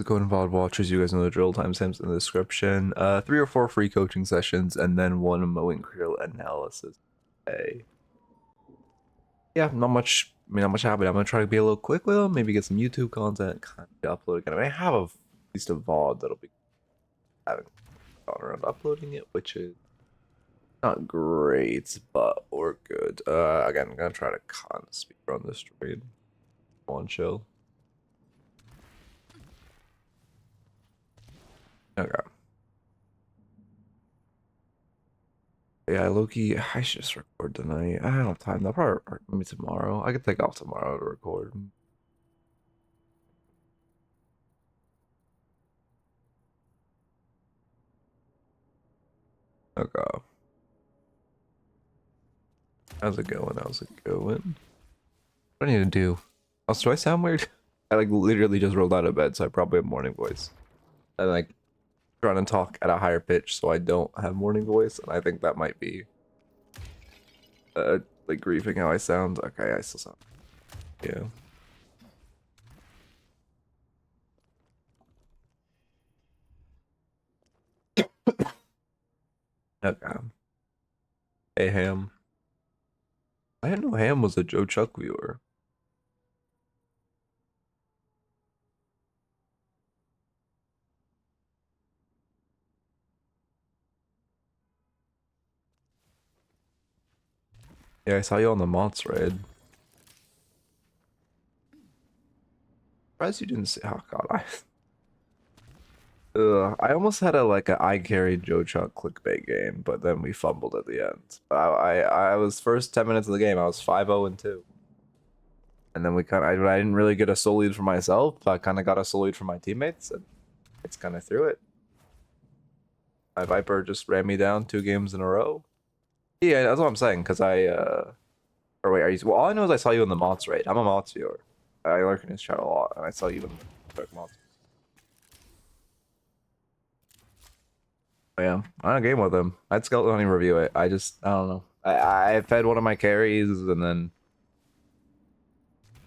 The code and VOD watchers, you guys know the drill. Timestamps in the description. 3 or 4 free coaching sessions, and then 1 mowing creel analysis. Hey, yeah, not much. I mean, not much happening. I'm gonna try to be a little quick with them. Maybe get some YouTube content, kind of upload again. I have at least a VOD that'll be having gone around uploading it, which is not great, but we're good. Again, I'm gonna try to kind of speed run this stream. On chill. Okay. Yeah, Loki, I should just record tonight. I don't have time. I'll probably record maybe tomorrow. I could take off tomorrow to record. Okay. How's it going? How's it going? What do I need to do? Also, do I sound weird? I like literally just rolled out of bed, so I probably have morning voice. I like trying to talk at a higher pitch so I don't have morning voice, and I think that might be like grieving how I sound. Okay, I still sound. Yeah. Okay. Hey Ham. I didn't know Ham was a Joe Chuck viewer. Yeah, I saw you on the Mott's raid. Surprised you didn't say. Oh god, I almost had a I carried Joe Chuck clickbait game, but then we fumbled at the end. I was first 10 minutes of the game. I was 5-0-2, and then I didn't really get a soul lead for myself. I kind of got a soul lead for my teammates, and it's kind of through it. My Viper just ran me down 2 games in a row. Yeah, that's what I'm saying. Cause or wait, are you? Well, all I know is I saw you in the Mott's raid. I'm a Mott's viewer. I lurk in his chat a lot, and I saw you in the Mott's. Yeah, I had a game with him. I'd Skeleton don't even review it. I don't know. I fed one of my carries, and then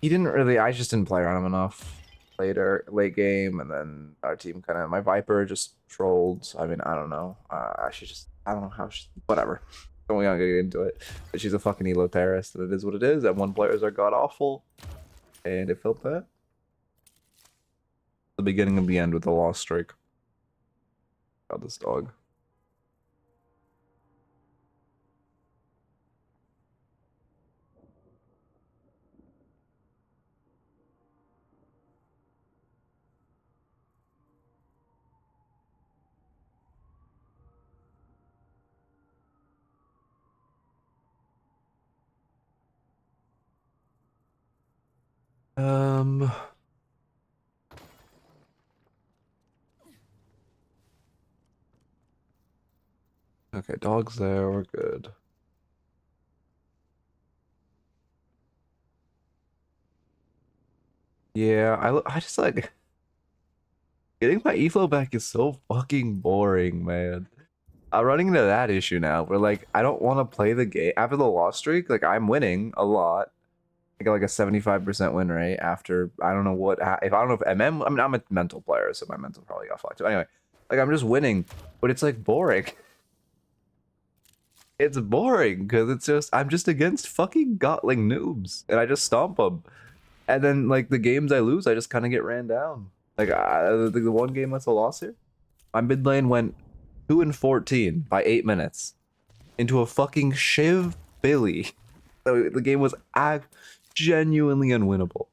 he didn't really. I just didn't play around him enough later, late game, and then our team my Viper just trolled. I mean, I don't know. I should just. I don't know how. Whatever. Don't we gonna get into it? But she's a fucking elo terrorist, and it is what it is. And one players are god awful, and it felt bad. The beginning of the end with the lost streak. God, this dog. Um. Okay, dog's there. We're good. Yeah, I just like getting my EFO back is so fucking boring, man. I'm running into that issue now where like I don't want to play the game after the loss streak. Like I'm winning a lot. I got like a 75% win rate after I don't know what if I don't know if MM. I mean I'm a mental player, so my mental probably got fucked. But anyway, like I'm just winning, but it's like boring. It's boring because it's just I'm just against fucking Gotling noobs, and I just stomp them. And then like the games I lose, I just kind of get ran down. Like the one game that's a loss here, my mid lane went 2-14 by 8 minutes into a fucking Shiv Billy. So the game was genuinely unwinnable.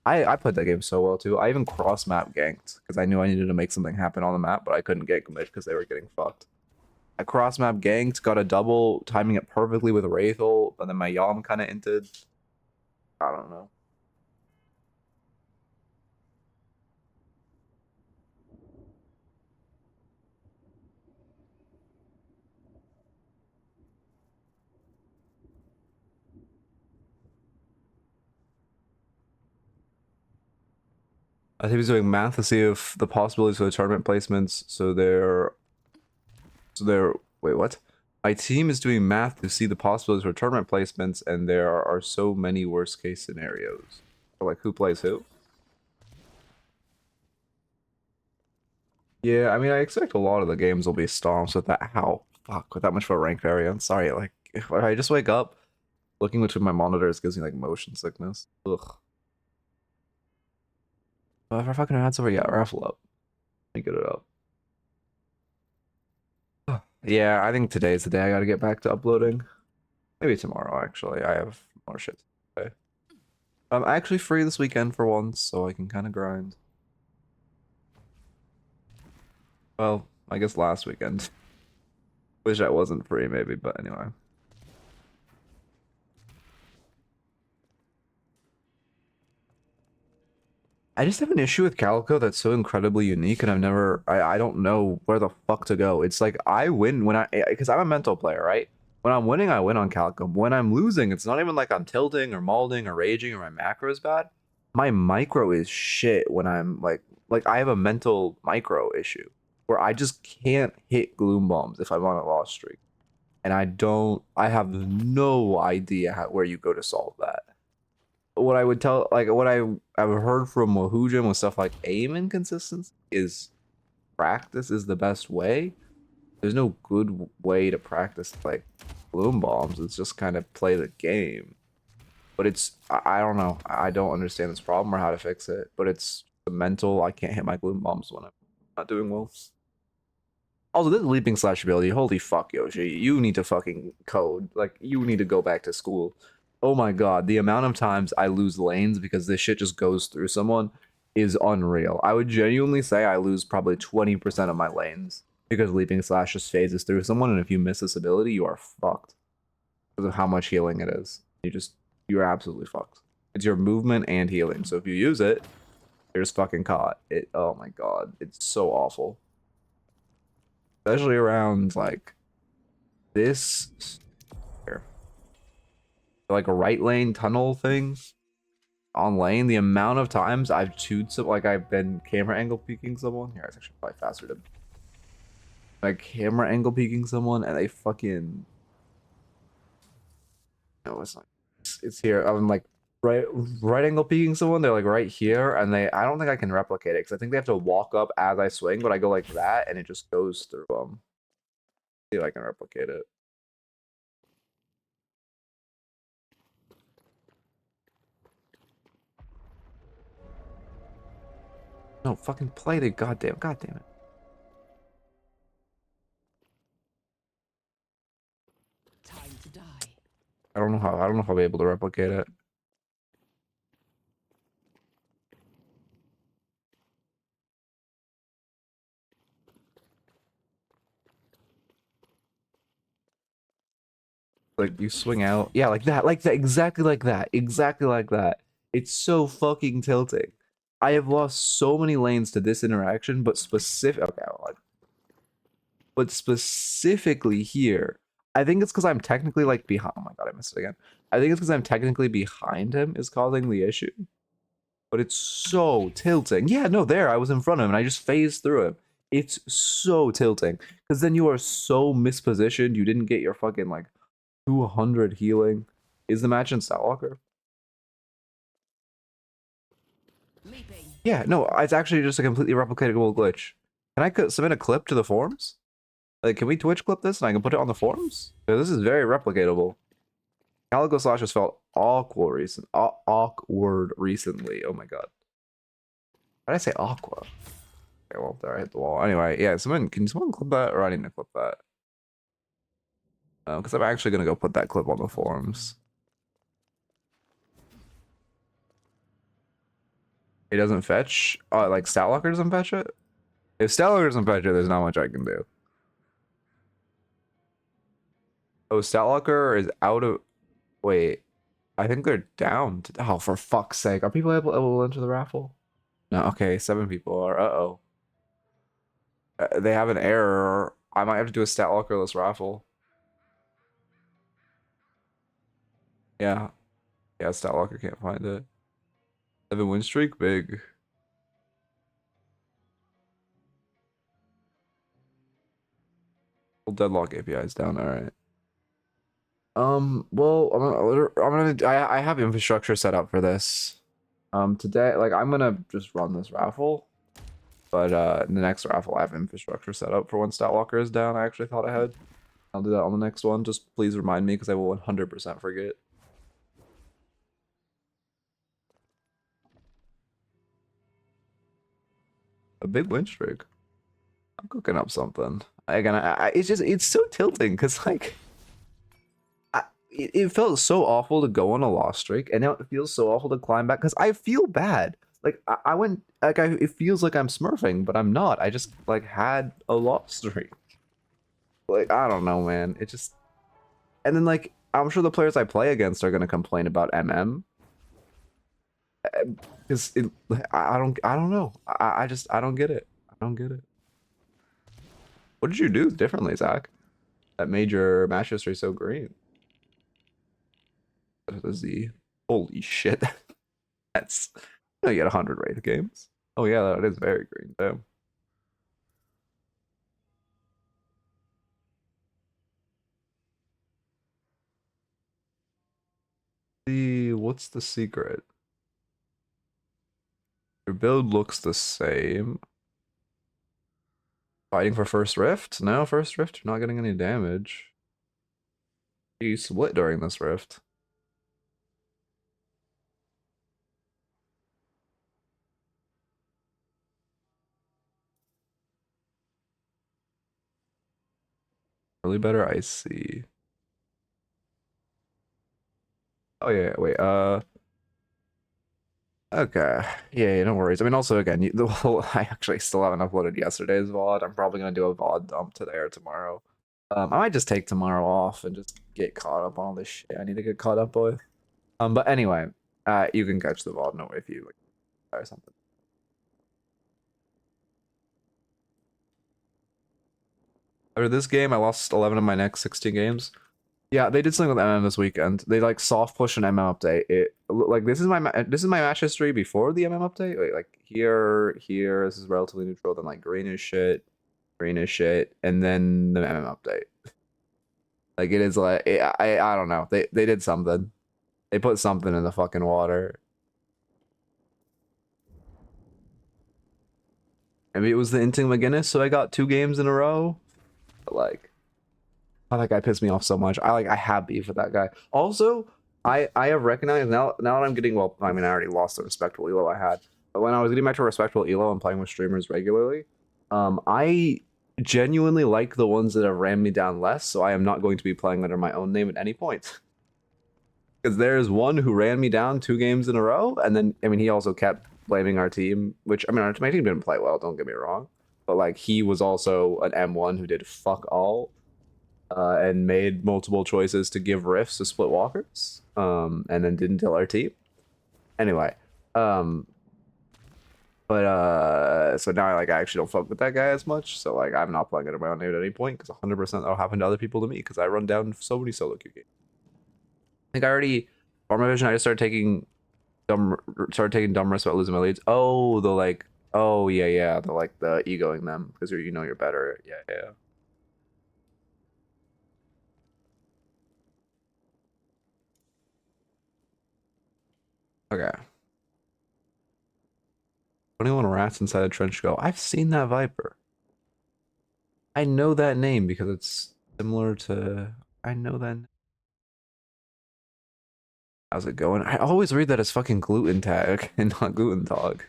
I played that game so well too. I even cross map ganked because I knew I needed to make something happen on the map, but I couldn't gank them because they were getting fucked. I cross map ganked, got a double, timing it perfectly with a Wraith ult, and then my Yom kind of inted. I don't know. I think he's doing math to see if the possibilities for the tournament placements. Wait, what? My team is doing math to see the possibilities for tournament placements, and there are so many worst case scenarios. So, like, who plays who? Yeah, I mean, I expect a lot of the games will be stomps with that. How fuck with that much of a rank variance? Sorry, like if I just wake up looking between my monitors gives me like motion sickness. Ugh. Well, if I fucking hands over, yeah, raffle up. Let me get it up. Yeah, I think today's the day I gotta get back to uploading. Maybe tomorrow, actually. I have more shit to say. I'm actually free this weekend for once, so I can kind of grind. Well, I guess last weekend. Wish I wasn't free, maybe, but anyway. I just have an issue with Calico that's so incredibly unique, and I don't know where the fuck to go. It's like I win when because I'm a mental player, right? When I'm winning, I win on Calico. When I'm losing, it's not even like I'm tilting or malding or raging or my macro is bad. My micro is shit when I'm like I have a mental micro issue where I just can't hit gloom bombs if I'm on a loss streak, and I have no idea where you go to solve that. What I would tell, like what I've heard from Woohoojin with stuff like aim inconsistency is practice is the best way. There's no good way to practice like bloom bombs. It's just kind of play the game. But I don't know. I don't understand this problem or how to fix it. But it's the mental. I can't hit my gloom bombs when I'm not doing well. Also, this leaping slash ability, holy fuck, Yoshi. You need to fucking code. Like, you need to go back to school. Oh my god, the amount of times I lose lanes because this shit just goes through someone is unreal. I would genuinely say I lose probably 20% of my lanes because leaping slash just phases through someone, and if you miss this ability, you are fucked because of how much healing it is. You're absolutely fucked. It's your movement and healing, so if you use it, you're just fucking caught. Oh my god, it's so awful. Especially around like this here. Like a right lane tunnel thing on lane, the amount of times I've chewed some like I've been camera angle peeking someone. Here, it's actually probably faster to like camera angle peeking someone and they fucking no, it's not it's here. I'm like right angle peeking someone, they're like right here, and I don't think I can replicate it because I think they have to walk up as I swing, but I go like that and it just goes through them. See if I can replicate it. No, fucking play the god damn it. Time to die. I don't know if I'll be able to replicate it. Like you swing out, yeah, like that, exactly like that, exactly like that. It's so fucking tilting. I have lost so many lanes to this interaction, but but specifically here, I think it's because I'm technically like behind. Oh my god, I missed it again. I think it's because I'm technically behind him is causing the issue. But it's so tilting. Yeah, no, there I was in front of him and I just phased through him. It's so tilting because then you are so mispositioned. You didn't get your fucking like 200 healing. Is the match in Stalwalker? Leaping. Yeah, no, it's actually just a completely replicatable glitch. Can I submit a clip to the forums? Like, can we Twitch clip this and I can put it on the forums? This is very replicatable. Calico Slash has felt awkward recently. Oh my god. Why did I say aqua? Okay, well, there I hit the wall. Anyway, yeah, can someone clip that? Or I need to clip that. Because I'm actually going to go put that clip on the forums. It doesn't fetch? Oh, like Statlocker doesn't fetch it? If Statlocker doesn't fetch it, there's not much I can do. Oh, Statlocker is out of... Wait. I think they're down. Oh, for fuck's sake. Are people able to enter the raffle? No, okay, 7 people are. Uh-oh. They have an error. I might have to do a Statlockerless raffle. Yeah. Yeah, Statlocker can't find it. 7 win streak? Big. Well, Deadlock API is down. All right. Well, I have infrastructure set up for this. Today, like, I'm gonna just run this raffle. But in the next raffle, I have infrastructure set up for when Statwalker is down. I actually thought I had. I'll do that on the next one. Just please remind me because I will 100% forget. A big win streak. I'm cooking up something. Again, it's so tilting because like it felt so awful to go on a loss streak, and now it feels so awful to climb back because I feel bad. Like I went like it feels like I'm smurfing, but I'm not. I just like had a loss streak. Like I don't know, man. It just and then like I'm sure the players I play against are gonna complain about MM because I don't know. I don't get it. I don't get it. What did you do differently, Zach? That made your match history so green. The Z. Holy shit. That's you get 100 raid games. Oh yeah, that is very green. Damn. What's the secret? Your build looks the same. Fighting for first rift? No, first rift, you're not getting any damage. You split during this rift. Really better icy. Oh yeah, wait, okay. Yeah, no worries. I mean, also, again, the whole, I actually still haven't uploaded yesterday's VOD. I'm probably going to do a VOD dump today or tomorrow. I might just take tomorrow off and just get caught up on all this shit I need to get caught up with. But anyway, you can catch the VOD no if you like or something. After this game, I lost 11 of my next 16 games. Yeah, they did something with MM this weekend. They like soft push an MM update. It like this is my match history before the MM update. Wait, like here, this is relatively neutral. Then like green is shit, and then the MM update. Like it is like I don't know. They did something. They put something in the fucking water. Maybe it was the Inting McGinnis, so I got 2 games in a row. But like, oh, that guy pissed me off so much. I have beef with that guy. Also, I have recognized now that I'm getting well. I mean, I already lost the respectable elo I had, but when I was getting back to a respectable elo and playing with streamers regularly, I genuinely like the ones that have rammed me down less. So I am not going to be playing under my own name at any point. Because there's one who ran me down 2 games in a row, and then I mean he also kept blaming our team, which I mean my team didn't play well. Don't get me wrong, but like he was also an M1 who did fuck all. And made multiple choices to give rifts to split walkers, and then didn't tell our team. Anyway, so now like I actually don't fuck with that guy as much. So like I'm not playing under my own name at any point because 100% that'll happen to other people to me because I run down so many solo queue games. I think I already for my vision. I just started taking dumb risks about losing my leads. Oh, the like, oh yeah, the like the egoing them because you know you're better. Yeah. Okay. 21 rats inside a trench go. I've seen that viper. I know that name because it's similar to. I know that. How's it going? I always read that as fucking gluten tag and not gluten tag.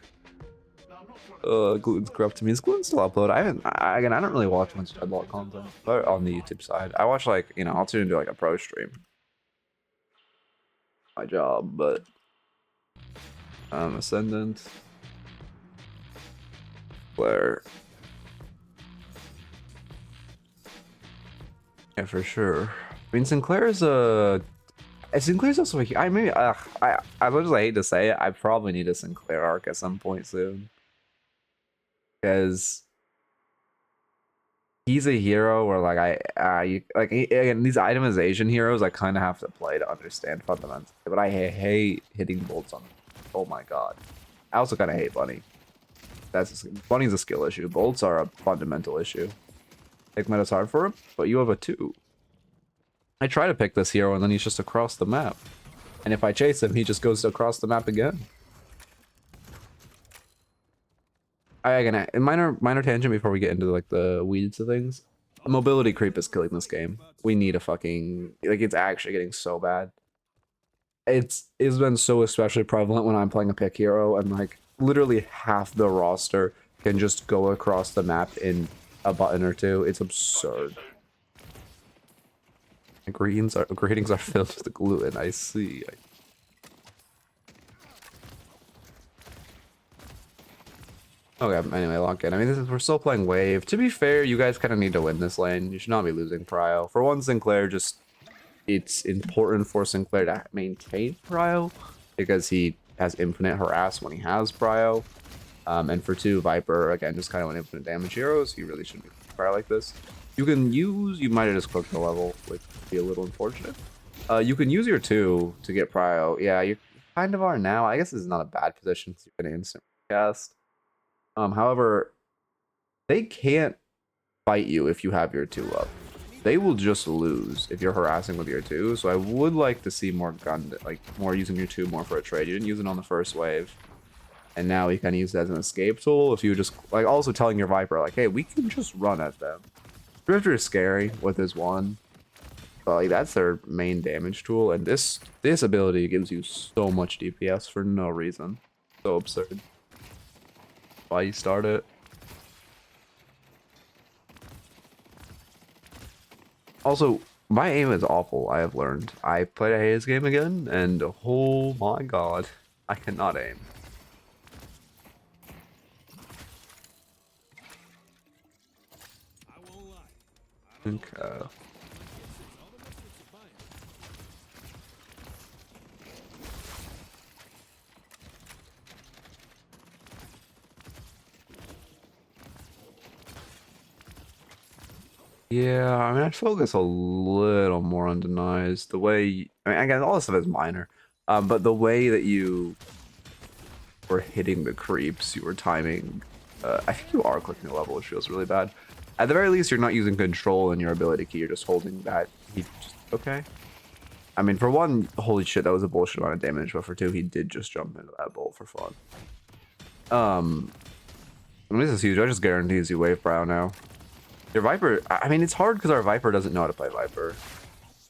Gluten's corrupt to me. Is gluten still upload? Again, I don't really watch much Deadlock content, but on the YouTube side, I watch like I'll tune into like a pro stream. My job, but Ascendant Sinclair. Yeah, for sure. I mean, Sinclair's also I maybe as much as I hate to say it, I probably need a Sinclair arc at some point soon. Because he's a hero where like again these itemization heroes I kind of have to play to understand fundamentals. But I hate hitting bolts on. Oh my god. I also kind of hate Bunny. Bunny's a skill issue. Bolts are a fundamental issue. Pick meta's hard for him, but you have a 2. I try to pick this hero and then he's just across the map. And if I chase him, he just goes across the map again. again, a minor tangent before we get into like the weeds of things. Mobility creep is killing this game. We need a fucking like it's actually getting so bad. It's been so especially prevalent when I'm playing a pick hero and like literally half the roster can just go across the map in a button or two. It's absurd. Greetings are filled with gluten. I see. Okay, anyway, lock in. I mean, we're still playing wave. To be fair, you guys kind of need to win this lane. You should not be losing prio. For one, Sinclair just it's important for Sinclair to maintain prio because he has infinite harass when he has prio. And for two, Viper again just kind of an infinite damage hero, so you really shouldn't be prio like this. You might have just clicked the level, which would be a little unfortunate. You can use your 2 to get prio. Yeah, you kind of are now. I guess this is not a bad position because you're gonna instant cast. However, they can't fight you if you have your 2 up. They will just lose if you're harassing with your 2. So I would like to see more more using your 2 more for a trade. You didn't use it on the first wave. And now you kind of use it as an escape tool. If you just like also telling your Viper like, hey, we can just run at them. Drifter is scary with his 1. But like that's their main damage tool. And this ability gives you so much DPS for no reason. So absurd. Why you start it. Also, my aim is awful, I have learned. I played a Haze game again, and oh my god, I cannot aim. Okay. Yeah, I mean, I'd focus a little more on denies. The way, I mean, again, all this stuff is minor, but the way that you were hitting the creeps, you were timing. I think you are clicking a level, which feels really bad. At the very least, you're not using control in your ability key. You're just holding that. Okay. I mean, for one, holy shit, that was a bullshit amount of damage. But for two, he did just jump into that bolt for fun. I mean, this is huge. I just guarantees you wave brow now. Your Viper, I mean, it's hard because our Viper doesn't know how to play Viper.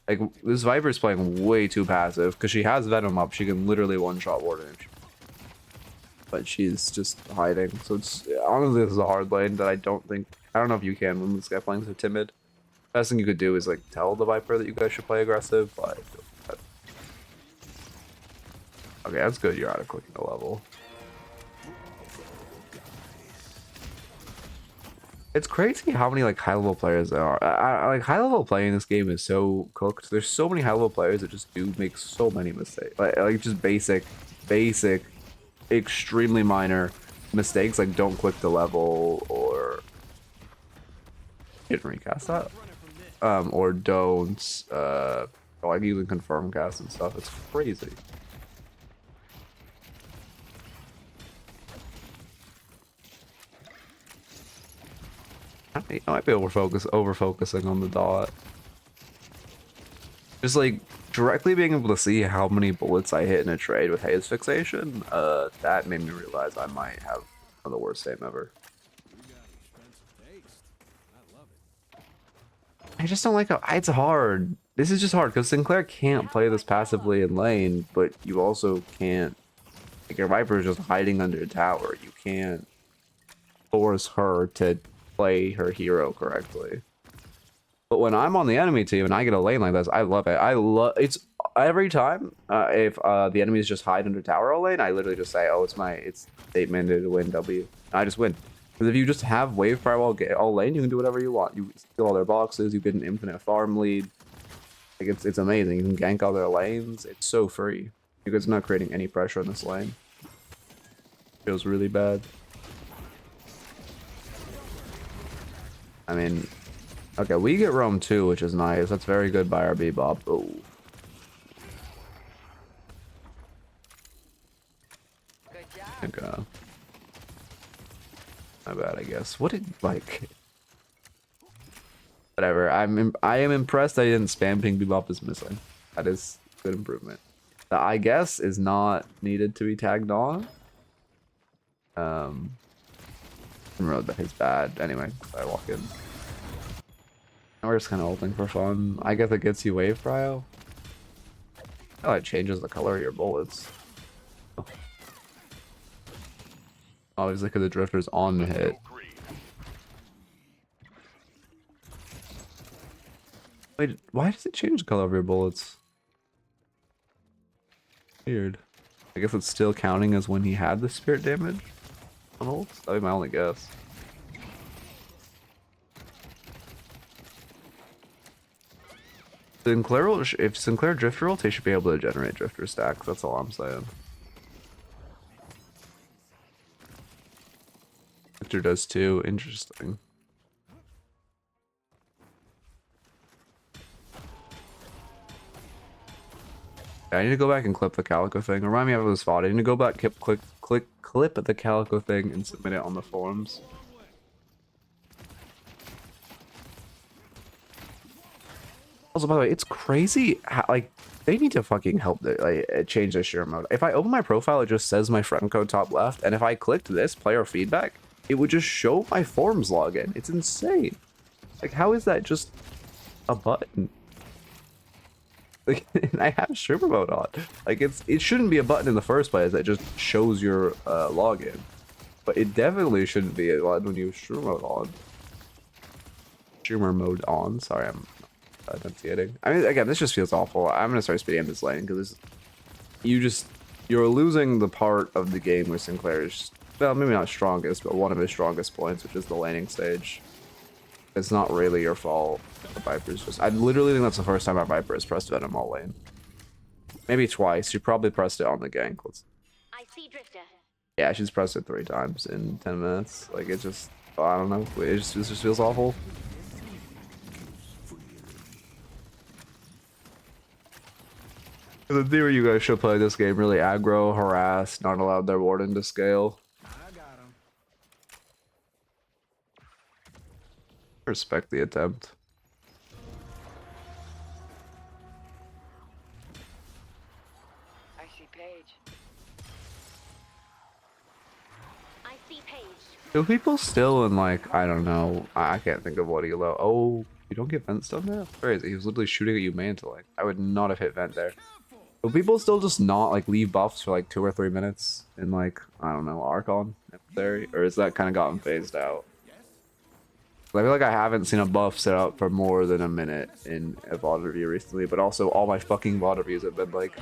Like, this Viper is playing way too passive because she has Venom up. She can literally one-shot Warden. But she's just hiding. So it's, honestly, this is a hard lane that I don't know if you can when this guy playing so timid. Best thing you could do is, like, tell the Viper that you guys should play aggressive, but... Okay, that's good. You're out of clicking the level. It's crazy how many like high-level players there are. Like high-level play in this game is so cooked. There's so many high-level players that just do make so many mistakes. Like just basic, extremely minor mistakes. Like don't click the level or didn't recast that. Or don't like using confirm cast and stuff. It's crazy. I might be over focusing on the dot. Just like directly being able to see how many bullets I hit in a trade with haze fixation, that made me realize I might have one of the worst aim ever. I just don't like how it's hard. This is just hard because Sinclair can't play this passively in lane, but you also can't. Like your Viper is just hiding under a tower. You can't force her to play her hero correctly. But when I'm on the enemy team and I get a lane like this, I love it. It's every time if the enemies just hide under tower all lane, I literally just say, oh, it's 8-minute to win W. And I just win. Because if you just have wave firewall get all lane, you can do whatever you want. You steal all their boxes, you get an infinite farm lead. Like it's amazing. You can gank all their lanes. It's so free. You guys are not creating any pressure on this lane. Feels really bad. I mean, okay, we get roam too, which is nice. That's very good by our Bebop. Oh. Okay. My bad, I guess. What did, like... Whatever. I am impressed I didn't spam ping Bebop is missing. That is good improvement. The I guess is not needed to be tagged on. Road that is bad. Anyway, I walk in. We're just kind of ulting for fun. I guess it gets you wave prio. Oh, it changes the color of your bullets. Obviously, because the drifter's on the hit. Wait, why does it change the color of your bullets? Weird. I guess it's still counting as when he had the spirit damage on ults? That'd be my only guess. Sinclair will, if Sinclair drifter ult, he should be able to generate drifter stacks. That's all I'm saying. Victor does too. Interesting. Yeah, I need to go back and clip the calico thing. Remind me of the spot. I need to go back, clip the calico thing and submit it on the forums. Also, by the way, it's crazy how, like, they need to fucking help change the share mode. If I open my profile, it just says my friend code top left, and if I clicked this player feedback, it would just show my forums login. It's insane. Like, how is that just a button? Like, and I have streamer mode on. Like, it shouldn't be a button in the first place that just shows your login, but it definitely shouldn't be a button when you have streamer mode on. Streamer mode on. Sorry, I'm enunciating. I mean, again, this just feels awful. I'm gonna start speeding up this lane because you're losing the part of the game where Sinclair is, well, maybe not strongest, but one of his strongest points, which is the laning stage. It's not really your fault. The Viper's just, I literally think that's the first time our Viper has pressed Venom all lane. Maybe twice. She probably pressed it on the gank. I see Drifter. Yeah, she's pressed it 3 times in 10 minutes. Like, it just, I don't know. It just feels awful. In theory, you guys should play this game really aggro, harass, not allowed their warden to scale. Respect the attempt. I see Paige. I see Paige. Do people still in, like, I don't know, I can't think of what elo. Oh, you don't get vent stuff now? Crazy. He was literally shooting at you mantling. I would not have hit vent there. Do people still just not, like, leave buffs for like 2 or 3 minutes in, like, I don't know, Archon? There, or is that kind of gotten phased out? I feel like I haven't seen a buff set up for more than a minute in a VOD review recently, but also all my fucking VOD reviews have been like,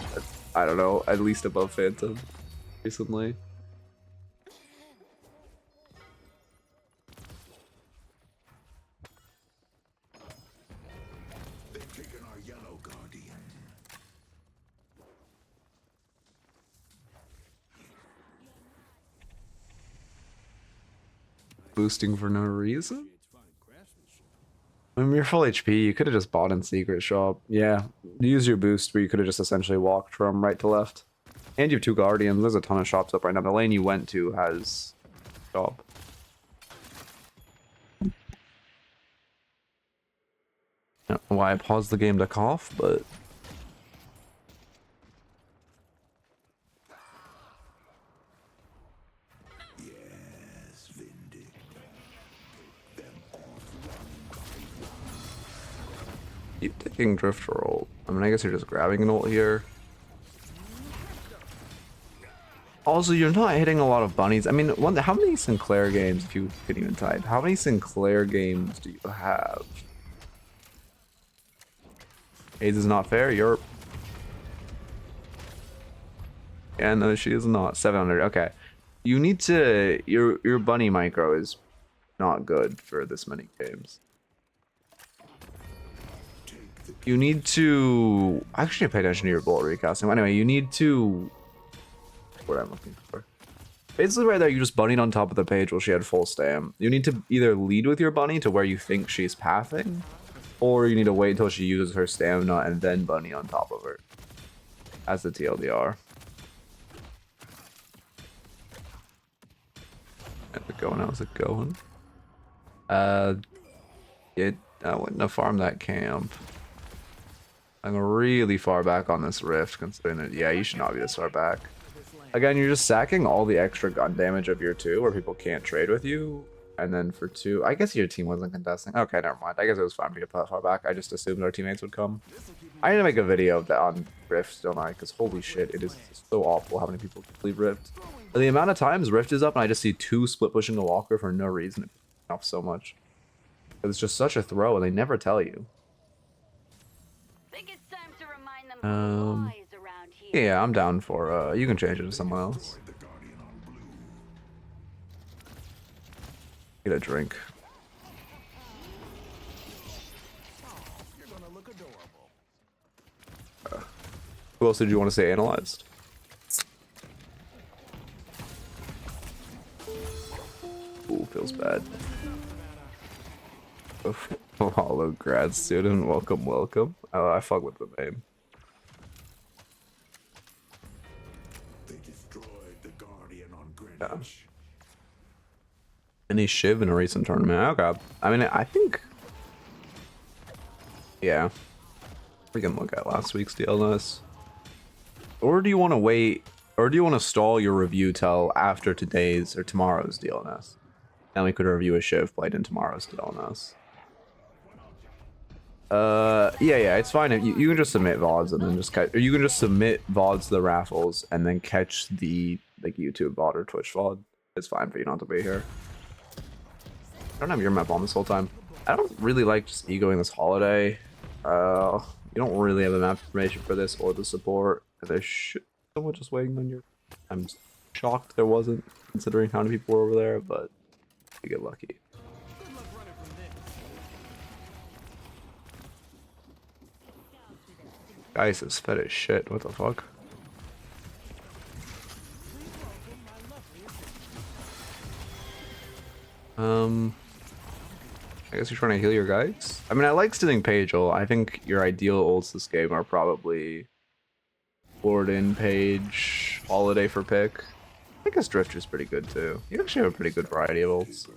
I don't know, at least above Phantom recently. They've taken our yellow guardian. Boosting for no reason? When you're full HP, you could have just bought in Secret Shop. Yeah, use your boost where you could have just essentially walked from right to left. And you have 2 Guardians. There's a ton of shops up right now. The lane you went to has shop. I don't know why I paused the game to cough, but... Yes, Vindic. Them off. Keep taking Drifter ult. I mean, I guess you're just grabbing an ult here. Also, you're not hitting a lot of bunnies. I mean, how many Sinclair games, if you could even type, how many Sinclair games do you have? AIDS is not fair, you're... Yeah, no, she is not. 700, okay. You need to... Your bunny micro is not good for this many games. You need to... I actually need to pay attention to your bullet recasting. Anyway, you need to... What I'm looking for. Basically right there, you just bunnied on top of the page while she had full stam. You need to either lead with your bunny to where you think she's pathing, or you need to wait until she uses her stamina and then bunny on top of her. As the TLDR. How's it going? How's it going? I wouldn't have farmed that camp. I'm really far back on this rift, considering that, yeah, you should not be this far back. Again, you're just sacking all the extra gun damage of your 2, where people can't trade with you. And then for 2, I guess your team wasn't contesting. Okay, never mind. I guess it was fine for you to put that far back. I just assumed our teammates would come. I need to make a video of that on Rift, don't I? Because holy shit, it is so awful how many people complete Rift. The amount of times Rift is up and I just see 2 split pushing a walker for no reason. It pisses me off so much. It's just such a throw and they never tell you. Think it's time to remind them who lies around here. Yeah, I'm down for, you can change it to someone else. The Guardian on blue. Get a drink. You're gonna look adorable. Who else did you want to say analyzed? Ooh, feels bad. Hollow grad student, welcome, welcome. Oh, I fuck with the name. They destroyed the Guardian on Greenwich. Any Shiv in a recent tournament? Okay. I mean, I think... Yeah. We can look at last week's DLS. Or do you want to wait, or do you want to stall your review till after today's or tomorrow's DLNS? Then we could review a Shiv played in tomorrow's DLNS. Yeah, it's fine. You can just submit VODs and then just catch, or you can just submit VODs to the raffles and then catch the like YouTube VOD or Twitch VOD. It's fine for you not to be here. I don't have your map on this whole time. I don't really like just egoing this holiday. You don't really have the map information for this or the support. There should someone just waiting on your. I'm shocked there wasn't, considering how many people were over there, but you get lucky. Guys is fed as shit. What the fuck? I guess you're trying to heal your guys? I mean, I like stealing Page ult. I think your ideal ults this game are probably Warden, Page, Holiday for pick. I guess Drifter's pretty good too. You actually have a pretty good variety of ults.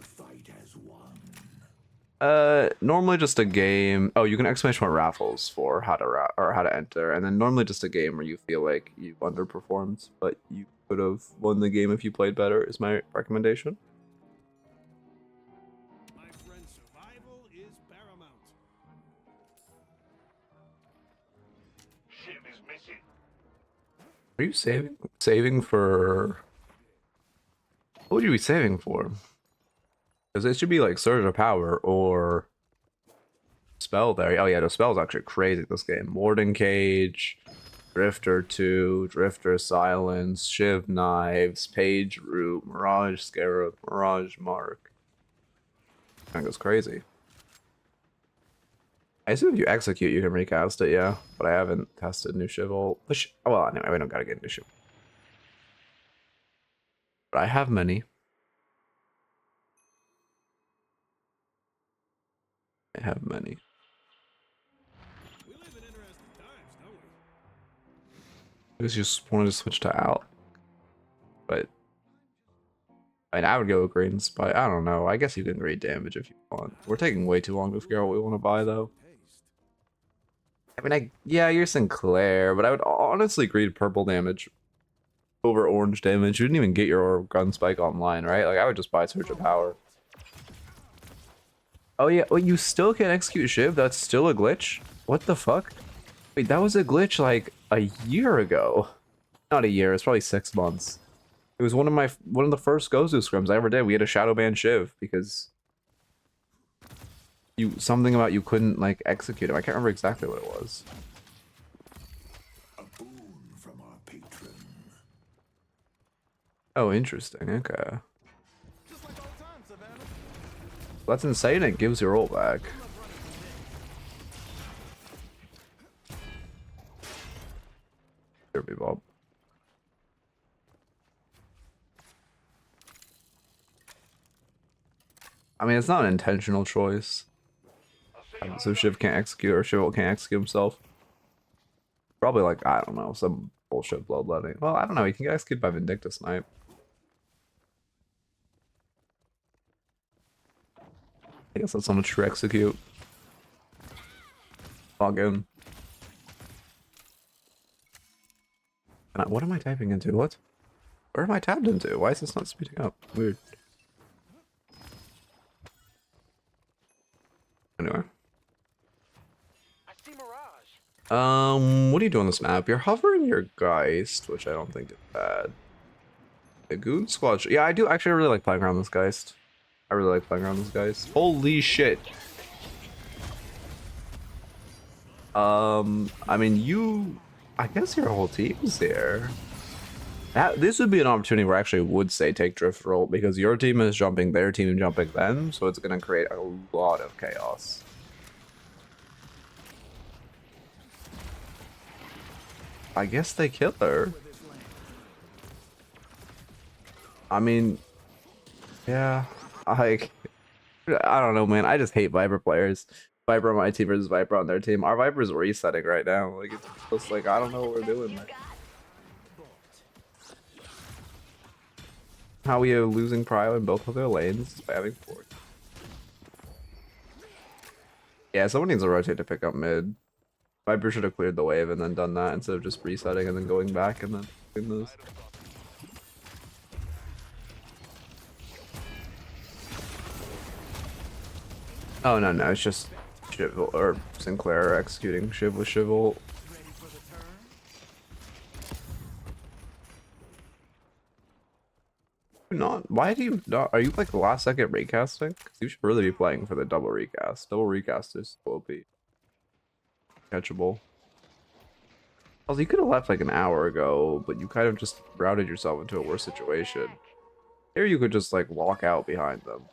Normally just a game. Oh, you can exclamation point raffles for how to enter, and then normally just a game where you feel like you've underperformed, but you could have won the game if you played better. Is my recommendation. My friend, survival is paramount. Shiv is missing. Are you saving for? What would you be saving for? Because it should be like Surge of Power or Spell there. Oh yeah, the spell's actually crazy this game. Warden Cage, Drifter 2, Drifter Silence, Shiv Knives, Page Root, Mirage Scarab, Mirage Mark. That goes crazy. I assume if you execute you can recast it, yeah. But I haven't tested new Shiv ult. Well, anyway, we don't gotta get new Shiv. But I have many. I have many. We live in interesting times, don't we? I just wanted to switch to out. But I mean, I would go with greens, but I don't know. I guess you can read damage if you want. We're taking way too long to figure out what we want to buy, though. I mean, yeah, you're Sinclair, but I would honestly greed purple damage over orange damage. You didn't even get your gun spike online, right? Like, I would just buy Surge of Power. Oh yeah, wait, you still can't execute Shiv? That's still a glitch? What the fuck? Wait, that was a glitch like a year ago. Not a year, it's probably 6 months. It was one of the first Gozu scrims I ever did. We had a shadow ban Shiv because something about you couldn't like execute him. I can't remember exactly what it was. A boon from our patron. Oh, interesting. Okay. Just like old times, Savannah. That's insane. It gives your ult back. Derby Bob. I mean, it's not an intentional choice. So Shiv can't execute, or Shiv ult can't execute himself. Probably like, I don't know, some bullshit bloodletting. Well, I don't know. He can get executed by Vindictus Snipe. I guess that's not a true execute. Log in. What am I typing into? What? Where am I tabbed into? Why is this not speeding up? Weird. What are you doing on this map? You're hovering your Geist, which I don't think is bad. The Goon Squad. Yeah, I do actually really like playing around this Geist. I really like playing around this Geist. Holy shit. I mean, I guess your whole team's there. This would be an opportunity where I actually would say take Drift Roll, because your team is jumping their team and jumping them, so it's going to create a lot of chaos. I guess they kill her. I mean, yeah, I don't know, man. I just hate Viper players. Viper on my team versus Viper on their team. Our Viper's resetting right now. Like, it's just like, I don't know what we're doing, man. How we are losing prio in both of their lanes by having 4. Yeah, someone needs to rotate to pick up mid. Viper should have cleared the wave and then done that instead of just resetting and then going back and then doing those. Oh no, it's just Shiv or Sinclair executing Shiv with Shiv ult. Why do you not? Are you like last second recasting? Because you should really be playing for the double recast. Double recast is OP. Catchable. Also, you could have left like an hour ago, but you kind of just routed yourself into a worse situation. Here you could just like walk out behind them.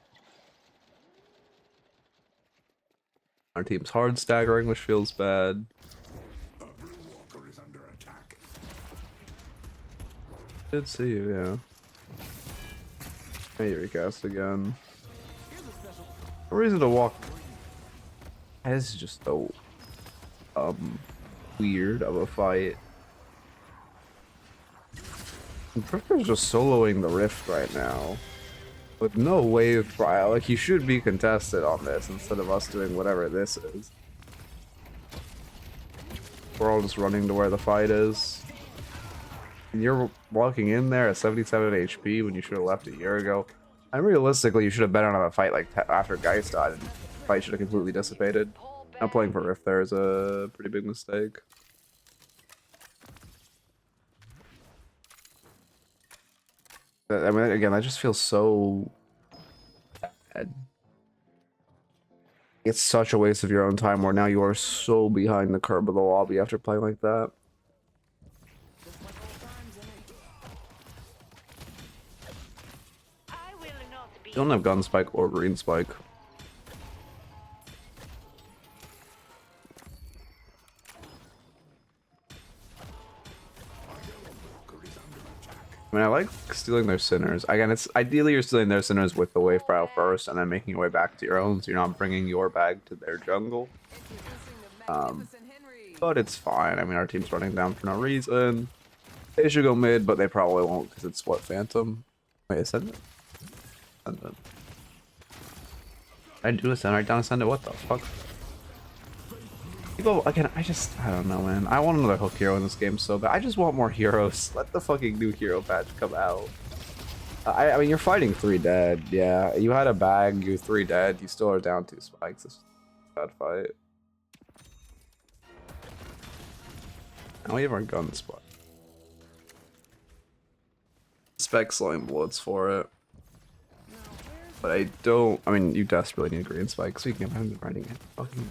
Our team's hard staggering, which feels bad. A blue walker is under attack. Did see you, yeah. Hey, recast again. No reason to walk. This is just so weird of a fight. Fricker's just soloing the Rift right now. With no wave trial. Like, you should be contested on this instead of us doing whatever this is. We're all just running to where the fight is. And you're walking in there at 77 HP when you should have left a year ago. And realistically, you should have been on a fight like after Geist died, and the fight should have completely dissipated. Not playing for Rift there is a pretty big mistake. I mean, again, that just feels so bad. It's such a waste of your own time where now you are so behind the curve of the lobby after playing like that. You don't have gun spike or green spike. I mean, I like stealing their sinners. Again, it's ideally you're stealing their sinners with the wave pile first, and then making your way back to your own, so you're not bringing your bag to their jungle. But it's fine. I mean, our team's running down for no reason. They should go mid, but they probably won't because it's what, Phantom? Wait, Ascendant? Ascendant. I do Ascendant right down Ascendant. What the fuck? People, again, I don't know, man. I want another hook hero in this game so bad. I just want more heroes. Let the fucking new hero patch come out. I mean, you're fighting 3 dead. Yeah, you had a bag, you're 3 dead. You still are down 2 spikes. It's a bad fight. Now we have our gun spot. Spec slowing bullets for it. But I don't. I mean, you desperately need green spike. Speaking of, I haven't been writing it. Fucking.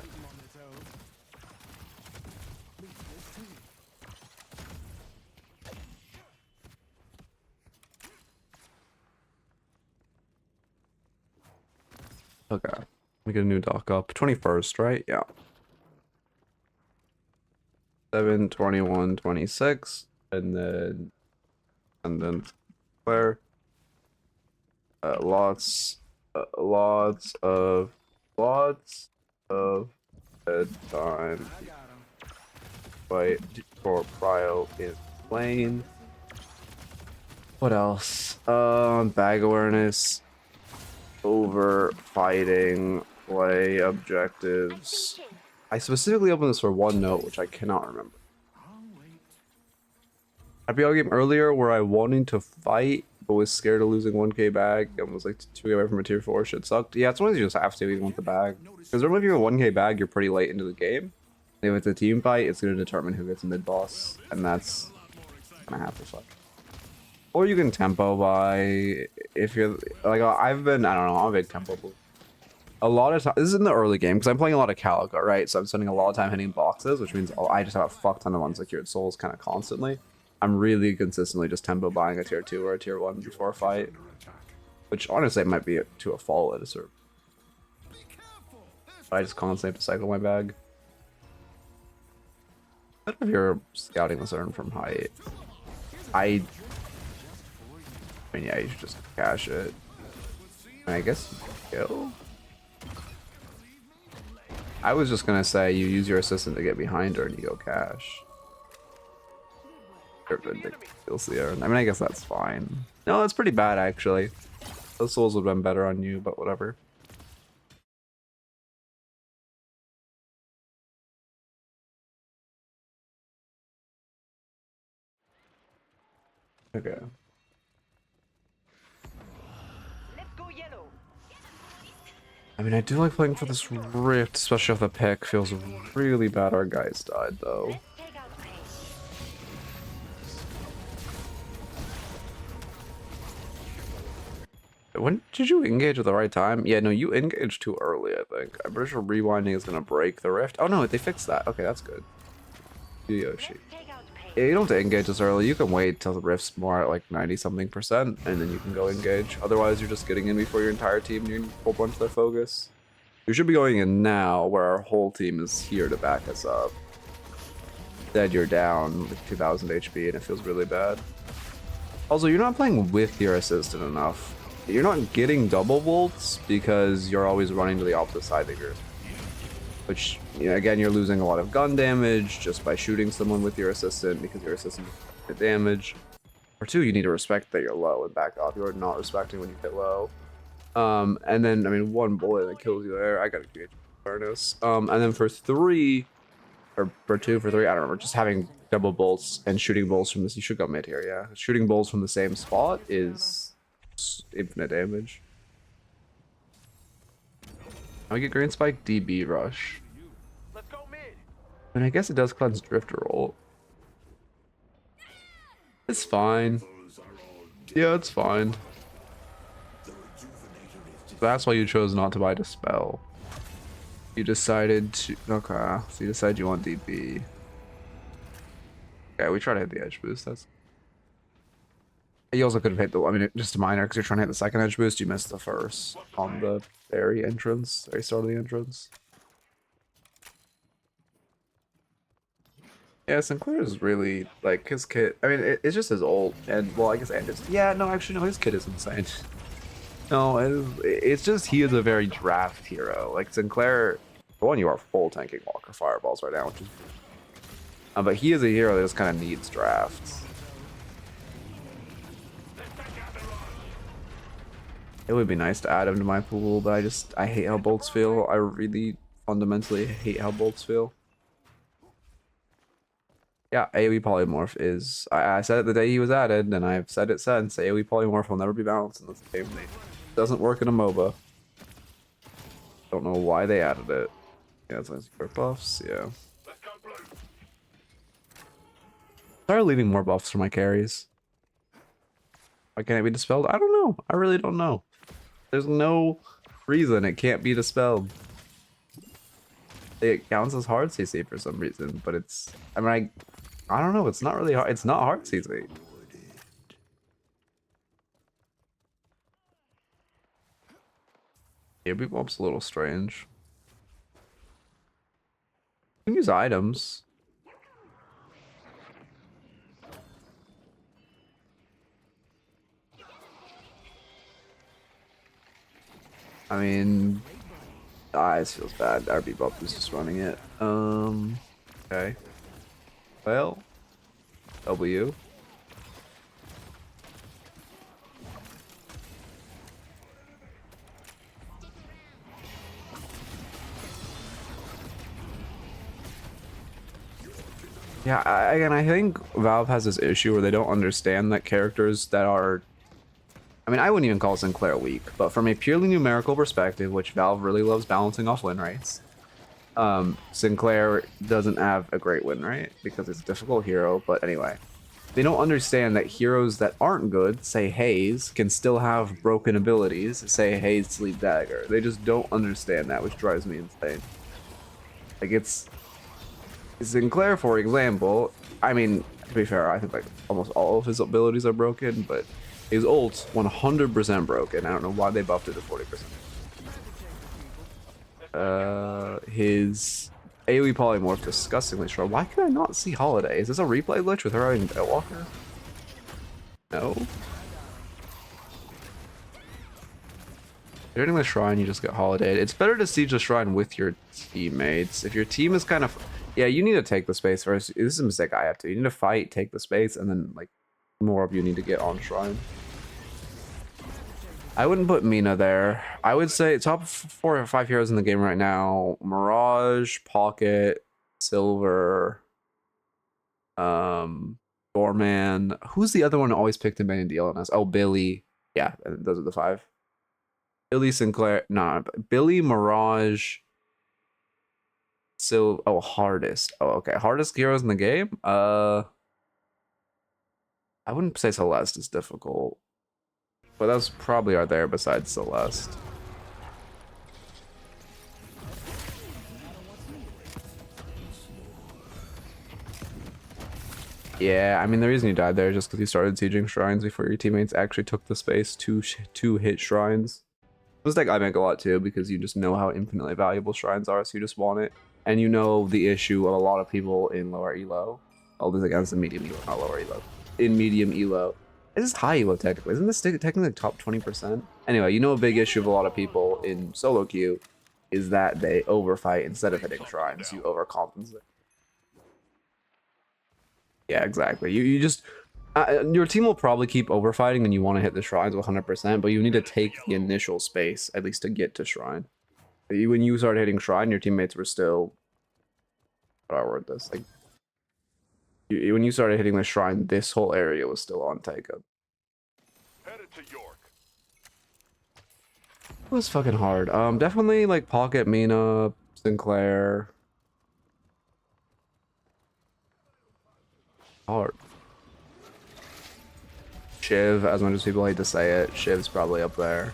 Okay. We get a new dock up. 21st, right? Yeah. 7, 21, 26. And then Claire. Lots of bedtime. Fight for prio in lane. What else? Bag awareness. Over fighting, play objectives. I specifically opened this for one note, which I cannot remember. IPL game earlier where I wanted to fight but was scared of losing 1k bag and was like 2 away from a tier 4. Shit sucked. Yeah, it's one of you just have to even want the bag. Because normally if you have a 1k bag, you're pretty late into the game. If it's a team fight, it's going to determine who gets mid boss, and that's gonna have to suck. Or you can tempo buy if you're like I don't know, I'm a big tempo bull. A lot of time, this is in the early game because I'm playing a lot of Calico, right? So I'm spending a lot of time hitting boxes, which means I just have a fuck ton of unsecured souls kind of constantly. I'm really consistently just tempo buying a tier 2 or a tier 1 before a fight, which honestly might be to a fault at a certain. I just constantly have to cycle my bag. What if you're scouting this urn from height? I mean, yeah, you should just cash it. And I guess kill? I was just gonna say you use your assistant to get behind her and you go cash. You're good to kill the urn. I mean, I guess that's fine. No, that's pretty bad actually. Those souls would have been better on you, but whatever. Okay. Let's go yellow. I mean, I do like playing for this rift, especially if the pick feels really bad. Our guys died though. Let's take out pain. When did you engage at the right time? Yeah, no, you engaged too early, I think. I'm pretty sure rewinding is gonna break the rift. Oh no, they fixed that. Okay, that's good. Yoshi. Let's take out pain. Yeah, you don't have to engage this early. You can wait till the rift's more at like 90-something%, and then you can go engage. Otherwise, you're just getting in before your entire team and you pull a bunch of their focus. You should be going in now, where our whole team is here to back us up. Instead, you're down with 2,000 HP, and it feels really bad. Also, you're not playing with your assistant enough. You're not getting double bolts because you're always running to the opposite side of your... Which, you know, again, you're losing a lot of gun damage just by shooting someone with your assistant because your assistant gets damage. Or two, you need to respect that you're low and back off. You're not respecting when you hit low. And then, I mean, one bullet that kills you there. I gotta create awareness. And then for three, or for two, for three, I don't remember, just having double bolts and shooting bolts from this. You should go mid here, yeah. Shooting bolts from the same spot is infinite damage. I get green spike, DB rush. Let's go mid. And I guess it does cleanse drift roll. It's fine. Yeah, it's fine. That's why you chose not to buy Dispel. You decided to... Okay, so you decided you want DB. Yeah, we try to hit the edge boost. That's... You also could have hit the... I mean, just a minor, because you're trying to hit the second edge boost. You missed the first on the very entrance. Very start of the entrance. Yeah, Sinclair is really, like, his kit... I mean, it's just his ult. And, well, I guess... And just, yeah, no, actually, no, his kit is insane. No, it's just he is a very draft hero. Like Sinclair, for one, you are full tanking Walker Fireballs right now, which is... but he is a hero that just kind of needs drafts. It would be nice to add him to my pool, but I hate how bolts feel. I really fundamentally hate how bolts feel. Yeah, AoE polymorph is... I said it the day he was added, and I've said it since. AoE polymorph will never be balanced in this game. It doesn't work in a MOBA. Don't know why they added it. Yeah, it's nice quick buffs, yeah. Started leaving more buffs for my carries. Why can't it be dispelled? I don't know. I really don't know. There's no reason it can't be dispelled. It counts as hard CC for some reason, but it's... I mean, I don't know. It's not really hard. It's not hard CC. AoE bump's a little strange. You can use items. I mean... this feels bad. RB buff is just running it. Okay. Well. W. Yeah, I think Valve has this issue where they don't understand that characters that are... I mean, I wouldn't even call Sinclair weak, but from a purely numerical perspective, which Valve really loves balancing off win rates, Sinclair doesn't have a great win rate because it's a difficult hero, but anyway. They don't understand that heroes that aren't good, say Haze, can still have broken abilities, say Haze Sleep Dagger. They just don't understand that, which drives me insane. Like, it's Sinclair, for example, I mean, to be fair, I think like almost all of his abilities are broken, but his ult's 100% broken. I don't know why they buffed it to 40%. His AoE polymorph disgustingly strong. Why can I not see Holiday? Is this a replay glitch with her having Deadlocker? No. If you're hitting the shrine, you just get Holiday. It's better to siege the shrine with your teammates. If your team is kind of... Yeah, you need to take the space first. This is a mistake I have to. You need to fight, take the space, and then like more of you need to get on shrine. I wouldn't put Mina there. I would say top 4 or 5 heroes in the game right now: Mirage, Pocket, Silver, Doorman. Who's the other one who always picked him in DLNS? Oh, Billy. Yeah, those are the 5. Billy, Sinclair. Nah, Billy, Mirage, Hardest. Oh, okay. Hardest heroes in the game? I wouldn't say Celeste is difficult. But those probably are there besides Celeste. Yeah, I mean, the reason you died there is just because you started sieging shrines before your teammates actually took the space to hit shrines. Mistake I make a lot too, because you just know how infinitely valuable shrines are, so you just want it. And you know the issue of a lot of people in lower elo. All this against the medium elo, not lower elo. In medium elo. This is high elo technically. Isn't this technically top 20%? Anyway, you know a big issue of a lot of people in solo queue is that they overfight instead of hitting shrines. You overcompensate. Yeah, exactly. You just... your team will probably keep overfighting and you want to hit the shrines 100%, but you need to take the initial space, at least to get to shrine. When you started hitting shrine, your teammates were still... How do I word this? Like, when you started hitting the shrine, this whole area was still on take-up. Headed to York. It was fucking hard. Definitely like Pocket, Mina, Sinclair. Hard. Shiv, as much as people hate to say it, Shiv's probably up there.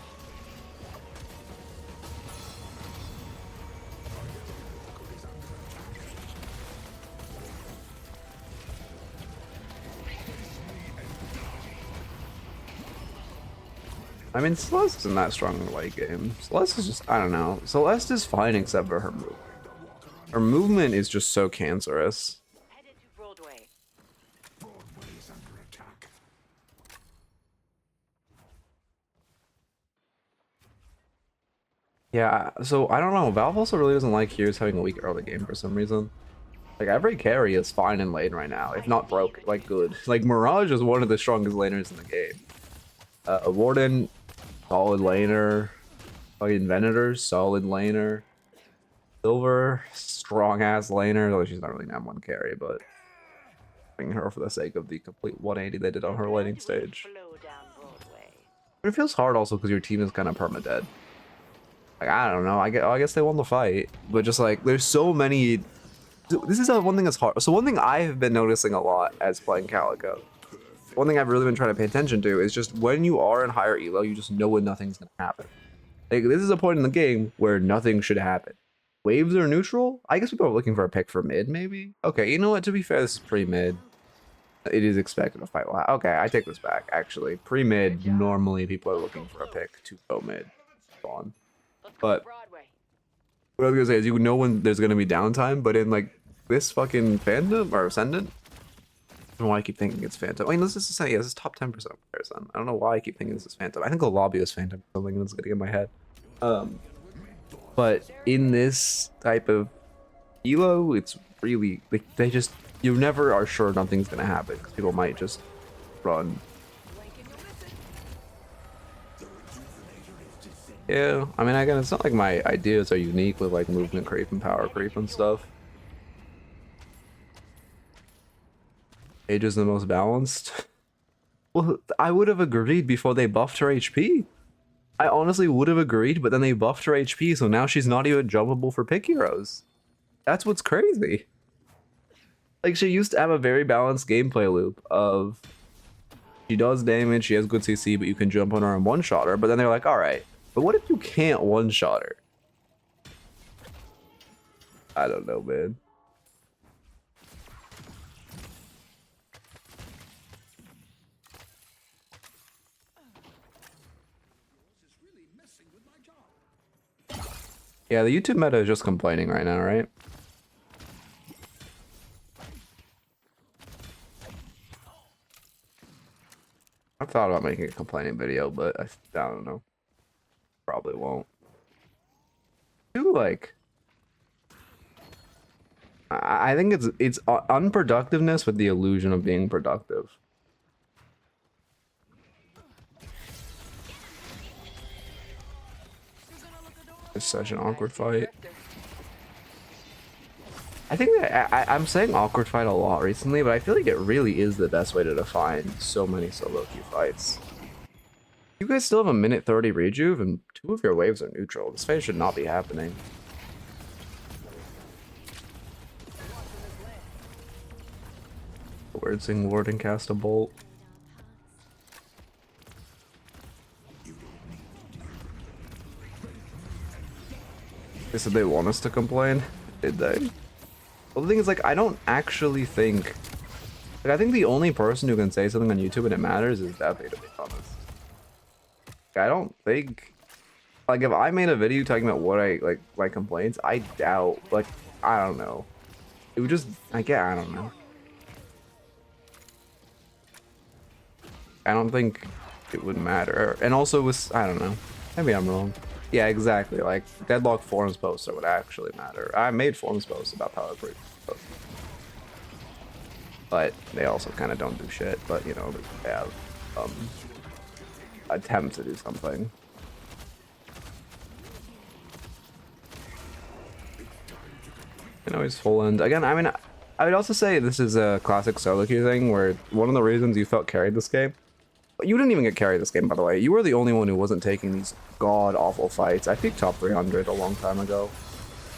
I mean, Celeste isn't that strong in the late game. Celeste is just, I don't know. Celeste is fine except for her movement. Her movement is just so cancerous. Headed to Broadway. Broadway is under attack. Yeah, so I don't know. Valve also really doesn't like heroes having a weak early game for some reason. Like, every carry is fine in lane right now, if not broke, like good. Like, Mirage is one of the strongest laners in the game. Warden, solid laner. Fucking Venator, solid laner. Silver, strong ass laner, although she's not really an M1 carry, but bring her for the sake of the complete 180 they did on her laning stage. Flow down Broadway. But it feels hard also because your team is kind of permadead. Like, I don't know, I guess they won the fight, but just like, there's so many... This is one thing that's hard. So one thing I have been noticing a lot as playing Calico, one thing I've really been trying to pay attention to is just when you are in higher elo, you just know when nothing's gonna happen. Like, this is a point in the game where nothing should happen. Waves are neutral? I guess people are looking for a pick for mid, maybe? Okay, you know what? To be fair, this is pre-mid. It is expected a fight will happen. Okay, I take this back, actually. Pre-mid, normally people are looking for a pick to go mid. On. Let's go But Broadway. what I was gonna say is you know when there's gonna be downtime, but in like this fucking Phantom or Ascendant, I don't know why I keep thinking it's Phantom. I mean, let's just say, yeah, this is top 10% comparison. I don't know why I keep thinking this is Phantom. I think the lobby is Phantom, something that's getting in my head. But in this type of elo, it's really, they just, you never are sure nothing's gonna happen because people might just run. Yeah, I mean, again, it's not like my ideas are unique with like movement creep and power creep and stuff. Age is the most balanced. Well, I would have agreed before they buffed her HP. I honestly would have agreed, but then they buffed her HP, so now she's not even jumpable for pick heroes. That's what's crazy. Like, she used to have a very balanced gameplay loop of she does damage, she has good CC, but you can jump on her and one-shot her. But then they're like, all right, but what if you can't one-shot her? I don't know, man. Yeah, the YouTube meta is just complaining right now, right? I thought about making a complaining video, but I don't know. Probably won't. Like, I think it's unproductiveness with the illusion of being productive. It's such an awkward fight. I think that I'm saying awkward fight a lot recently, but I feel like it really is the best way to define so many solo queue fights. You guys still have a minute 30 rejuve, and 2 of your waves are neutral. This fight should not be happening. Word sing ward and cast a bolt. They said they want us to complain. Did they? Well, the thing is, like, I don't actually think... Like, I think the only person who can say something on YouTube and it matters is Deadlock, to be honest. Like, I don't think... Like, if I made a video talking about what I, like, my complaints, I doubt... Like, I don't know. It would just... I don't know. I don't think it would matter. And also, with... I don't know. Maybe I'm wrong. Yeah, exactly. Like, Deadlock forums posts would actually matter. I made forums posts about power creep. But they also kind of don't do shit. But, you know, they have attempts to do something. You know, he's full end. Again, I mean, I would also say this is a classic solo queue thing where one of the reasons you felt carried this game. You didn't even get carried this game, by the way. You were the only one who wasn't taking these god-awful fights. I peaked top 300 a long time ago.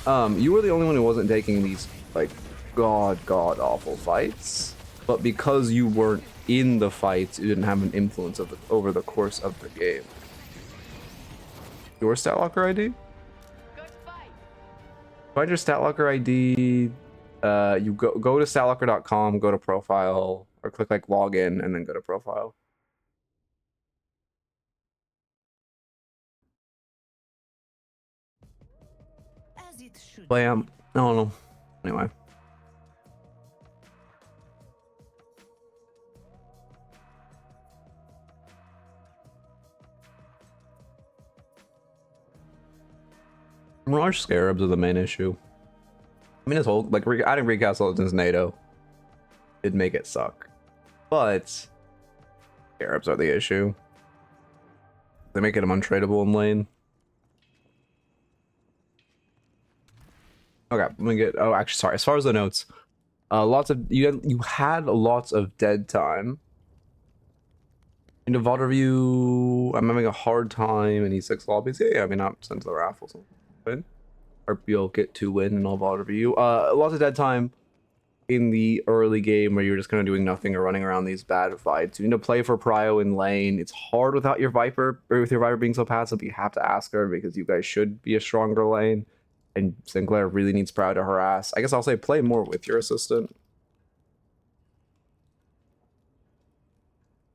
You were the only one who wasn't taking these, like, god-awful fights. But because you weren't in the fights, you didn't have an influence over the course of the game. Your stat locker ID? Find your stat locker ID. You go to statlocker.com, go to profile, or click, like, login, and then go to profile. Blam. I don't know. Anyway. Mirage Scarabs are the main issue. I mean, this whole, like, adding recast Legends NATO did make it suck. But Scarabs are the issue. They make them untradeable in lane. Okay, let me get. Oh, actually, sorry. As far as the notes, lots of you had lots of dead time. In the VOD review, I'm having a hard time in E6 lobbies. Yeah, I mean, not sent to the raffles. Win, or you'll get to win in all VOD review. Lots of dead time in the early game where you're just kind of doing nothing or running around these bad fights. You need to play for Prio in lane. It's hard without your Viper, or with your Viper being so passive. You have to ask her because you guys should be a stronger lane. And Sinclair really needs Prio to harass. I guess I'll say play more with your assistant.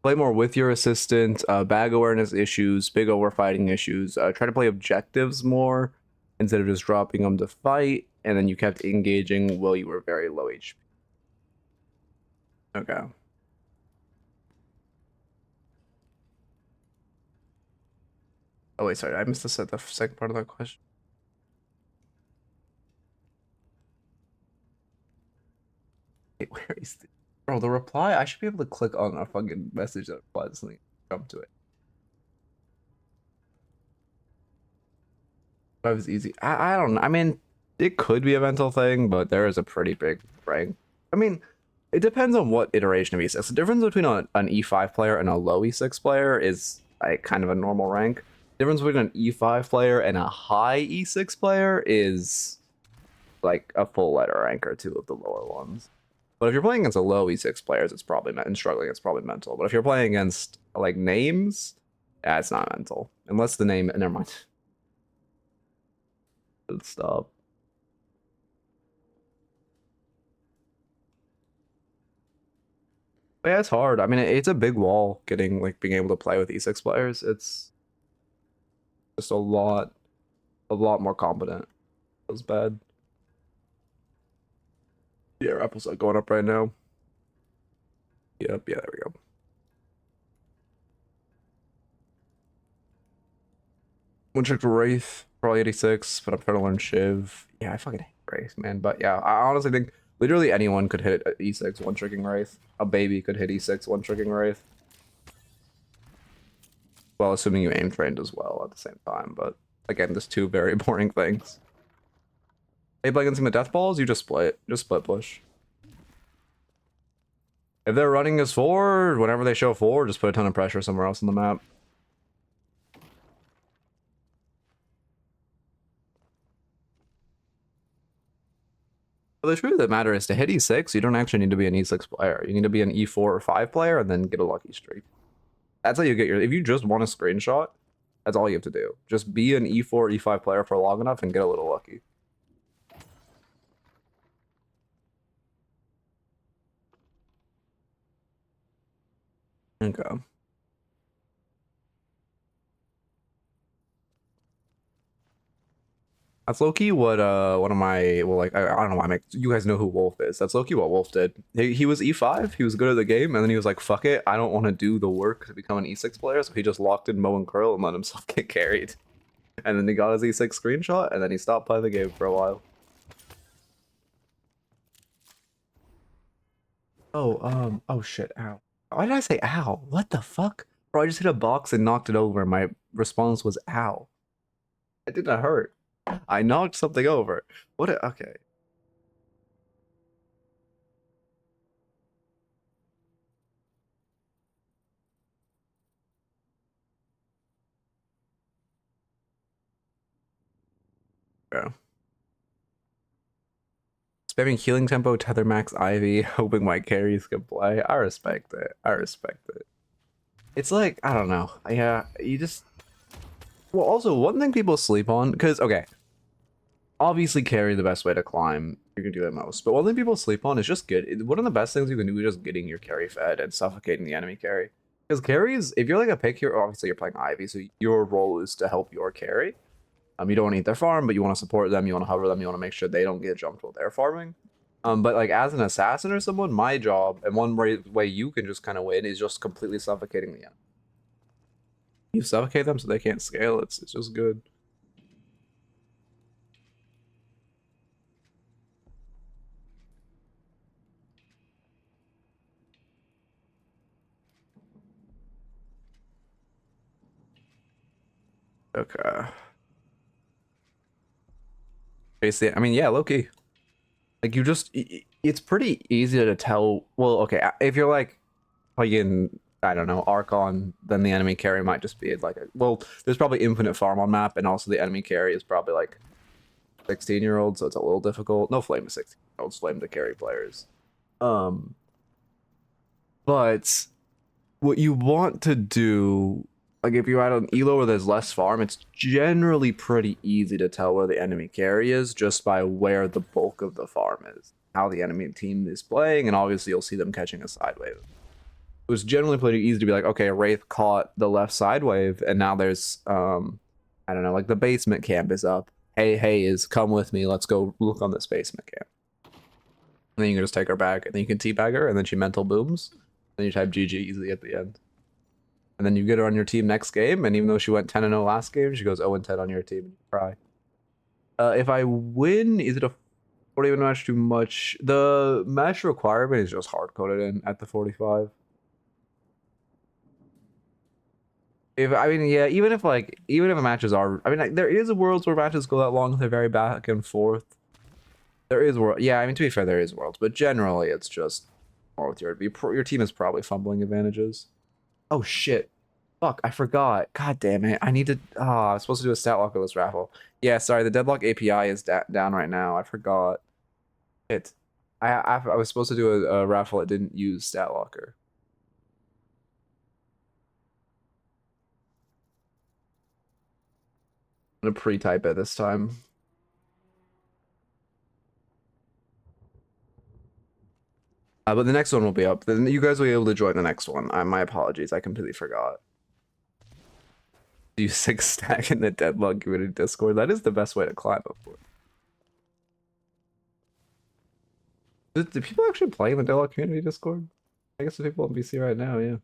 Play more with your assistant. Bag awareness issues, big overfighting issues. Try to play objectives more instead of just dropping them to fight. And then you kept engaging while you were very low HP. Okay. Oh wait, sorry, I missed the second part of that question. Where is the... Bro, the reply? I should be able to click on a fucking message that replies and jump to it. That was easy. I don't know. I mean, it could be a mental thing, but there is a pretty big rank. I mean, it depends on what iteration of E6. The difference between an E5 player and a low E6 player is like kind of a normal rank. The difference between an E5 player and a high E6 player is like a full letter rank or two of the lower ones. But if you're playing against a low E6 players, it's probably and struggling, it's probably mental. But if you're playing against like names, yeah, it's not mental. Unless the name, never mind. Let's stop. But yeah, it's hard. I mean, it's a big wall getting like being able to play with E6 players. It's just a lot more competent. It was bad. Yeah, Apple's not going up right now. Yep, yeah, there we go. One check to Wraith, probably 86, but I'm trying to learn Shiv. Yeah, I fucking hate Wraith, man. But yeah, I honestly think literally anyone could hit E6 one tricking Wraith. A baby could hit E6 one tricking Wraith. Well, assuming you aim trained as well at the same time, but again, just two very boring things. Hey, play against him with death balls, you just split push. If they're running as 4, whenever they show 4, just put a ton of pressure somewhere else on the map. But the truth of the matter is, to hit E6, you don't actually need to be an E6 player. You need to be an E4 or 5 player and then get a lucky streak. That's how you get your... If you just want a screenshot, that's all you have to do. Just be an E4, E5 player for long enough and get a little lucky. Okay. That's low-key what one of my, well, like, I don't know why you guys know who Wolf is. That's low-key what Wolf did. He was E5, he was good at the game, and then he was like, fuck it, I don't want to do the work to become an E6 player, so he just locked in Mo and Curl and let himself get carried. And then he got his E6 screenshot, and then he stopped playing the game for a while. Oh shit, ow. Why did I say ow? What the fuck? Bro, I just hit a box and knocked it over, and my response was ow. It didn't hurt. I knocked something over. Okay. Yeah. Spamming healing tempo, tether max Ivy, hoping my carries can play. I respect it. I respect it. It's like, I don't know. Yeah, you just... Well, also, one thing people sleep on, because, okay, obviously carry the best way to climb, you can do the most, but one thing people sleep on is just one of the best things you can do is just getting your carry fed and suffocating the enemy carry. Because carries, if you're like a pick hero, obviously you're playing Ivy, so your role is to help your carry. You don't want to eat their farm, but you want to support them, you want to hover them, you want to make sure they don't get jumped while they're farming. But like as an assassin or someone, my job, and one way you can just kind of win is just completely suffocating the enemy. You suffocate them so they can't scale, it's just good. Okay. Basically, I mean, yeah, low-key. Like, you just... It's pretty easy to tell... Well, okay, if you're, like, playing, I don't know, Archon, then the enemy carry might just be, like... Well, there's probably infinite farm on map, and also the enemy carry is probably, like, 16-year-old, so it's a little difficult. No flame to 16-year-olds, flame to carry players. But what you want to do... Like, if you're at an elo where there's less farm, it's generally pretty easy to tell where the enemy carry is just by where the bulk of the farm is. How the enemy team is playing, and obviously you'll see them catching a side wave. It was generally pretty easy to be like, okay, Wraith caught the left side wave, and now there's, I don't know, like the basement camp is up. Hey, come with me, let's go look on this basement camp. And then you can just take her back, and then you can teabag her, and then she mental booms, and you type GG easily at the end. And then you get her on your team next game, and even though she went 10-0 last game, she goes 0-10 on your team, and you cry. If I win, is it a 40 match too much? The match requirement is just hard-coded in at the 45. I mean, yeah, even if the matches are... I mean, like, there is worlds where matches go that long, they're very back and forth. There is world... Yeah, I mean, to be fair, there is worlds, but generally, it's just more with your team is probably fumbling advantages. Oh, shit. Fuck, I forgot. God damn it. I need to. Oh, I was supposed to do a stat lockerless raffle. Yeah, sorry. The Deadlock API is down right now. I forgot. I was supposed to do a raffle that didn't use stat locker. I'm gonna pre-type it this time. But the next one will be up. Then you guys will be able to join the next one. My apologies. I completely forgot. Do 6 stack in the Deadlock community Discord. That is the best way to climb up for it. Do people actually play in the Deadlock community Discord? I guess the people on BC right now, yeah.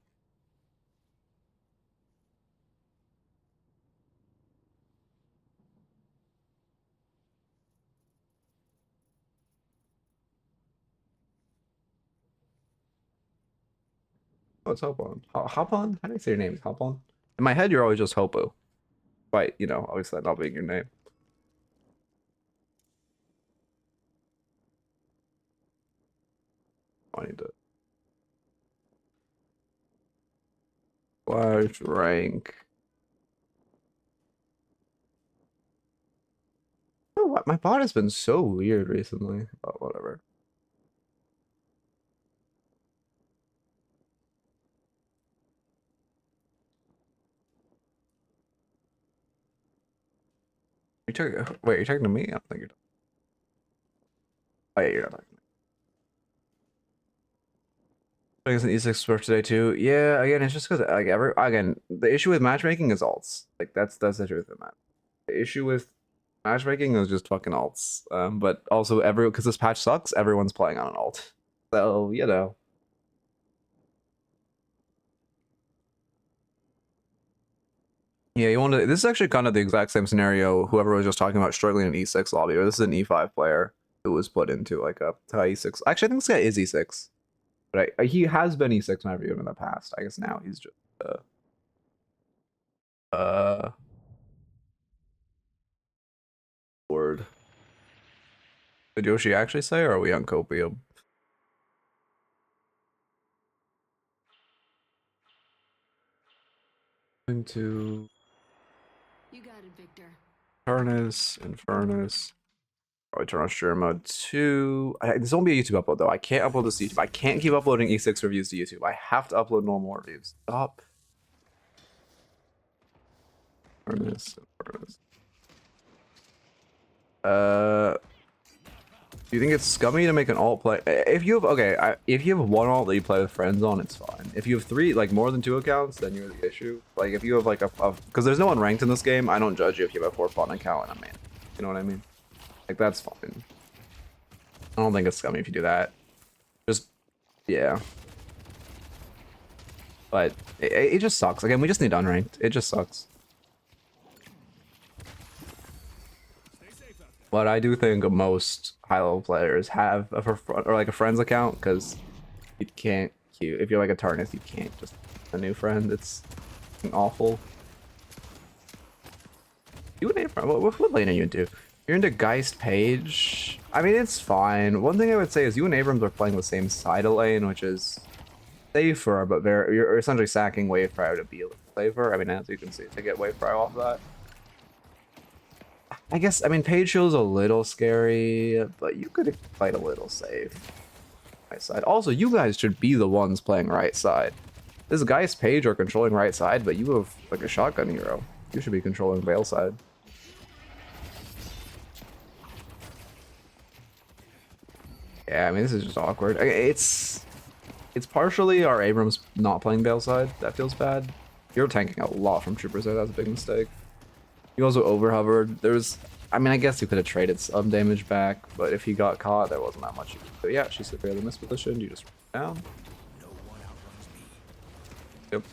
Oh, it's Hop on. Hop on? How do you say your name? Hop on? In my head, you're always just Hopo. But, you know, obviously that not being your name. I need to. Flash rank. Oh, what? My bot has been so weird recently. Oh, whatever. Wait, you're talking to me? I don't think you're talking. Oh, yeah, you're not talking to me. I guess an E6 for today too. Yeah, again, it's just because like again, the issue with matchmaking is alts. Like that's the truth of that. The issue with matchmaking is just fucking alts. But also because this patch sucks, everyone's playing on an alt. So, you know. Yeah, you want to. This is actually kind of the exact same scenario. Whoever was just talking about struggling in E6 lobby, or this is an E5 player who was put into like a high E6. Actually, I think this guy is E6, but he has been E6 in my view in the past. I guess now he's just word. Did Yoshi actually say, or are we on copium? Into You got it, Victor. Eternus Infernus. Probably turn on stream mode 2. This won't be a YouTube upload though. I can't upload this to YouTube. I can't keep uploading E6 reviews to YouTube. I have to upload normal reviews. Stop. Infernus. Do you think it's scummy to make an alt play? If you have if you have one alt that you play with friends on, it's fine. If you have 3, like more than 2 accounts, then you're the issue. Like if you have like because there's no one ranked in this game, I don't judge you if you have a 4 fun account and a man. You know what I mean? Like that's fine. I don't think it's scummy if you do that. Just yeah. But it just sucks. Again, we just need unranked. It just sucks. But I do think most high-level players have a friend's account because you can't queue. If you're like a Eternus, you can't just a new friend. It's awful. You and Abram, what lane are you into? You're into Geist Page. I mean, it's fine. One thing I would say is you and Abrams are playing the same side of lane, which is safer, but you're essentially sacking wave prior to be safer. I mean, as you can see, to get wave prior off that. I guess, I mean, Page feels a little scary, but you could fight a little safe. Right side. Also, you guys should be the ones playing right side. This guy's Page are controlling right side, but you have like a shotgun hero. You should be controlling Veil side. Yeah, I mean, this is just awkward. It's partially our Abrams not playing Veil side. That feels bad. You're tanking a lot from Troopers there. That's a big mistake. You also overhovered. I mean, I guess you could have traded some damage back, but if he got caught, there wasn't that much you could do. Yeah, she's severely mispositioned. You just run down. Yep.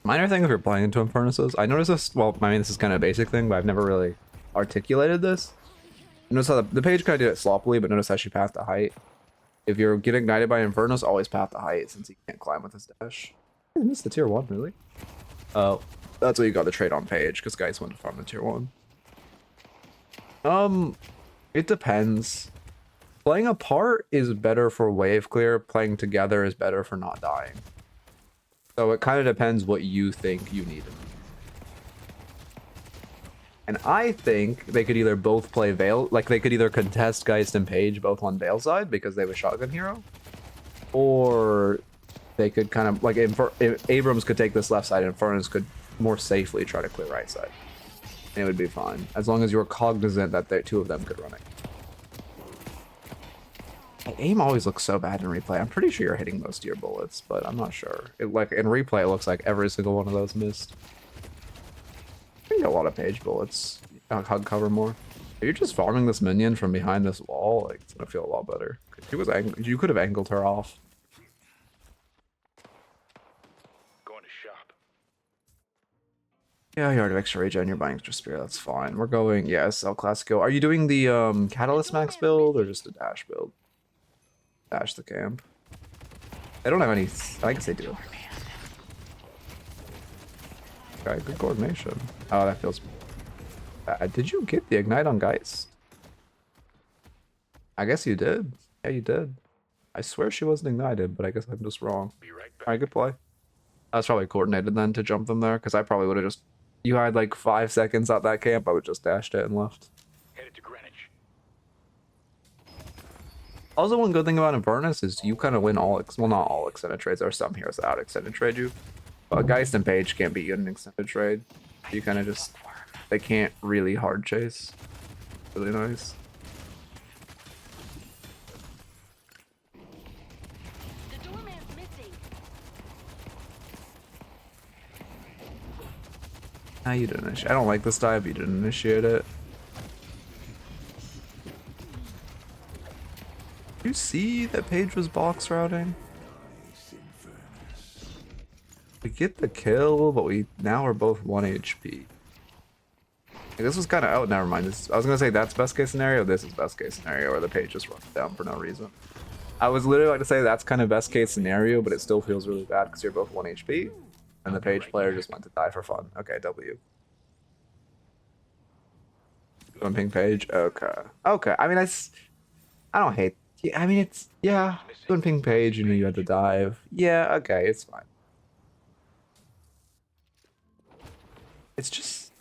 Minor thing if you're playing into Infernuses. I noticed this, well, I mean, this is kind of a basic thing, but I've never really articulated this. Notice how the Page kind of did it sloppily, but notice how she passed the height. If you're getting ignited by Infernus, always path the height since he can't climb with his dash. I missed the tier 1, really? Oh. That's what you got to trade on Page, because guys went to farm the tier 1. It depends. Playing apart is better for wave clear. Playing together is better for not dying. So it kind of depends what you think you need. And I think they could either both play Veil, like they could either contest Geist and Page both on Veil side because they have a shotgun hero, or they could kind of like Abrams could take this left side and Infernus could more safely try to clear right side. And it would be fine as long as you were cognizant that the two of them could run it. My aim always looks so bad in replay. I'm pretty sure you're hitting most of your bullets, but I'm not sure. Like in replay, it looks like every single one of those missed. I get a lot of Page bullets. Hug cover more. If you're just farming this minion from behind this wall, like it's gonna feel a lot better. You could have angled her off. Going to shop. Yeah, you already have extra rage and you're buying extra spirit. That's fine. We're going, yes, El Clasico. Are you doing the Catalyst max build or just a dash build? Dash the camp. They don't have any. I guess they do. Okay, good coordination. Oh, that feels bad. Did you get the ignite on Geist? I guess you did. Yeah, you did. I swear she wasn't ignited, but I guess I'm just wrong. Be right back. Alright, good play. I was probably coordinated then to jump them there, because I probably would have just... You had like 5 seconds out that camp, I would just dashed it and left. Headed to Greenwich. Also, one good thing about Infernus is you kind of win all... Well, not all extended trades. There are some heroes that out extended trade you. But Geist and Page can't beat you in an extended trade. You kind of just... They can't really hard chase. Really nice. The doorman's missing. Nah, you didn't initiate. I don't like this dive, but you didn't initiate it. Did you see that Page was box routing? We get the kill, but we now are both 1 HP. This was kind of out. Never mind. I was gonna say that's best case scenario. This is best case scenario, where the Page just runs down for no reason. I was literally like to say that's kind of best case scenario, but it still feels really bad because you're both 1 HP, and the Page player just went to die for fun. Okay, W. Ping Page. Okay. Okay. I mean, I don't hate. Yeah, I mean, it's yeah. Ping Page, you know, you had to dive. Yeah. Okay, it's fine.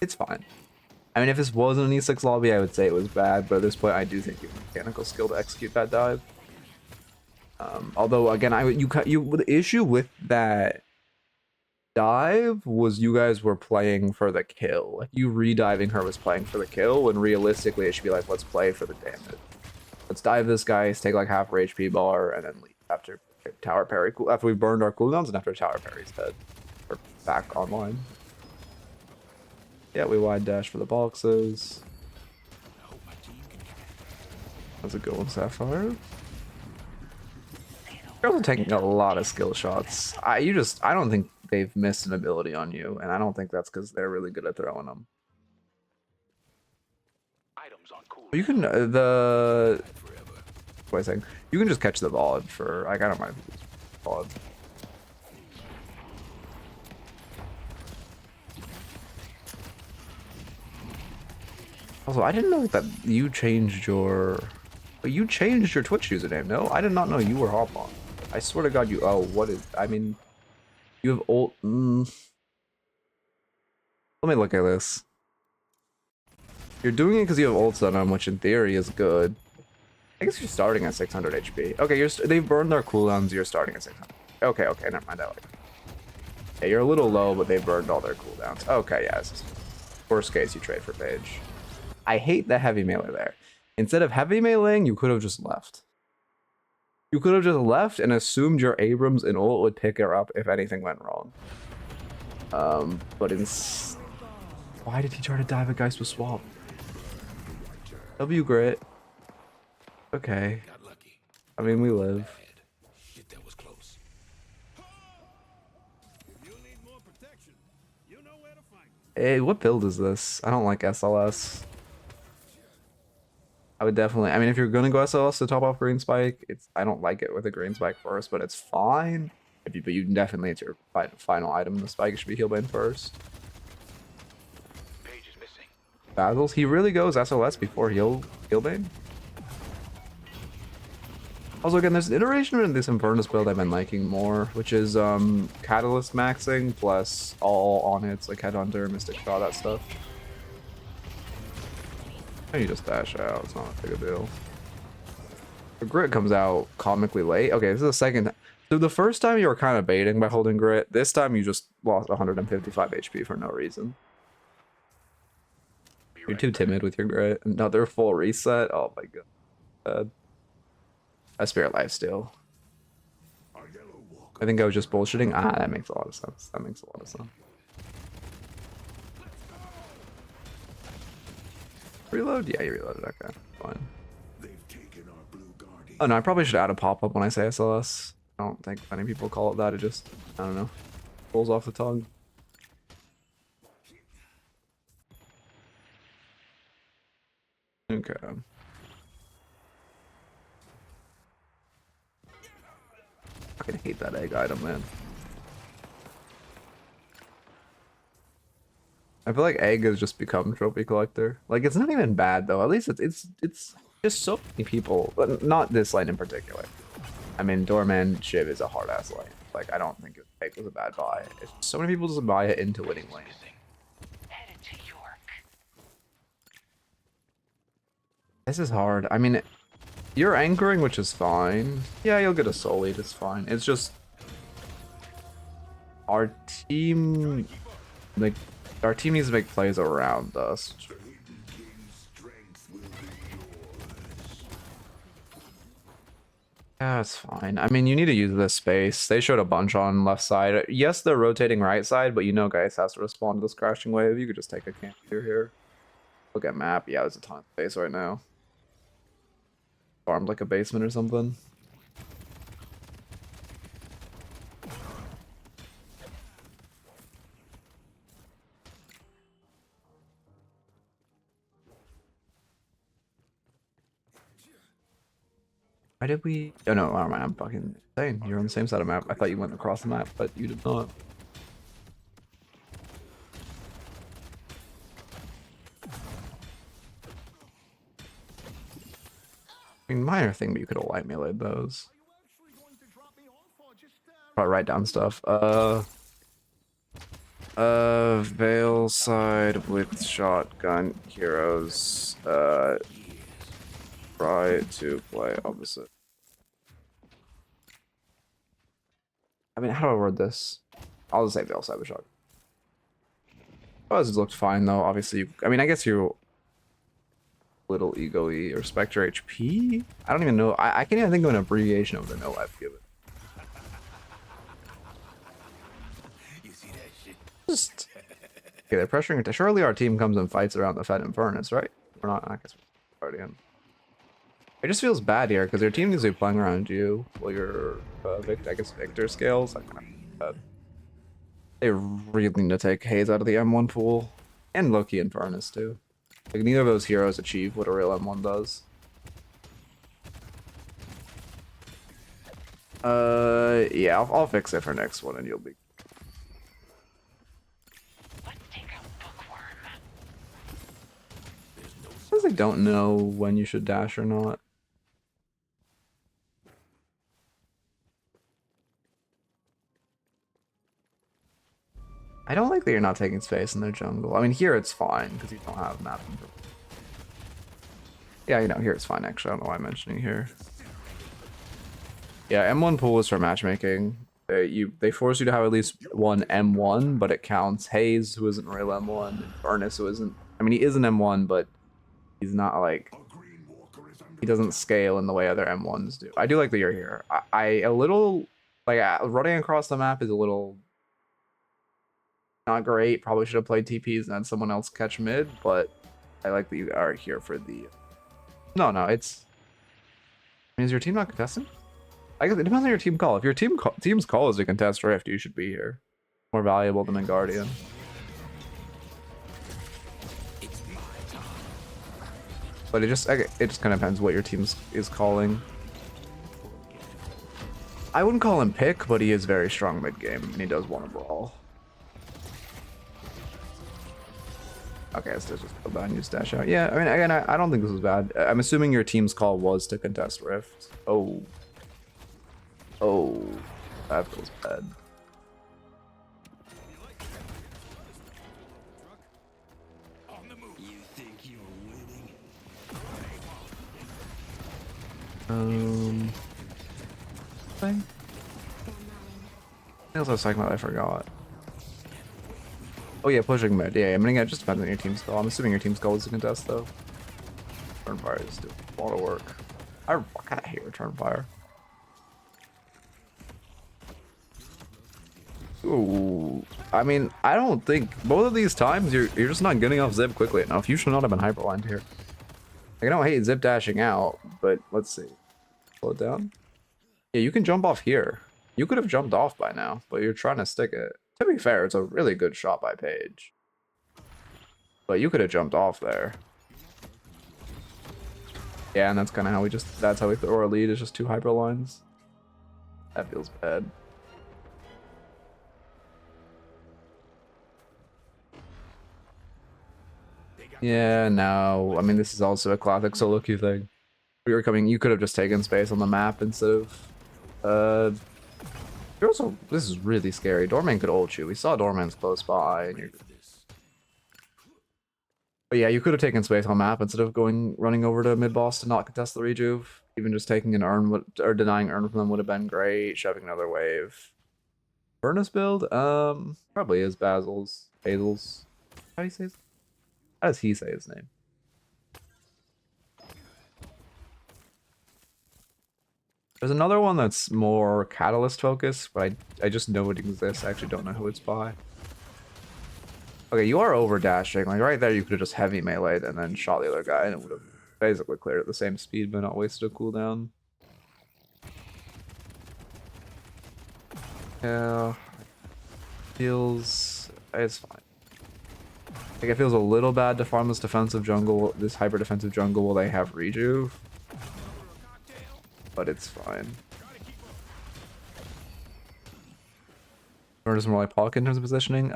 It's fine. I mean, if this wasn't an E6 lobby, I would say it was bad, but at this point, I do think you have mechanical skill to execute that dive. Although, again, the issue with that dive was you guys were playing for the kill. Like, you rediving her was playing for the kill, when realistically, it should be like, let's play for the damage. Let's dive this guy, take like half our HP bar, and then leave after tower parry. After we've burned our cooldowns, and after tower parry's dead. Or back online. Yeah, we wide dash for the boxes. That's a good one, Sapphire. Girls are taking a lot of skill shots. I don't think they've missed an ability on you, and I don't think that's because they're really good at throwing them. Items on cool. You can what am I saying? You can just catch the Vod for like I don't mind Vod. Also, I didn't know that you changed your... But you changed your Twitch username, no? I did not know you were Hop on. I swear to God you... Oh, what is... I mean... You have ult... Let me look at this. You're doing it because you have ults on them, which in theory is good. I guess you're starting at 600 HP. Okay, they've burned their cooldowns, you're starting at 600. Okay, never mind, I like it. Yeah, you're a little low, but they've burned all their cooldowns. Okay, yeah, worst case, you trade for Page. I hate the heavy melee there. Instead of heavy meleeing, you could have just left. You could have just left and assumed your Abrams and ult would pick her up if anything went wrong. But why did he try to dive a Geist with swap? W grit. Okay. I mean, we live. That was close. If you need more protection, you know where to find me. Hey, what build is this? I don't like SLS. I would definitely... I mean, if you're going to go SLS to top off Green Spike, I don't like it with a Green Spike first, but it's fine. But you definitely, it's your final item. The Spike should be Healbane first. Page is missing. Battles? He really goes SLS before Healbane? Also, again, there's an iteration in this Infernus build I've been liking more, which is Catalyst maxing plus all on hits like Headhunter, Mystic Shot, that stuff. And you just dash out, it's not a big a deal. The Grit comes out comically late. Okay, this is the second. So the first time you were kind of baiting by holding Grit. This time you just lost 155 HP for no reason. You're too timid with your Grit. Another full reset. Oh my god. A Spirit Lifesteal. I think I was just bullshitting. Ah, that makes a lot of sense. That makes a lot of sense. Reload? Yeah, you reloaded. Okay, fine. Oh no, I probably should add a pop-up when I say SLS. I don't think many people call it that. It just, I don't know, rolls off the tongue. Okay. I fucking hate that egg item, man. I feel like egg has just become trophy collector. Like, it's not even bad though. At least it's just so many people, but not this lane in particular. I mean, Doorman Shiv is a hard ass lane. Like, I don't think egg was a bad buy. It's so many people just buy it into winning lane. Headed to York. This is hard. I mean, you're anchoring, which is fine. Yeah, you'll get a soul lead. It's fine. It's just our team, like, our team needs to make plays around us. Yeah, it's fine. I mean, you need to use this space. They showed a bunch on left side. Yes, they're rotating right side, but you know Geist has to respond to this crashing wave. You could just take a camp here. Look at map. Yeah, there's a ton of space right now. Farmed like a basement or something. Why did we? Oh no, oh, man, I'm fucking insane. You're on the same side of the map. I thought you went across the map, but you did not. I mean, minor thing, but you could have light melee'd those. Probably write down stuff. Veil side with shotgun heroes. Try to play opposite. I mean, how do I word this? I'll just say Veil side with shotgun. Vods looked fine though. Obviously, I mean, I guess you're little ego-y or Spectre HP. I don't even know. I can't even think of an abbreviation of the no I've given. Just okay. They're pressuring it. Surely our team comes and fights around the Fed Infernus, right? We're not. I guess we're already in. It just feels bad here because your team needs to be playing around you while your I guess Victor scales. I kind of bad. They really need to take Haze out of the M1 pool and Loki Infernus too. Like, neither of those heroes achieve what a real M1 does. Yeah, I'll fix it for next one and you'll be. Let's take out Bookworm. Because they don't know when you should dash or not. I don't like that you're not taking space in their jungle. I mean, here it's fine because you don't have map information. Yeah, you know, here it's fine actually. I don't know why I'm mentioning here. Yeah, M1 pool is for matchmaking. They force you to have at least one M1, but it counts Haze, who isn't real M1, and Ernest, who isn't. I mean, he is an M1, but he's not like. He doesn't scale in the way other M1s do. I do like that you're here. I a little like running across the map is a little. Not great. Probably should have played TPs and had someone else catch mid, but I like that you are here for the. No, it's. I mean, is your team not contesting? I guess it depends on your team call. If your team's call is to contest Rift, you should be here. More valuable than a Guardian. But it just kind of depends what your team is calling. I wouldn't call him pick, but he is very strong mid game and he does want to brawl. Okay, so just go back and use dash out. Yeah, I mean, again, I don't think this was bad. I'm assuming your team's call was to contest Rift. Oh, Oh, that feels bad. You think you're winning? Thing? What else I was talking about? I forgot. Oh yeah, pushing mid. Yeah, I mean, it just depends on your team skill. I'm assuming your team skill is a contest though. Turnfire is doing a lot of work. I can't hear Turnfire. Ooh, I mean, I don't think both of these times you're just not getting off zip quickly enough. You should not have been hyperlined here. Like, I don't hate zip dashing out, but let's see. Slow it down. Yeah, you can jump off here. You could have jumped off by now, but you're trying to stick it. To be fair, it's a really good shot by Paige. But you could have jumped off there. Yeah, and that's kind of how that's how we throw our lead, is just 2 hyperlines. That feels bad. Yeah, no. I mean, this is also a classic solo queue thing. You could have just taken space on the map instead of, you're also, this is really scary. Doorman could ult you. We saw Doorman's close by, and you're... But yeah, you could have taken space on map instead of running over to mid boss to not contest the rejuve. Even just taking an urn or denying urn from them would have been great. Shoving another wave. Furnace build? Probably is Basil's. Hazel's. How do you say his? How does he say his name? There's another one that's more catalyst focused, but I just know it exists. I actually don't know who it's by. Okay, you are over dashing. Like right there, you could have just heavy meleeed and then shot the other guy, and it would have basically cleared at the same speed, but not wasted a cooldown. Yeah, it's fine. Like, it feels a little bad to farm this defensive jungle, this hyper defensive jungle, while they have rejuve. But it's fine. Or just more like Pocket in terms of positioning?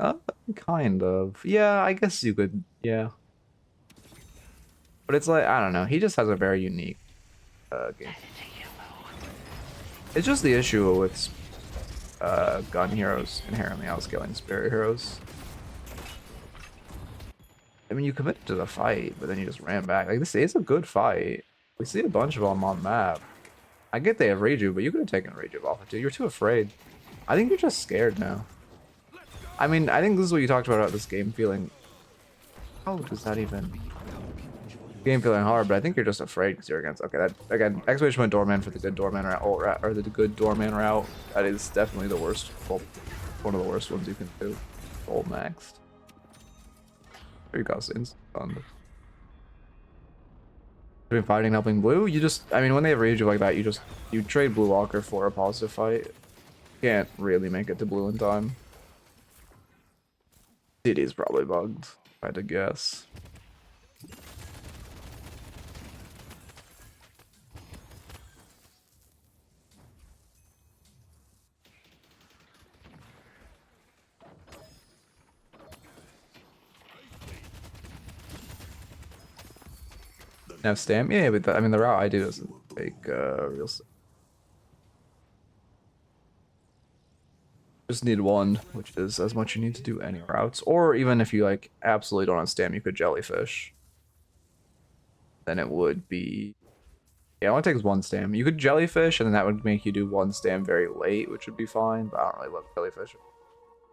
Kind of. Yeah, I guess you could, yeah. But it's like, I don't know, he just has a very unique game. It's just the issue with gun heroes inherently outscaling spirit heroes. I mean, you committed to the fight, but then you just ran back. Like, this is a good fight. We see a bunch of them on map. I get they have rejuve, but you could have taken rejuve off it too. You're too afraid. I think you're just scared now. I mean, I think this is what you talked about this game feeling. How does that even? Game feeling hard, but I think you're just afraid because you're against. Okay, that again, exclamation point doorman for the good doorman route, or the good doorman route. That is definitely the worst. Well, one of the worst ones you can do. Full maxed. There you go, Sins. Between fighting and helping blue, you just, I mean, when they have rejuve like that, you trade blue walker for a positive fight. Can't really make it to blue in time. It is probably bugged, if I had to guess. Now stamp? Yeah, but I mean the route I do doesn't take real. Just need one, which is as much you need to do any routes. Or even if you like absolutely don't have stam, you could jellyfish. Then it would be, yeah, it only takes 1 stam. You could jellyfish, and then that would make you do 1 stam very late, which would be fine. But I don't really love jellyfish.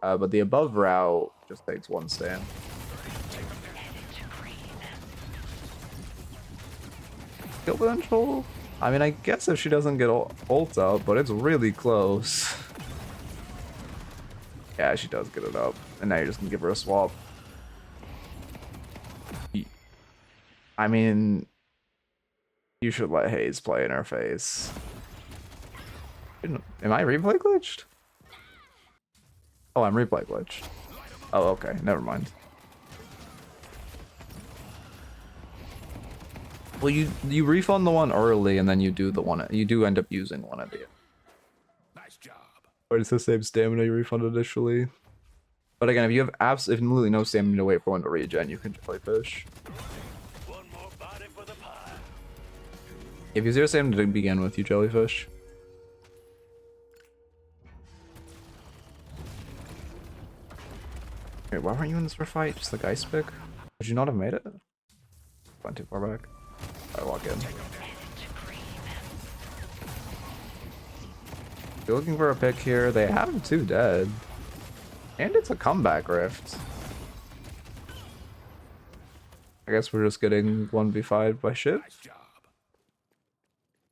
But the above route just takes 1 stam. Kill potential? I mean, I guess if she doesn't get ult up, but it's really close. Yeah, she does get it up. And now you're just gonna give her a swap. I mean, you should let Hayes play in her face. Am I replay glitched? Oh, I'm replay glitched. Oh, okay. Never mind. Well, you refund the one early, and then you do the one. You do end up using one at the end. Nice job. But it's the same stamina you refunded initially. But again, if you have absolutely no stamina to wait for one to regen, you can jellyfish. One more body for the pie. If you zero stamina to begin with, you jellyfish. why weren't you in this for fight? Just like ice pick? Would you not have made it? Went too far back. I walk in. If you're looking for a pick here, they have 2 dead. And it's a comeback rift. I guess we're just getting 1v5 by Shiv.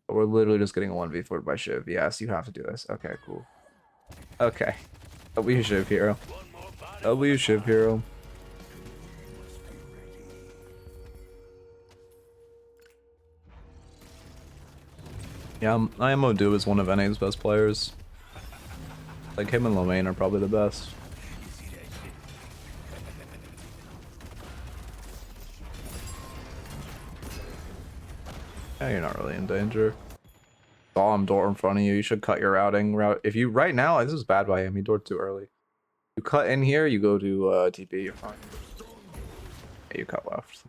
We're literally just getting a 1v4 by Shiv. Yes, you have to do this. Okay, cool. Okay. W Shiv hero. W Shiv hero. Yeah, IMO Do is one of NA's best players. Like him and Lamaine are probably the best. Yeah, you're not really in danger. Bomb door in front of you. You should cut your routing route. If you right now, this is bad by him. He doored too early. You cut in here, you go to TP. You're fine. Yeah, you cut left.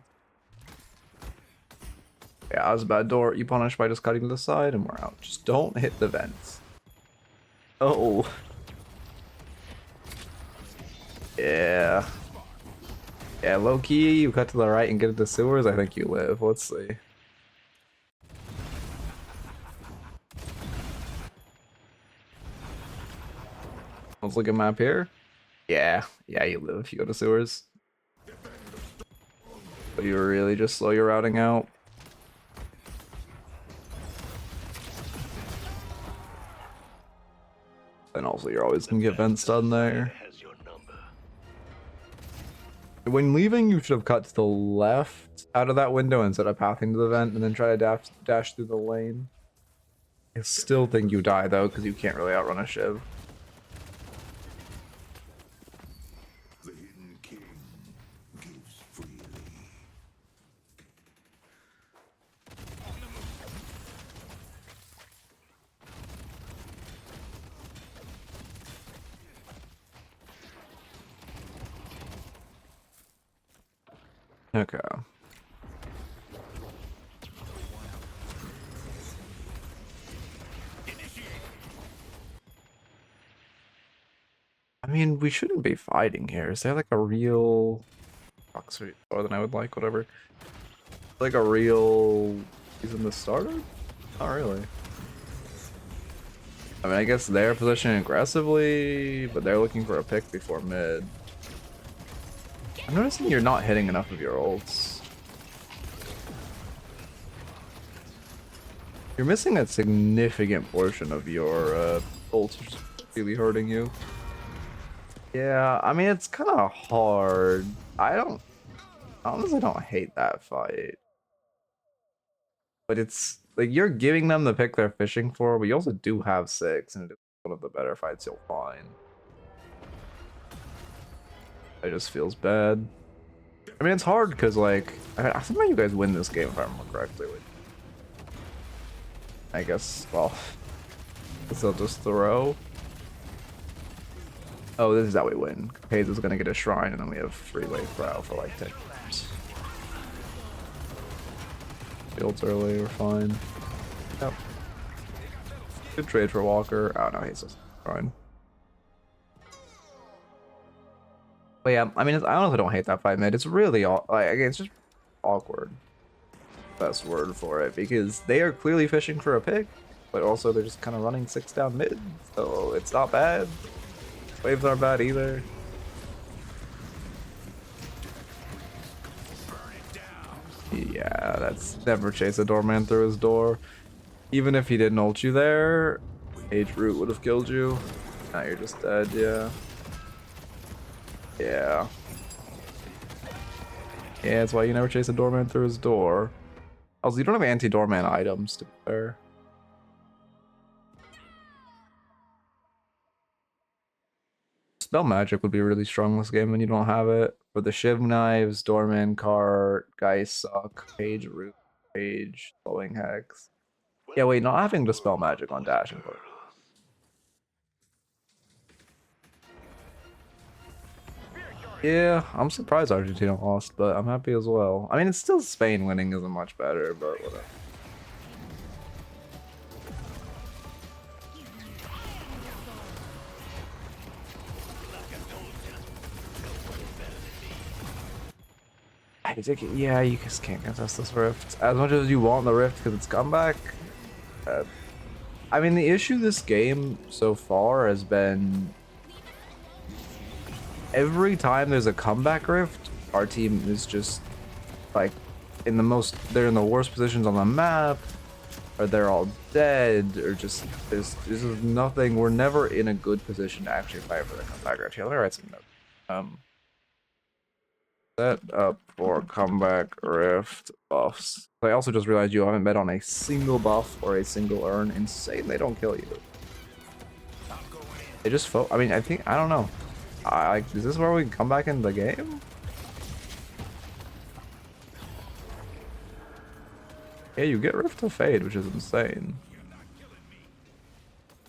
Yeah, that was a bad door. You punish by just cutting to the side, and we're out. Just don't hit the vents. Oh. Yeah. Yeah, low key. You cut to the right and get into sewers. I think you live. Let's see. Let's look at map here. Yeah, you live if you go to sewers. But you really just slow your routing out. And also you're always gonna get vents done there. When leaving, you should have cut to the left out of that window instead of pathing to the vent and then try to dash through the lane. I still think you die though, because you can't really outrun a Shiv. Okay. I mean, we shouldn't be fighting here. Is there like a real... Fuck, sweet. More than I would like, whatever. Like a real... He's in the starter? Not really. I mean, I guess they're positioning aggressively, but they're looking for a pick before mid. I'm noticing you're not hitting enough of your ults. You're missing a significant portion of your ults, which is really hurting you. Yeah, I mean, it's kind of hard. I honestly don't hate that fight. But it's, like, you're giving them the pick they're fishing for, but you also do have 6, and it's one of the better fights you'll find. It just feels bad. I mean, it's hard because, like, I think you guys win this game if I remember correctly. I guess, well, they'll just throw. Oh, this is how we win. Hayes is gonna get a shrine, and then we have freeway prow for like 10 years. Fields early, we're fine. Yep. Good trade for Walker. Oh no, Hayes is fine. But yeah, I mean, I honestly don't hate that fight mid. It's really like, it's just awkward. Best word for it, because they are clearly fishing for a pick, but also they're just kind of running 6 down mid, so it's not bad. Waves aren't bad either. Yeah, that's never chase a doorman through his door. Even if he didn't ult you there, Age Root would have killed you. Now you're just dead, yeah. Yeah. Yeah, that's why you never chase a doorman through his door. Also, you don't have anti-doorman items, to be fair. Spell magic would be really strong this game when you don't have it. For the Shiv knives, doorman cart, guys suck, page root, page, flowing hex. Yeah, wait, not having to spell magic on dash and push. Yeah, I'm surprised Argentina lost, but I'm happy as well. I mean, it's still Spain winning isn't much better, but whatever. Yeah, you just can't contest this rift as much as you want the rift because it's comeback. I mean, the issue this game so far has been every time there's a comeback rift, our team is just like they're in the worst positions on the map, or they're all dead, or just there's nothing. We're never in a good position to actually fight for the comeback rift. Here, let me write some notes. Set up for comeback rift buffs. I also just realized you haven't bet on a single buff or a single urn. Insane, they don't kill you. They just I mean, I don't know. Is this where we come back in the game? Yeah, you get Rift to Fade, which is insane.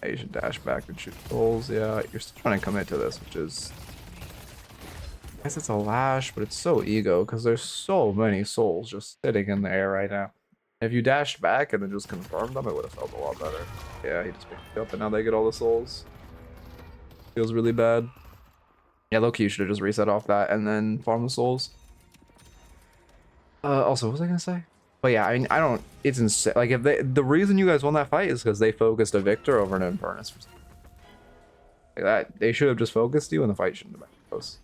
Yeah, you should dash back and shoot souls. Yeah, you're still trying to commit to this, which is... I guess it's a lash, but it's so ego, because there's so many souls just sitting in the air right now. If you dashed back and then just confirmed them, it would have felt a lot better. Yeah, he just picked it up, and now they get all the souls. Feels really bad. Yeah, low-key, you should have just reset off that and then farm the souls. Also, what was I gonna say? But yeah, I mean, it's insane. Like, if the reason you guys won that fight is because they focused a Victor over an Infernus. Like that, they should have just focused you and the fight shouldn't have been close.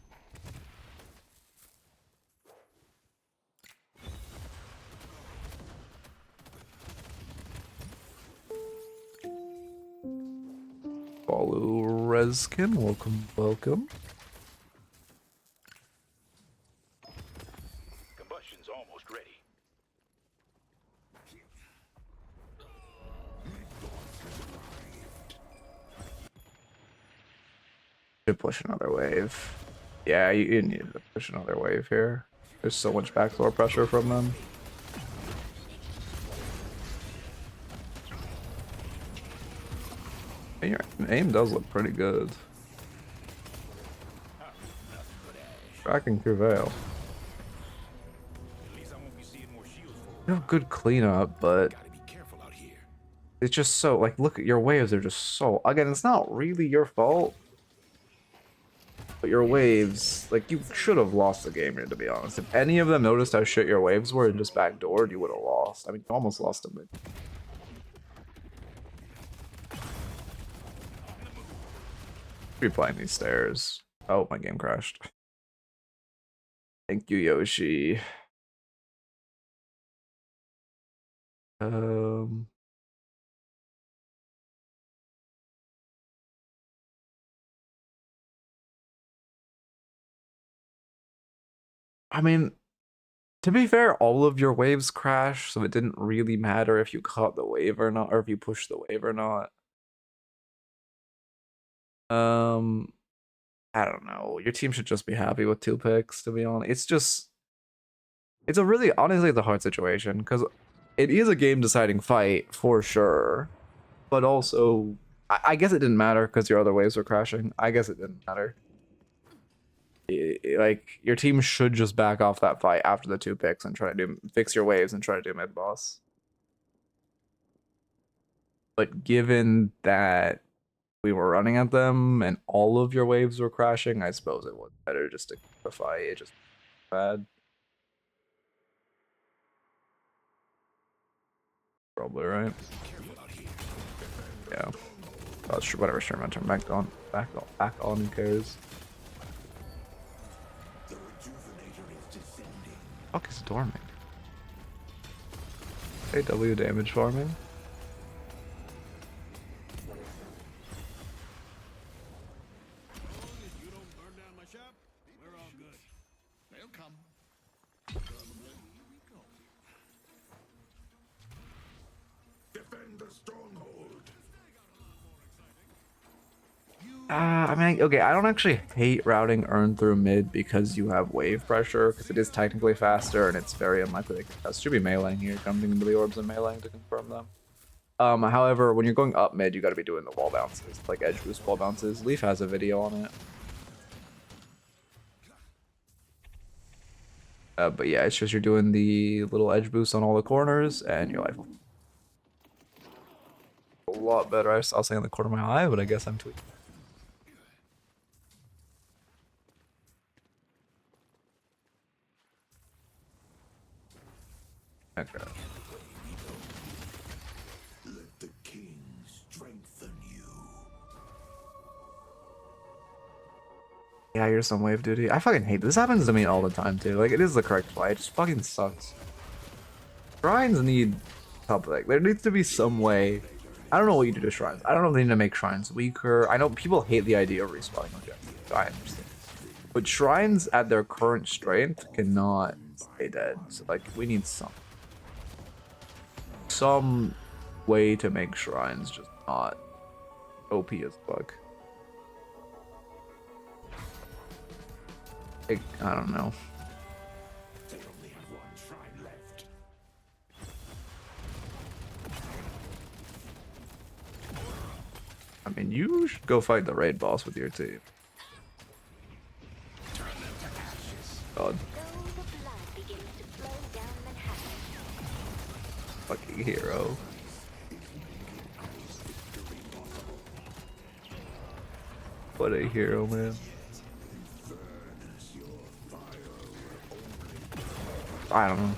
Follow Reskin, welcome. Combustion's almost ready. Should push another wave. Yeah, you need to push another wave here. There's so much backdoor pressure from them. And your aim does look pretty good. Tracking through Veil. You have good cleanup, but it's just so, like, look at your waves are just so, again, it's not really your fault, but your waves, like, you should have lost the game here, to be honest. If any of them noticed how shit your waves were and just backdoored, you would have lost. I mean, you almost lost them. Replaying these stairs. Oh, my game crashed. Thank you, Yoshi. I mean, to be fair, all of your waves crash, so it didn't really matter if you caught the wave or not, or if you pushed the wave or not. I don't know. Your team should just be happy with 2 picks, to be honest. It's a really, honestly, it's a hard situation, because it is a game-deciding fight, for sure. But also, I guess it didn't matter, because your other waves were crashing. I guess it didn't matter. Like, your team should just back off that fight after the 2 picks and try to fix your waves and try to do mid-boss. But given that we were running at them and all of your waves were crashing, I suppose it was better just to keep the fight. It just bad. Probably right. Yeah. Oh, whatever. Sure, I'm turn back on. Back on. Who cares? Fuck is dormant. AW damage farming. You don't burn down my shop, we're all good. They'll come. Defend the stronghold. I mean, okay, I don't actually hate routing Urn through mid because you have wave pressure, because it is technically faster and it's very unlikely they contest. Should be meleeing here, coming into the orbs and meleeing to confirm them. However, when you're going up mid, you got to be doing the wall bounces, like edge boost wall bounces. Leaf has a video on it. But yeah, it's just you're doing the little edge boost on all the corners, and your life will a lot better. I was saying in the corner of my eye, but I guess I'm tweaking. Okay. Let the king strengthen you. Yeah, here's some wave duty. I fucking hate this. Happens to me all the time too. Like, it is the correct play. It just fucking sucks. Shrines need something. Like, there needs to be some way. I don't know what you do to shrines. I don't know if they need to make shrines weaker. I know people hate the idea of respawning objectives. I understand. But shrines at their current strength cannot stay dead. So, like, we need some way to make shrines just not OP as fuck. Like, I don't know. They only have one shrine left. I mean, you should go fight the raid boss with your team. God, Though the blood begins to flow down Manhattan. fucking hero. What a hero, man. I don't know.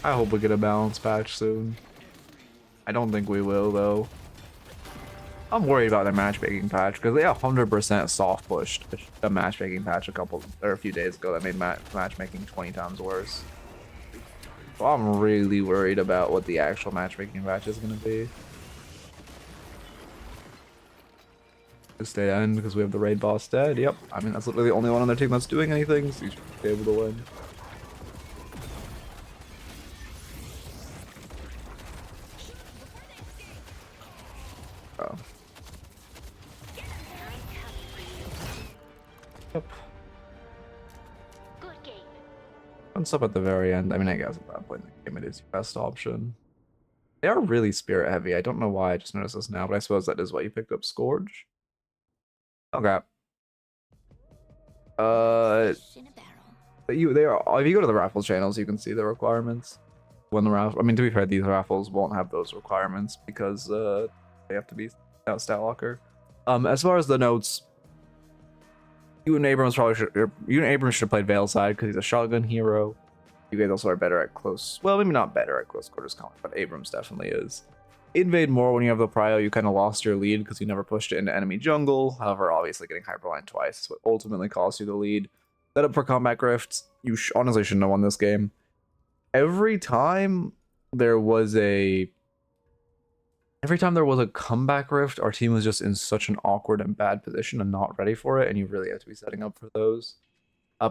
I hope we get a balance patch soon. I don't think we will, though. I'm worried about their matchmaking patch because they 100% soft pushed a matchmaking patch a few days ago that made matchmaking 20 times worse. So I'm really worried about what the actual matchmaking patch is going to be. Just stay end because we have the raid boss dead. Yep. I mean, that's literally the only one on their team that's doing anything, so you should be able to win. Oh. Yep. Good game. Once up at the very end. I mean, I guess at that point in the game it is your best option. They are really spirit heavy. I don't know why I just noticed this now, but I suppose that is why you picked up Scourge. Okay. In a barrel. They are. If you go to the raffle channels, you can see the requirements. When the raffle, I mean, to be fair, these raffles won't have those requirements because they have to be out stat locker. As far as the notes, you and Abrams should have played Veil side because he's a shotgun hero. You guys also are better at close. Well, maybe not better at close quarters combat, but Abrams definitely is. Invade more when you have the prio. You kind of lost your lead because you never pushed it into enemy jungle. However, obviously getting Hyperline twice is what ultimately cost you the lead. Set up for combat grifts. You honestly shouldn't have won this game. Every time there was a comeback rift, our team was just in such an awkward and bad position and not ready for it, and you really have to be setting up for those.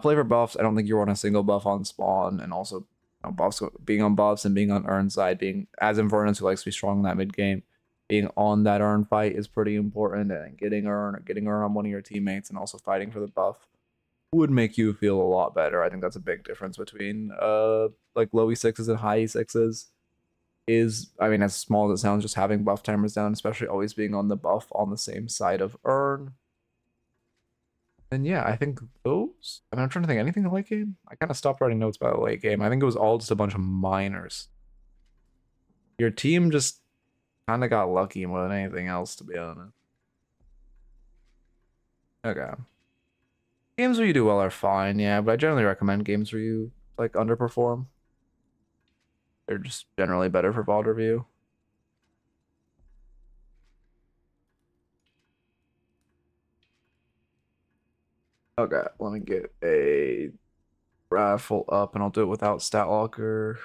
Play for buffs. I don't think you want a single buff on spawn, and also, you know, buffs, being on buffs and being on Urn side, being as Infernus, who likes to be strong in that mid game, being on that Urn fight is pretty important, and getting Urn on one of your teammates and also fighting for the buff would make you feel a lot better. I think that's a big difference between like low E6s and high E6s. I mean, as small as it sounds, just having buff timers down, especially always being on the buff on the same side of Urn. And yeah, I think those. I mean, I'm trying to think anything in the late game. I kind of stopped writing notes about the late game. I think it was all just a bunch of minors. Your team just kind of got lucky more than anything else, to be honest. Okay. Games where you do well are fine, yeah, but I generally recommend games where you like underperform. They're just generally better for VOD review. Okay, let me get a raffle up and I'll do it without stat locker.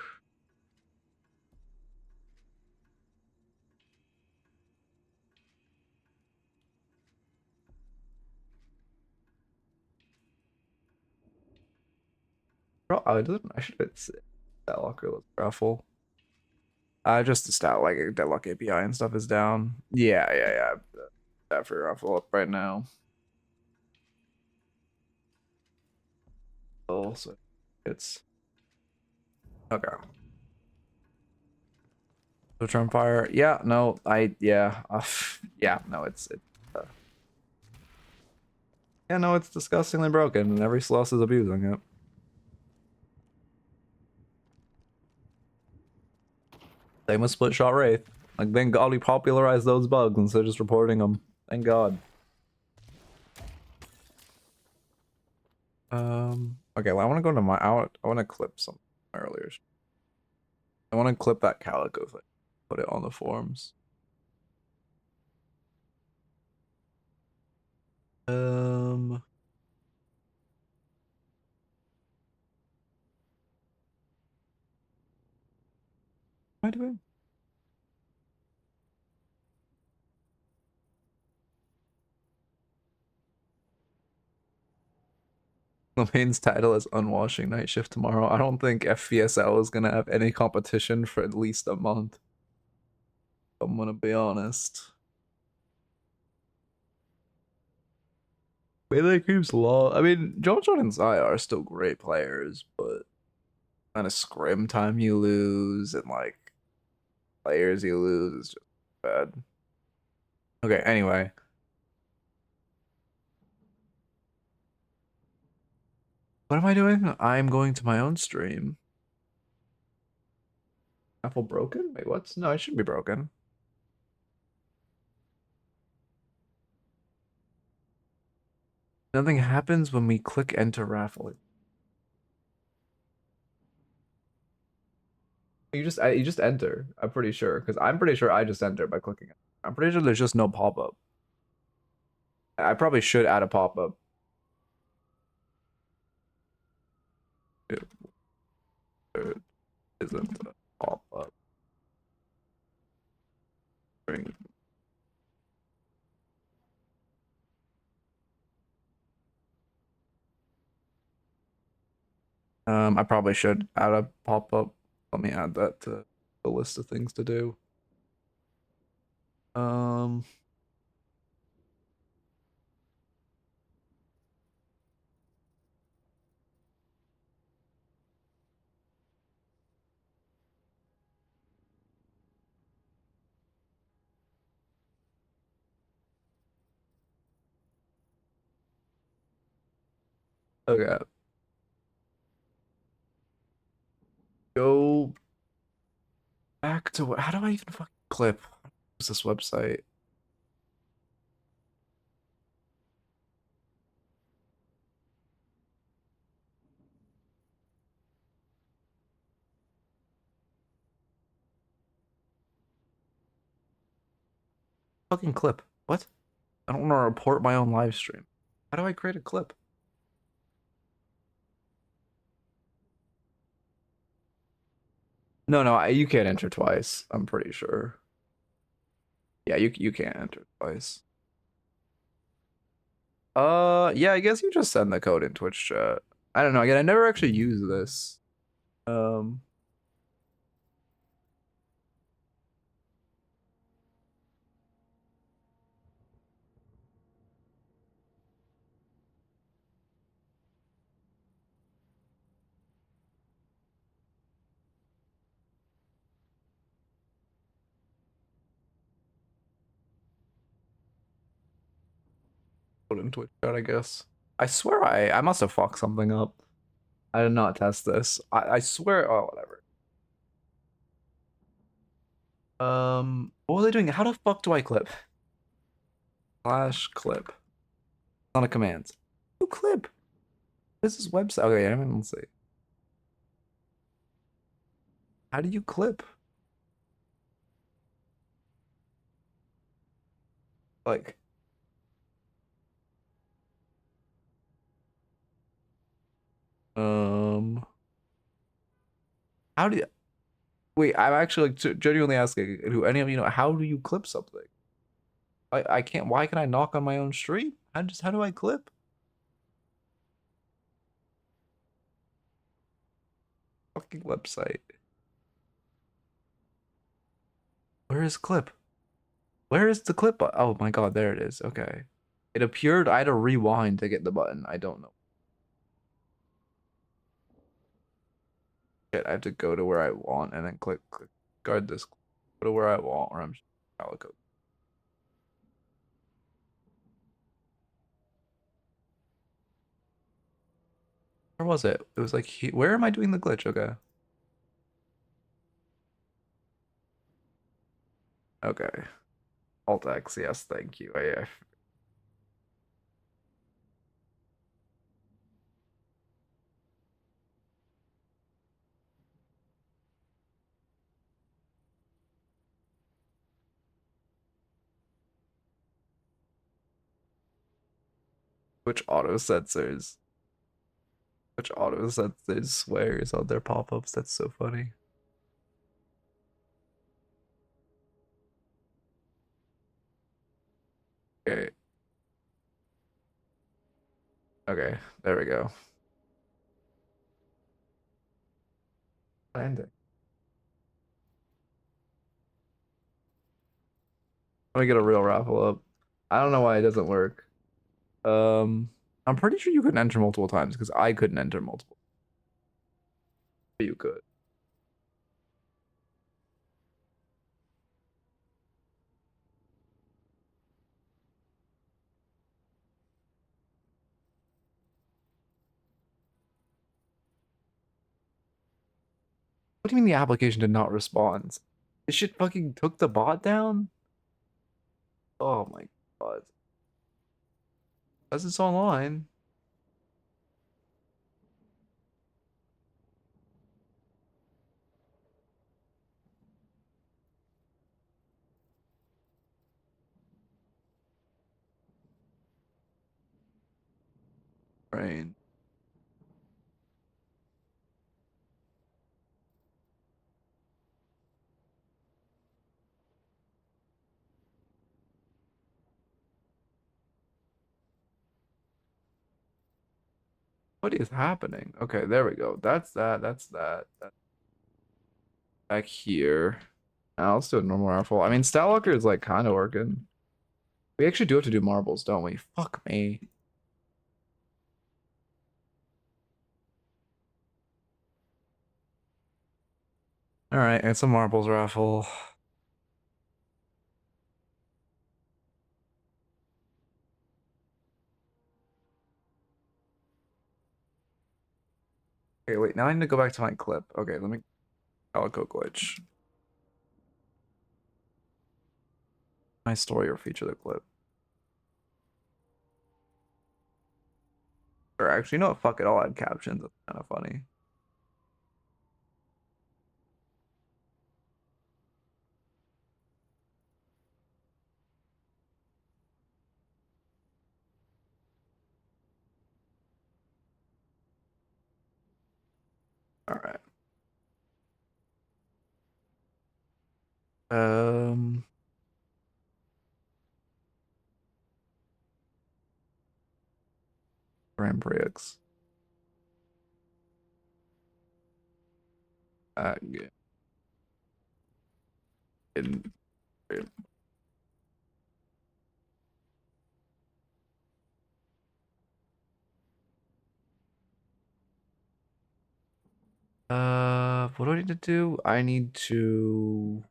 Oh, it doesn't. I should have stat locker. Let's raffle. Just the stat like Deadlock API and stuff is down. Yeah. That for raffle up right now. Oh, so it's okay. Switch on fire. Yeah, no, yeah, no, it's yeah, no, it's disgustingly broken, and every Sloss is abusing it. Same with Split Shot Wraith. Like, thank God we popularized those bugs instead of just reporting them. Thank God. Okay, well, I want to go to my I want to clip some earlier. I want to clip that calico thing. Put it on the forums. What am I doing? The main's title is Unwashing Night Shift tomorrow. I don't think FPSL is gonna have any competition for at least a month. I'm gonna be honest. Melee keeps long. I mean, Jojo and Zaya are still great players, but kind of scrim time you lose and like players you lose is just bad. Okay, anyway. What am I doing? I'm going to my own stream. Apple broken? Wait, what? No, it shouldn't be broken. Nothing happens when we click enter raffle. You just enter. I'm pretty sure because I'm pretty sure I just enter by clicking it. I'm pretty sure there's just no pop-up. I probably should add a pop-up. There isn't a pop-up. I probably should add a pop-up. Let me add that to the list of things to do. Um, okay. Go back to how do I even fucking clip? What's this website? Fucking clip. What? I don't want to report my own live stream. How do I create a clip? No, you can't enter twice. I'm pretty sure. Yeah, you can't enter twice. Yeah, I guess you just send the code in Twitch chat. I don't know. Again, I never actually use this. Um, Put in Twitch chat, I guess. I swear I must have fucked something up. I did not test this. I swear. Oh, whatever. What was I doing? How the fuck do I clip? Slash clip. On a command. You clip. This is website. Okay, I mean, let's see. How do you clip? Like, um, how do you? Wait, I'm actually like genuinely asking. Do any of you know how do you clip something? I can't. Why can I knock on my own stream? How do I clip? Fucking website. Where is clip? Where is the clip? Oh my god, there it is. Okay. It appeared I had to rewind to get the button. I don't know. Shit, I have to go to where I want and then click guard this. Go to where I want or I'm calico. Where was it? It was like where am I doing the glitch? Okay. Okay. Alt X, yes, thank you. Which auto censors? Which auto censors swears on their pop-ups? That's so funny. Okay. Okay, there we go. Landing. Let me get a real raffle up. I don't know why it doesn't work. I'm pretty sure you couldn't enter multiple times because I couldn't enter multiple. But you could. What do you mean the application did not respond? This shit fucking took the bot down? Oh my god. Because it's online. Right. What is happening? Okay, there we go. That's that. That's that. Back here. Now let's do a normal raffle. I mean, Statlocker is like kind of working. We actually do have to do marbles, don't we? Fuck me. All right, it's a marbles raffle. Okay, wait. Now I need to go back to my clip. Okay, let me calico glitch. My story or feature the clip. Or actually, you know what? Fuck it. I'll add captions. That's kind of funny. All right. Um, Grand Prix. Good. In- what do I need to do? I need to.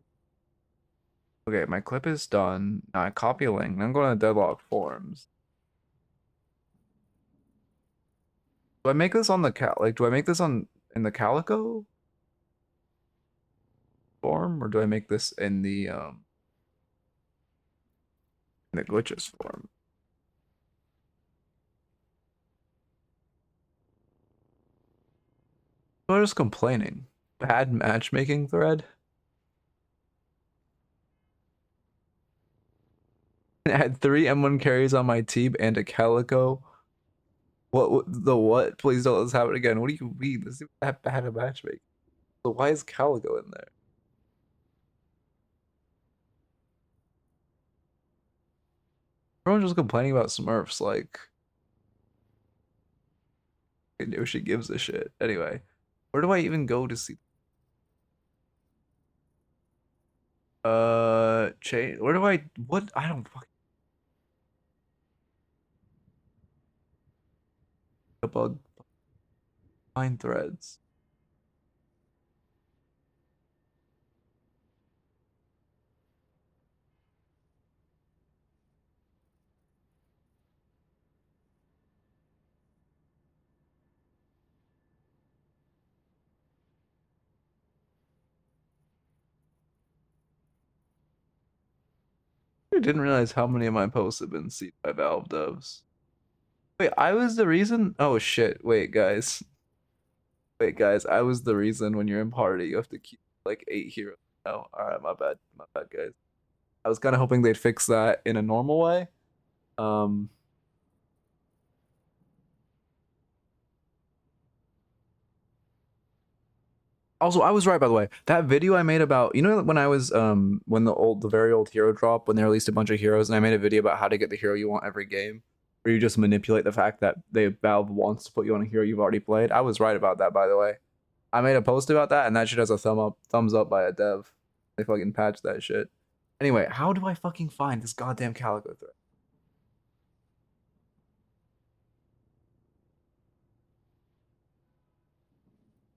Okay, my clip is done. Now I copy a link. I'm going to Deadlock forums. Do I make this on the do I make this on in the Calico form, or do I make this in the glitches form? I'm just complaining. Bad matchmaking thread. I had 3 M1 carries on my team and a Calico. The what? Please don't let this happen again. What do you mean? This is that bad a matchmaking. So why is Calico in there? Everyone's just complaining about Smurfs, like I know she gives a shit. Anyway, where do I even go to see change? Where do what? I don't fucking bug find threads. I didn't realize how many of my posts have been seen by Valve devs. Wait, I was the reason? Oh shit. Wait, guys. Wait, guys, I was the reason when you're in party you have to keep like 8 heroes. Oh, alright, my bad. My bad, guys. I was kind of hoping they'd fix that in a normal way. Um Also, I was right, by the way. That video I made about, you know, when I was when the very old hero drop, when they released a bunch of heroes, and I made a video about how to get the hero you want every game, where you just manipulate the fact that Valve wants to put you on a hero you've already played. I was right about that, by the way. I made a post about that, and that shit has a thumbs up by a dev. They fucking patched that shit. Anyway, how do I fucking find this goddamn Calico thread?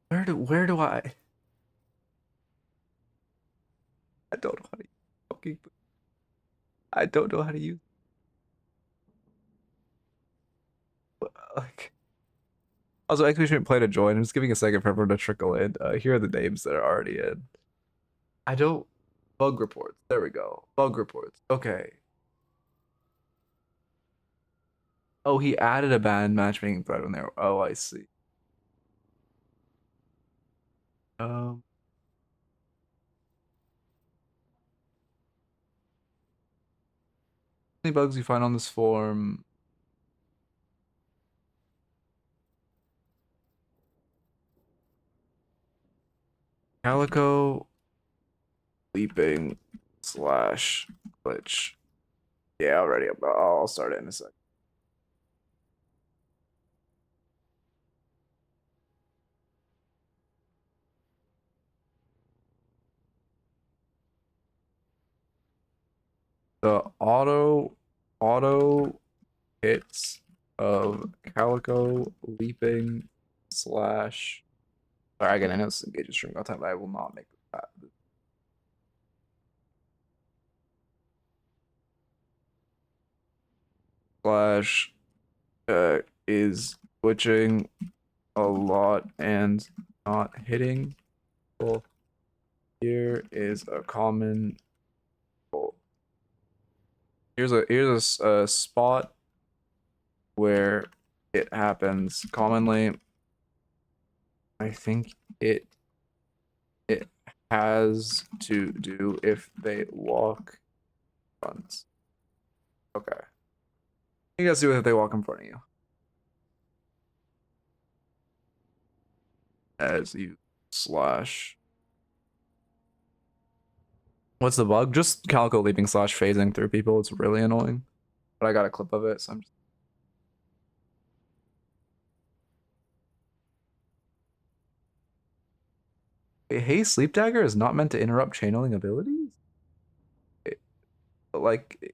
Where do I don't know how to fucking I don't know how to use like also execution play to join. I'm just giving a second for everyone to trickle in. Here are the names that are already in. I don't bug reports. There we go. Bug reports. Okay. Oh, he added a banned matchmaking thread when there. Oh, I see. Um, any bugs you find on this form? Calico leaping slash glitch. Yeah, already. I'll start it in a sec. The auto hits of Calico leaping slash. Sorry, again, I know this engages string all time, but I will not make that. Slash is glitching a lot and not hitting. Well, here is a common. Well, here's a spot where it happens commonly. I think it has to do if they walk front. Okay. You guys do it if they walk in front of you. As you slash. What's the bug? Just Calico leaping slash phasing through people. It's really annoying. But I got a clip of it, so I'm just. Wait, hey, Sleep Dagger is not meant to interrupt channeling abilities? Like,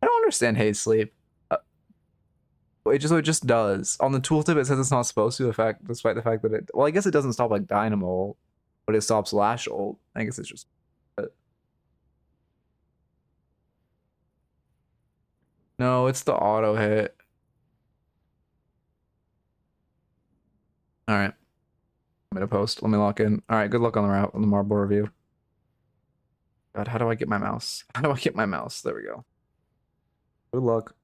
I don't understand Hey Sleep. It just does. On the tooltip, it says it's not supposed to, despite the fact that it. Well, I guess it doesn't stop like Dynamo, but it stops Lash ult. I guess it's just. No, it's the auto hit. All right. I'm gonna post. Let me lock in. All right. Good luck on the route on the marble review. God, how do I get my mouse? How do I get my mouse? There we go. Good luck.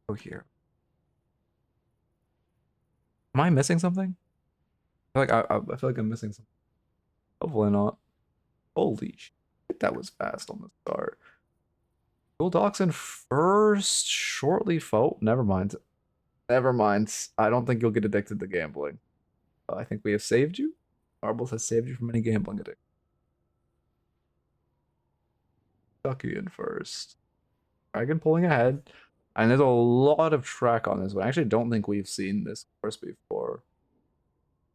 Go here. Am I missing something? I feel like I'm missing something. Hopefully not. Holy shit, that was fast on the start. Dual Dachshund first, shortly foe. Never mind. Never mind. I don't think you'll get addicted to gambling. I think we have saved you. Marbles has saved you from any gambling addiction. Ducky in first. Dragon pulling ahead. And there's a lot of track on this one. I actually don't think we've seen this course before.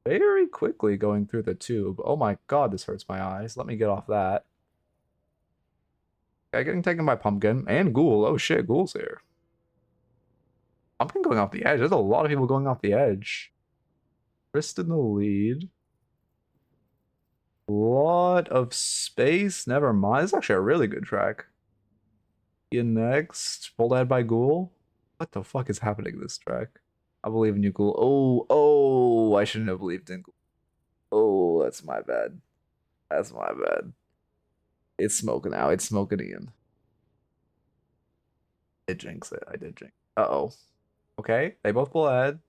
Very quickly going through the tube. Oh my god, this hurts my eyes. Let me get off that. Okay, getting taken by Pumpkin and Ghoul. Oh shit, Ghoul's here. Pumpkin going off the edge. There's a lot of people going off the edge. Chris in the lead. Lot of space. Never mind. It's actually a really good track. Ian next. Pulled ahead by Ghoul. What the fuck is happening this track? I believe in you, Ghoul. Oh, I shouldn't have believed in Ghoul. Oh, that's my bad. That's my bad. It's smoking now. It's smoking Ian. Did jinx it. I did jinx. Uh-oh. Okay, they both pull ahead.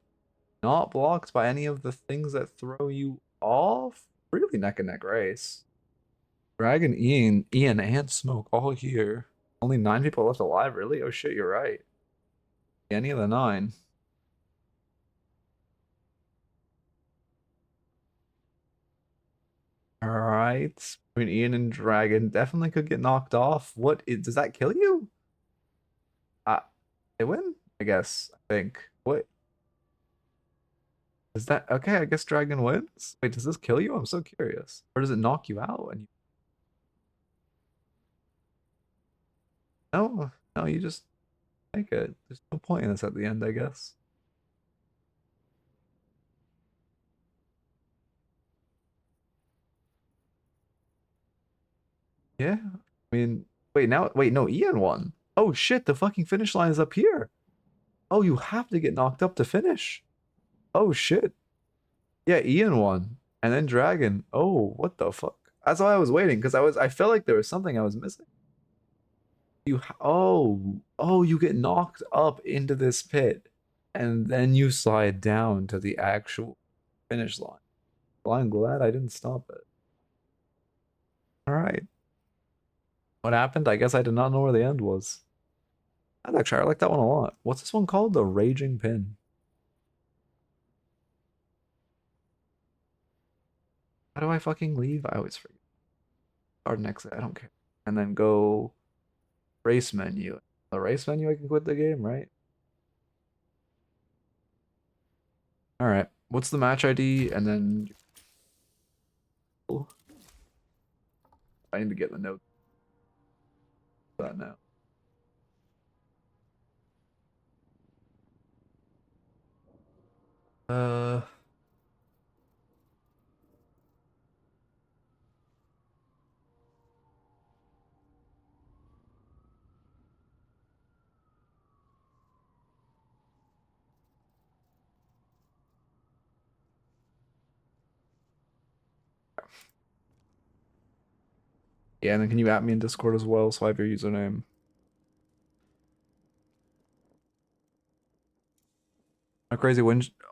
Not blocked by any of the things that throw you off. Really neck and neck race. Dragon, Ian, and Smoke all here. Only 9 people left alive, really? Oh shit, you're right. Any of the 9. All right. Between Ian and Dragon, definitely could get knocked off. Does that kill you? Uh, they win, I guess. I think. What is that? Okay, I guess Dragon wins. Wait, does this kill you? I'm so curious. Or does it knock you out? And no, no, you just take it. There's no point in this at the end, I guess. Yeah. I mean, wait, no, Ian won. Oh shit, the fucking finish line is up here. Oh, you have to get knocked up to finish. Oh shit. Yeah, Ian won. And then Dragon. Oh, what the fuck? That's why I was waiting, because I felt like there was something I was missing. Oh, you get knocked up into this pit, and then you slide down to the actual finish line. Well, I'm glad I didn't stop it. All right. What happened? I guess I did not know where the end was. I like that one a lot. What's this one called? The Raging Pin. How do I fucking leave? I always forget. Start next, I don't care. And then go race menu. The race menu, I can quit the game, right? All right. What's the match ID? And then I need to get the note for that now. Uh, yeah, and then can you add me in Discord as well so I have your username?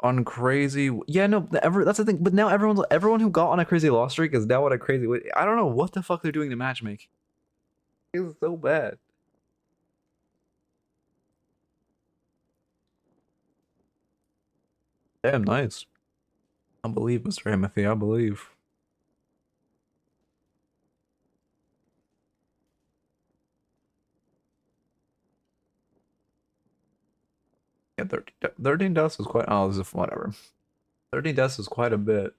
On crazy. Yeah, no, that's the thing. But now everyone who got on a crazy loss streak is now on a crazy win. I don't know what the fuck they're doing to matchmaking. It's so bad. Damn, nice. I believe, Mr. Timothy. I believe. Yeah, 13 deaths is quite. Oh, this is whatever. 13 deaths is quite a bit.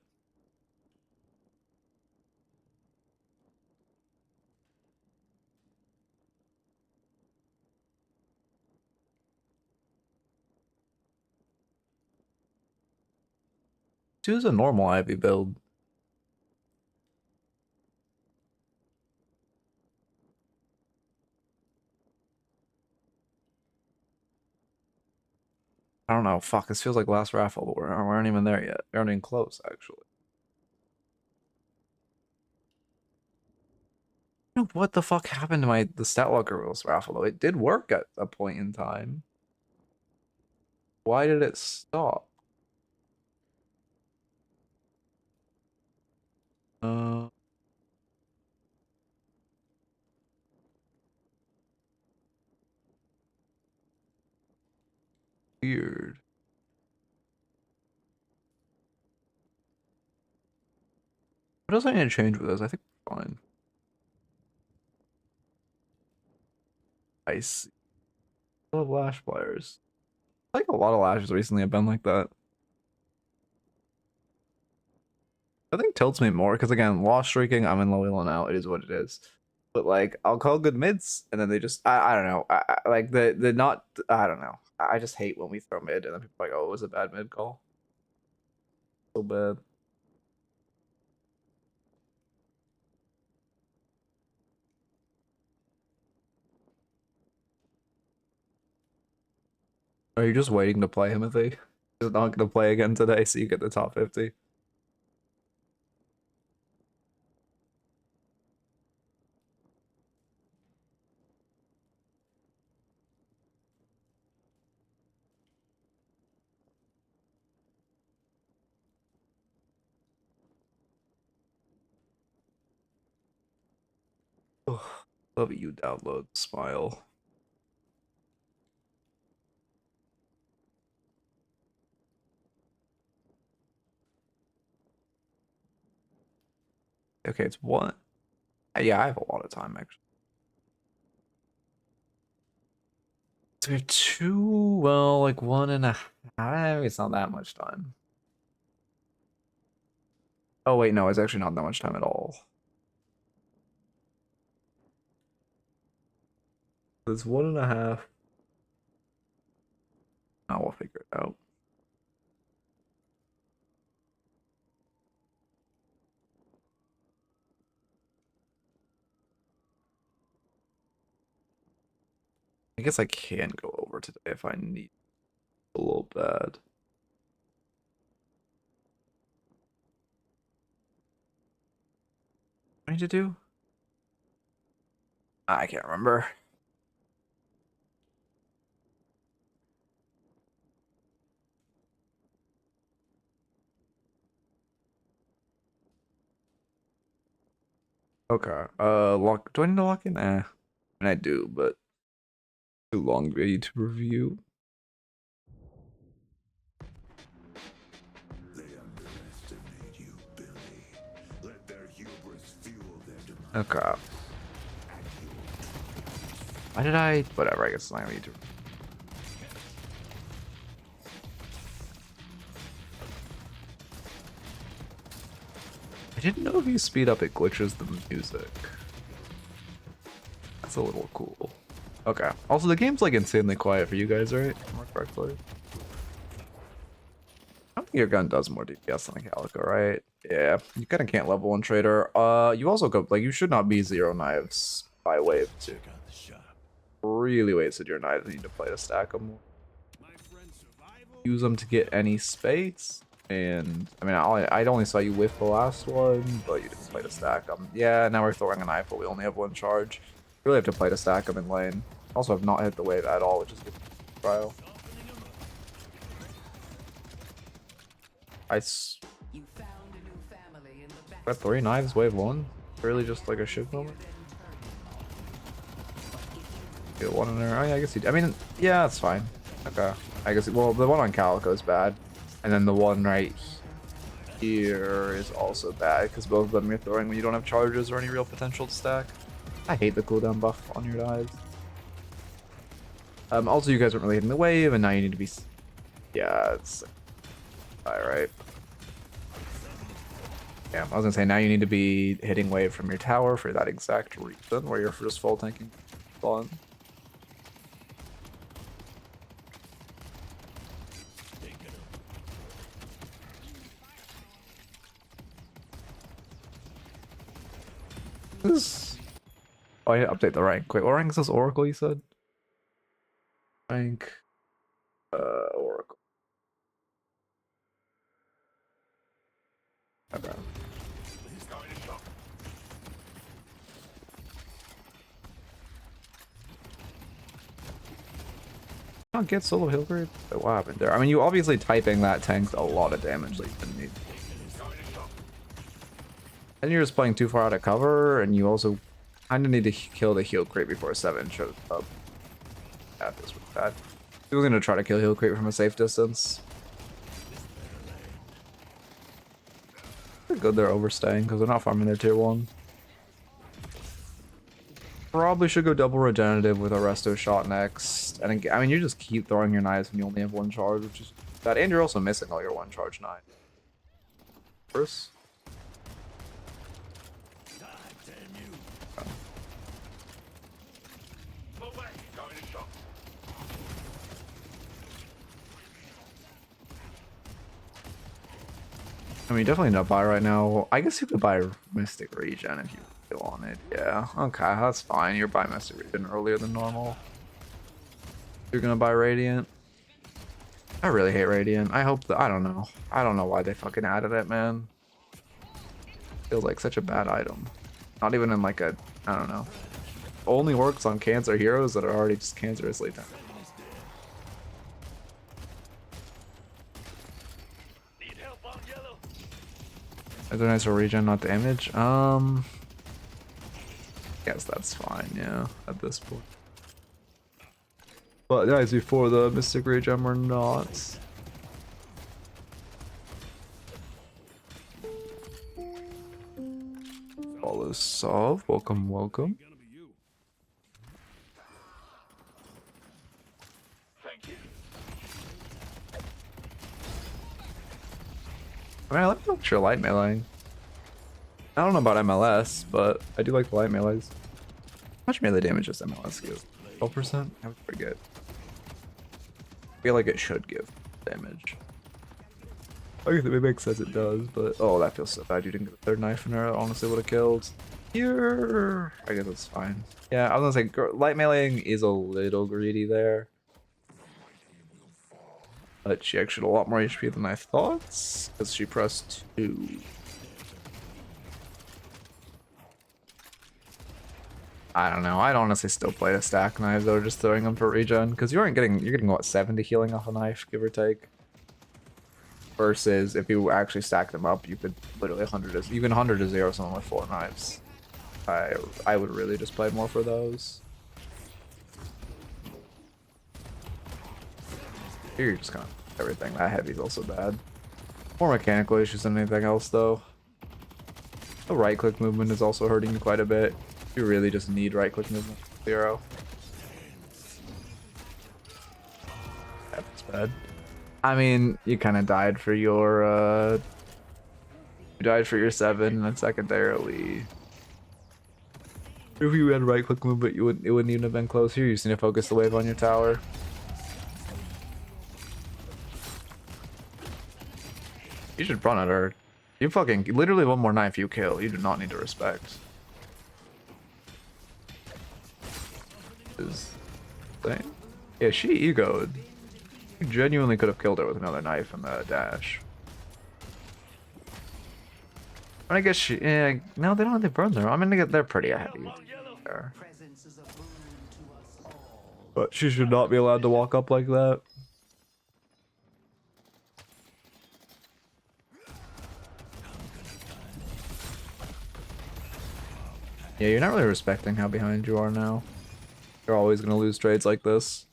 Choose a normal Ivy build. I don't know. Fuck, this feels like last raffle, but we aren't even there yet. We aren't even close, actually. You know what the fuck happened to the stat locker rules raffle though? It did work at a point in time. Why did it stop? Uh, weird. What else I need to change with this? I think we're fine. I see. I love lash players. I think a lot of lashes recently have been like that. I think tilts me more because again, loss streaking, I'm in low elo now. It is what it is. But like, I'll call good mids, and then they just I don't know. Like the not I don't know. I just hate when we throw mid, and then people are like, oh, it was a bad mid call. So bad. Are you just waiting to play Timothy? Just not gonna play again today, so you get the top 50. Love you, download, smile. Okay, it's one. Yeah, I have a lot of time actually. So we have two, well, like 1.5. It's not that much time. Oh wait, no, it's actually not that much time at all. It's 1.5. Now we'll figure it out. I guess I can go over today if I need a little bad. What do I need to do? I can't remember. Okay. Lock. Do I need to lock in? And I do, but too long video to review. They underestimate you, Billy. Let their hubris fuel their demise. Okay. Why did I? Whatever. I guess I need to. I didn't know if you speed up, it glitches the music. That's a little cool. Okay. Also, the game's like insanely quiet for you guys, right? More correctly. I don't think your gun does more DPS than a Calico, right? Yeah. You kind of can't level 1 trader. You also go like you should not be 0 knives by wave 2. Check out the shop. Really wasted your knives. You need to play to stack them. My friend Survival. Use them to get any space. And I mean, I only saw you whiff the last one, but you didn't play to stack them. Yeah, now we're throwing a knife, but we only have 1 charge. Really have to play to stack them in lane. Also, have not hit the wave at all, which is a good trial. You found a new family in the back. Got 3 knives, wave 1. Really, just like a Shiv moment. Get 1 in there. Oh yeah, I guess he. I mean, yeah, that's fine. Okay, I guess. Well, the one on Calico is bad. And then the one right here is also bad because both of them you're throwing when you don't have charges or any real potential to stack. I hate the cooldown buff on your dives. Also, you guys weren't really hitting the wave, and now you need to be. Yeah, it's. Alright. Yeah, I was gonna say now you need to be hitting wave from your tower for that exact reason, where you're just full tanking spawn. Oh, I update the rank. Wait, what rank is this Oracle you said? Rank. Oracle. Okay. Not get solo heal grade? What happened there? I mean, you obviously typing that tanked a lot of damage that you didn't need. And you're just playing too far out of cover, and you also kind of need to kill the heal crate before 7 shows up. Yeah, this was bad. He was gonna try to kill heal crate from a safe distance. They're good they're overstaying because they're not farming their tier 1. Probably should go double regenerative with a resto shot next. And again, I mean, you just keep throwing your knives when you only have 1 charge, which is bad. And you're also missing all your 1 charge knives. First. I mean, definitely not buy right now. I guess you could buy Mystic Regen if you really wanted. Yeah, okay, that's fine. You're buying Mystic Regen earlier than normal. You're gonna buy Radiant. I really hate Radiant. I hope that I don't know. I don't know why they fucking added it, man. Feels like such a bad item. Not even in like a, I don't know. Only works on cancer heroes that are already just cancerously tanked. Is there nicer regen, not damage? Guess that's fine, yeah, at this point. But guys, before the Mystic Regen, we're not. Follow Solve. Welcome, welcome. Gonna be you. I mean, I like the extra light melee. I don't know about MLS, but I do like the light melees. How much melee damage does MLS give? 12%? I would forget. I feel like it should give damage. I guess it makes sense it does, but oh, that feels so bad. You didn't get the third knife in her. That honestly would have killed. Here, I guess it's fine. Yeah, I was gonna say light meleeing is a little greedy there, but she actually had a lot more HP than I thought because she pressed 2. I don't know. I'd honestly still play the stack knives though, just throwing them for regen because you're getting what, 70 healing off a knife, give or take. Versus if you actually stack them up, you could literally 100 to 0 someone with 4 knives. I would really just play more for those. Here you're just kind of everything. That heavy's also bad. More mechanical issues than anything else though. The right click movement is also hurting you quite a bit. You really just need right click movement. 0. That's bad. I mean, you kind of died for your you died for your 7 and then secondarily if you had right click movement it wouldn't even have been close. Here you just need to focus the wave on your tower. You should run at her. You fucking literally one more knife you kill. You do not need to respect. Is thing. Yeah, she egoed. You genuinely could have killed her with another knife and the dash. I guess she. Yeah, no, they don't have to burn there. I mean, they're pretty heavy. There. But she should not be allowed to walk up like that. Yeah, you're not really respecting how behind you are now. You're always gonna lose trades like this.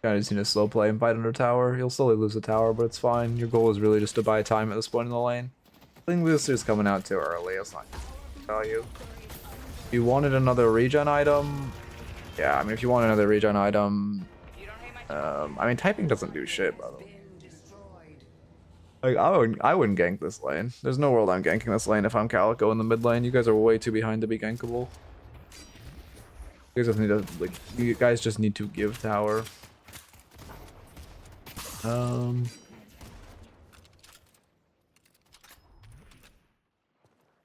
I just need to slow play and fight under tower. You'll slowly lose the tower, but it's fine. Your goal is really just to buy time at this point in the lane. Thing Booster's coming out too early. It's not value. If you wanted another regen item, yeah, I mean, if you want another regen item, I mean, typing doesn't do shit, by the way. Like, I wouldn't gank this lane. There's no world I'm ganking this lane if I'm Calico in the mid lane. You guys are way too behind to be gankable. You guys just need to, like, you guys just need to give tower.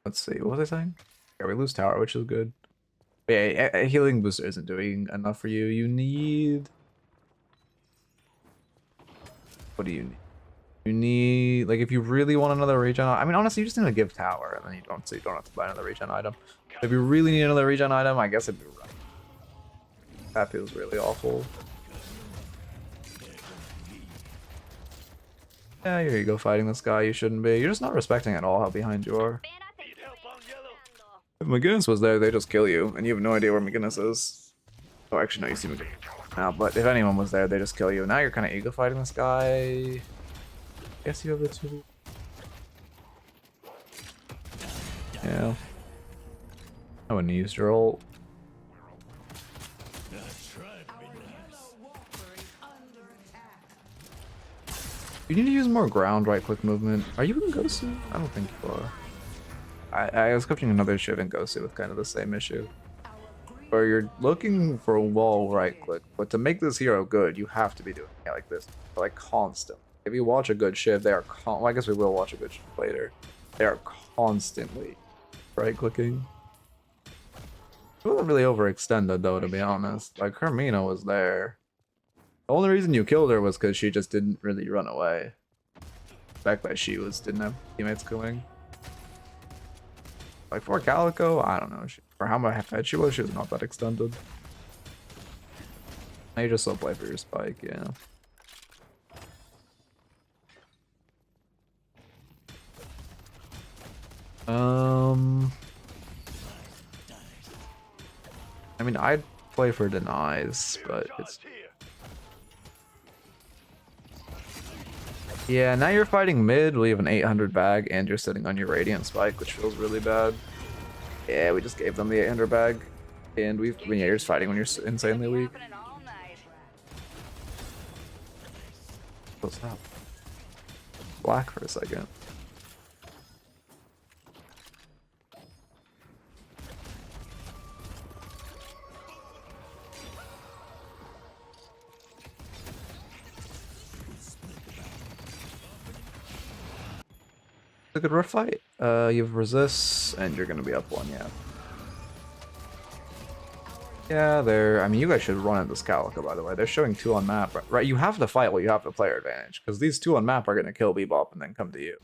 Let's see, what was I saying? Yeah, we lose tower, which is good. But yeah, a healing booster isn't doing enough for you. You need... What do you need? You need, like, if you really want another regen, I mean, honestly, you just need to give tower, and then you don't have to buy another regen item. If you really need another regen item, I guess it'd be right. That feels really awful. Yeah, here you go fighting this guy. You shouldn't be. You're just not respecting at all how behind you are. If McGinnis was there, they just kill you, and you have no idea where McGinnis is. Oh, actually, no, you see McGinnis now, but if anyone was there, they just kill you. Now you're kind of ego fighting this guy. Guess you have the 2. Yeah. I wouldn't have used your ult. You need to use more ground right click movement. Are you in Gosu? I don't think you are. I was coaching another Shiv in Gosu with kind of the same issue. Where you're looking for a wall right click, but to make this hero good, you have to be doing it like this, like constant. If you watch a good Shiv, they are well, I guess we will watch a good Shiv later. They are constantly right clicking. It wasn't really overextended though, to be honest. Like Hermina was there. The only reason you killed her was because she just didn't really run away. The fact that she didn't have teammates coming. Like for Calico, I don't know. For how much fed she was not that extended. Now you just slow play for your spike, yeah. I mean, I'd play for denies, but it's... Yeah, now you're fighting mid, we have an 800 bag, and you're sitting on your Radiant Spike, which feels really bad. Yeah, we just gave them the 800 bag. And yeah, you're just fighting when you're insanely weak. What's that? Black for a second. A good rough fight. You have resists, and you're gonna be up one, yeah. Yeah, I mean, you guys should run at this Calico, by the way. They're showing 2 on map, right? You have to fight while you have the player advantage, because these 2 on map are gonna kill Bebop and then come to you.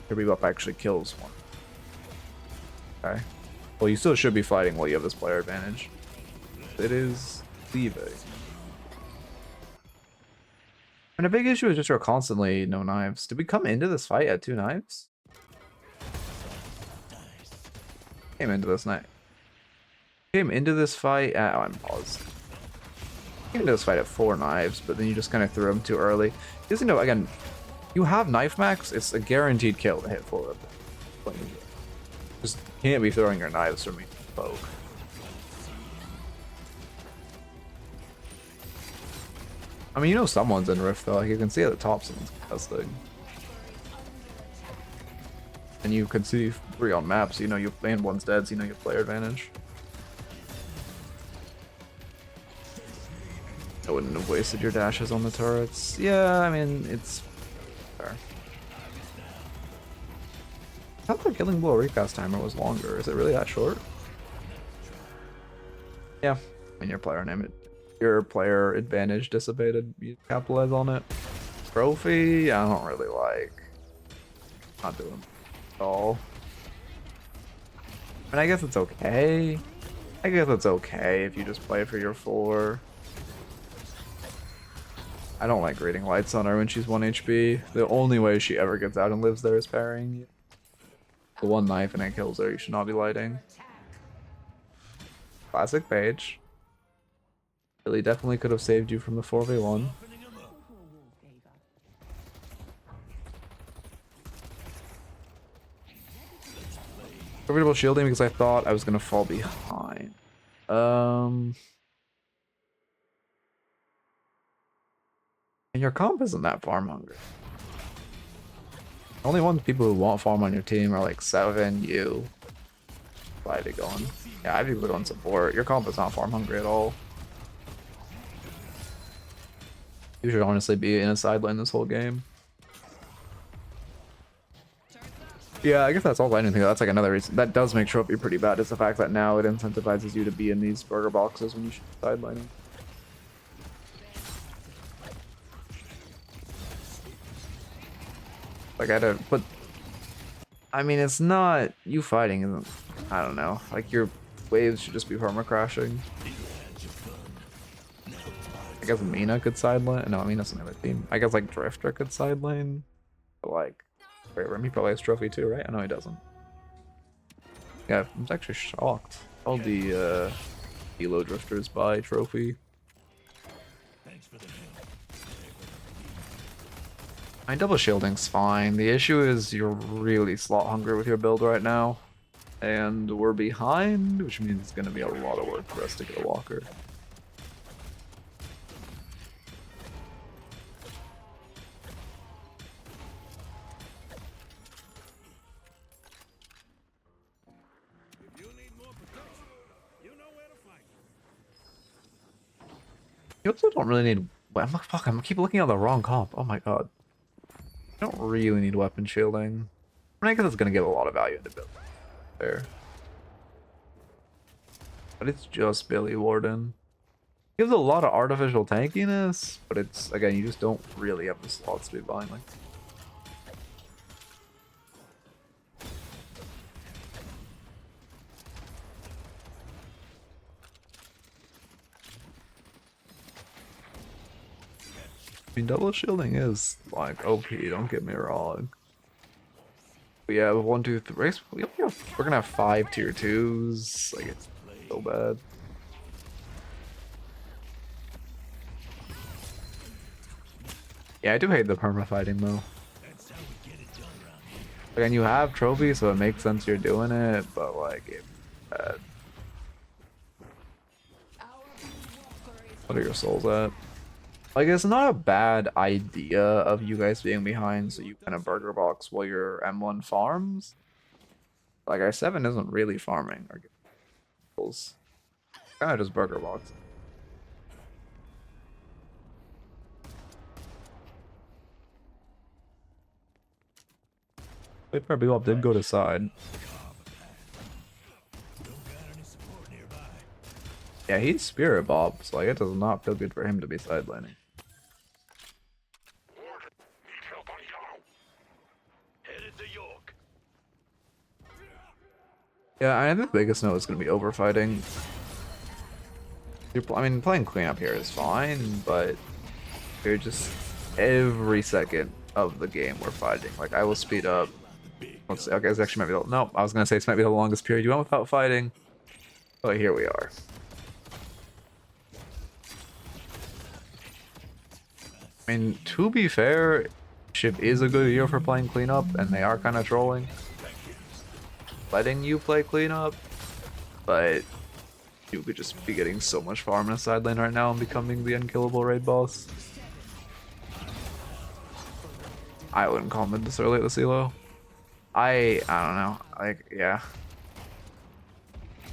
Your Bebop actually kills one. Okay. Well, you still should be fighting while you have this player advantage. It is leaving. And a big issue is just you're constantly no knives. Did we come into this fight at 2 knives? Came into this night. Came into this fight at, oh, I'm paused. Came into this fight at 4 knives, but then you just kind of threw them too early. Just, you know, again, you have knife max, it's a guaranteed kill to hit 4 of them. Just can't be throwing your knives from me, poke. I mean, you know someone's in Rift though, like you can see at the top someone's casting. And you can see 3 on maps, so you know you and one's dead, so you know you have player advantage. I wouldn't have wasted your dashes on the turrets. Yeah, I mean, it's fair. I thought the Killing Blow recast timer was longer. Is it really that short? Yeah, I mean, your player advantage dissipated. You capitalize on it. Trophy, I don't really like. Not doing it at all. I mean, I guess it's okay. I guess it's okay if you just play for your 4. I don't like reading lights on her when she's 1 HP. The only way she ever gets out and lives there is parrying you. The 1 knife and it kills her, you should not be lighting. Classic page. Really definitely could have saved you from the 4v1. Comfortable shielding because I thought I was gonna fall behind. And your comp isn't that farm hungry. Only ones people who want farm on your team are like 7, you. Why are they going? Yeah, I have people going support. Your comp is not farm hungry at all. You should honestly be in a side lane this whole game. Yeah, I guess that's all I didn't think. That's like another reason. That does make Trophy pretty bad, is the fact that now it incentivizes you to be in these burger boxes when you should be sidelining. Like, but I mean, it's not you fighting, isn't, I don't know. Like, your waves should just be perma crashing. I guess Mina could side lane. No, Mina's another team. I guess like Drifter could side lane. But like, wait, Remy probably has Trophy too, right? I know he doesn't. Yeah, I'm actually shocked. All the Elo Drifters buy Trophy. My double shielding's fine. The issue is you're really slot hungry with your build right now. And we're behind, which means it's going to be a lot of work for us to get a walker. If you need more protection, you know where to find me. You also don't really need... Fuck, I keep looking at the wrong comp. Oh my god. You don't really need weapon shielding. I mean, I guess it's going to give a lot of value into build. There. But it's just Billy Warden. Gives a lot of artificial tankiness, but it's, again, you just don't really have the slots to be buying like. I mean, double shielding is like OP, don't get me wrong. But yeah, with 1, 2, 3, we're gonna have 5 tier 2s. Like, it's so bad. Yeah, I do hate the perma fighting though. That's how we get it done around here. Again, you have trophies, so it makes sense you're doing it, but like, what are your souls at? Like, it's not a bad idea of you guys being behind, so you kind of burger box while your M1 farms. Like, our 7 isn't really farming. Our kills. Kind of just burger box. Wait, probably up did go to side. Don't got any support nearby. Yeah, he's Spirit Bob, so like, it does not feel good for him to be sidelining. Headed to York. Yeah, I think the biggest note is going to be overfighting. I mean, playing cleanup here is fine, but you're just every second of the game we're fighting. Like, I will speed up. Let's see. Okay, this actually might be the, nope, I was going to say this might be the longest period you went without fighting. But here we are. I mean, to be fair, Shiv is a good hero for playing cleanup, and they are kind of trolling. Letting you play cleanup, but you could just be getting so much farm in a side lane right now and becoming the unkillable raid boss. I wouldn't call mid this early at the CeeLo. I don't know. Like, yeah.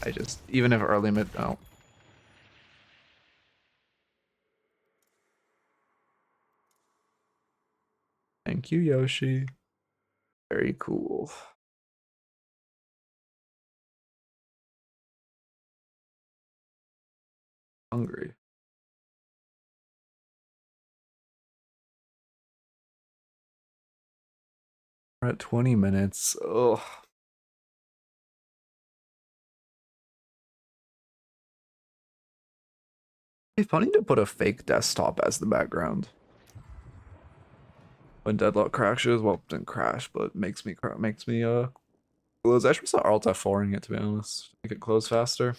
I just, even if early mid, no. Thank you, Yoshi. Very cool. Hungry. We're at 20 minutes. Ugh. It's funny to put a fake desktop as the background. When Deadlock crashes, well, it didn't crash, but makes me close. I should start Alt F4ing it, to be honest. Make it close faster.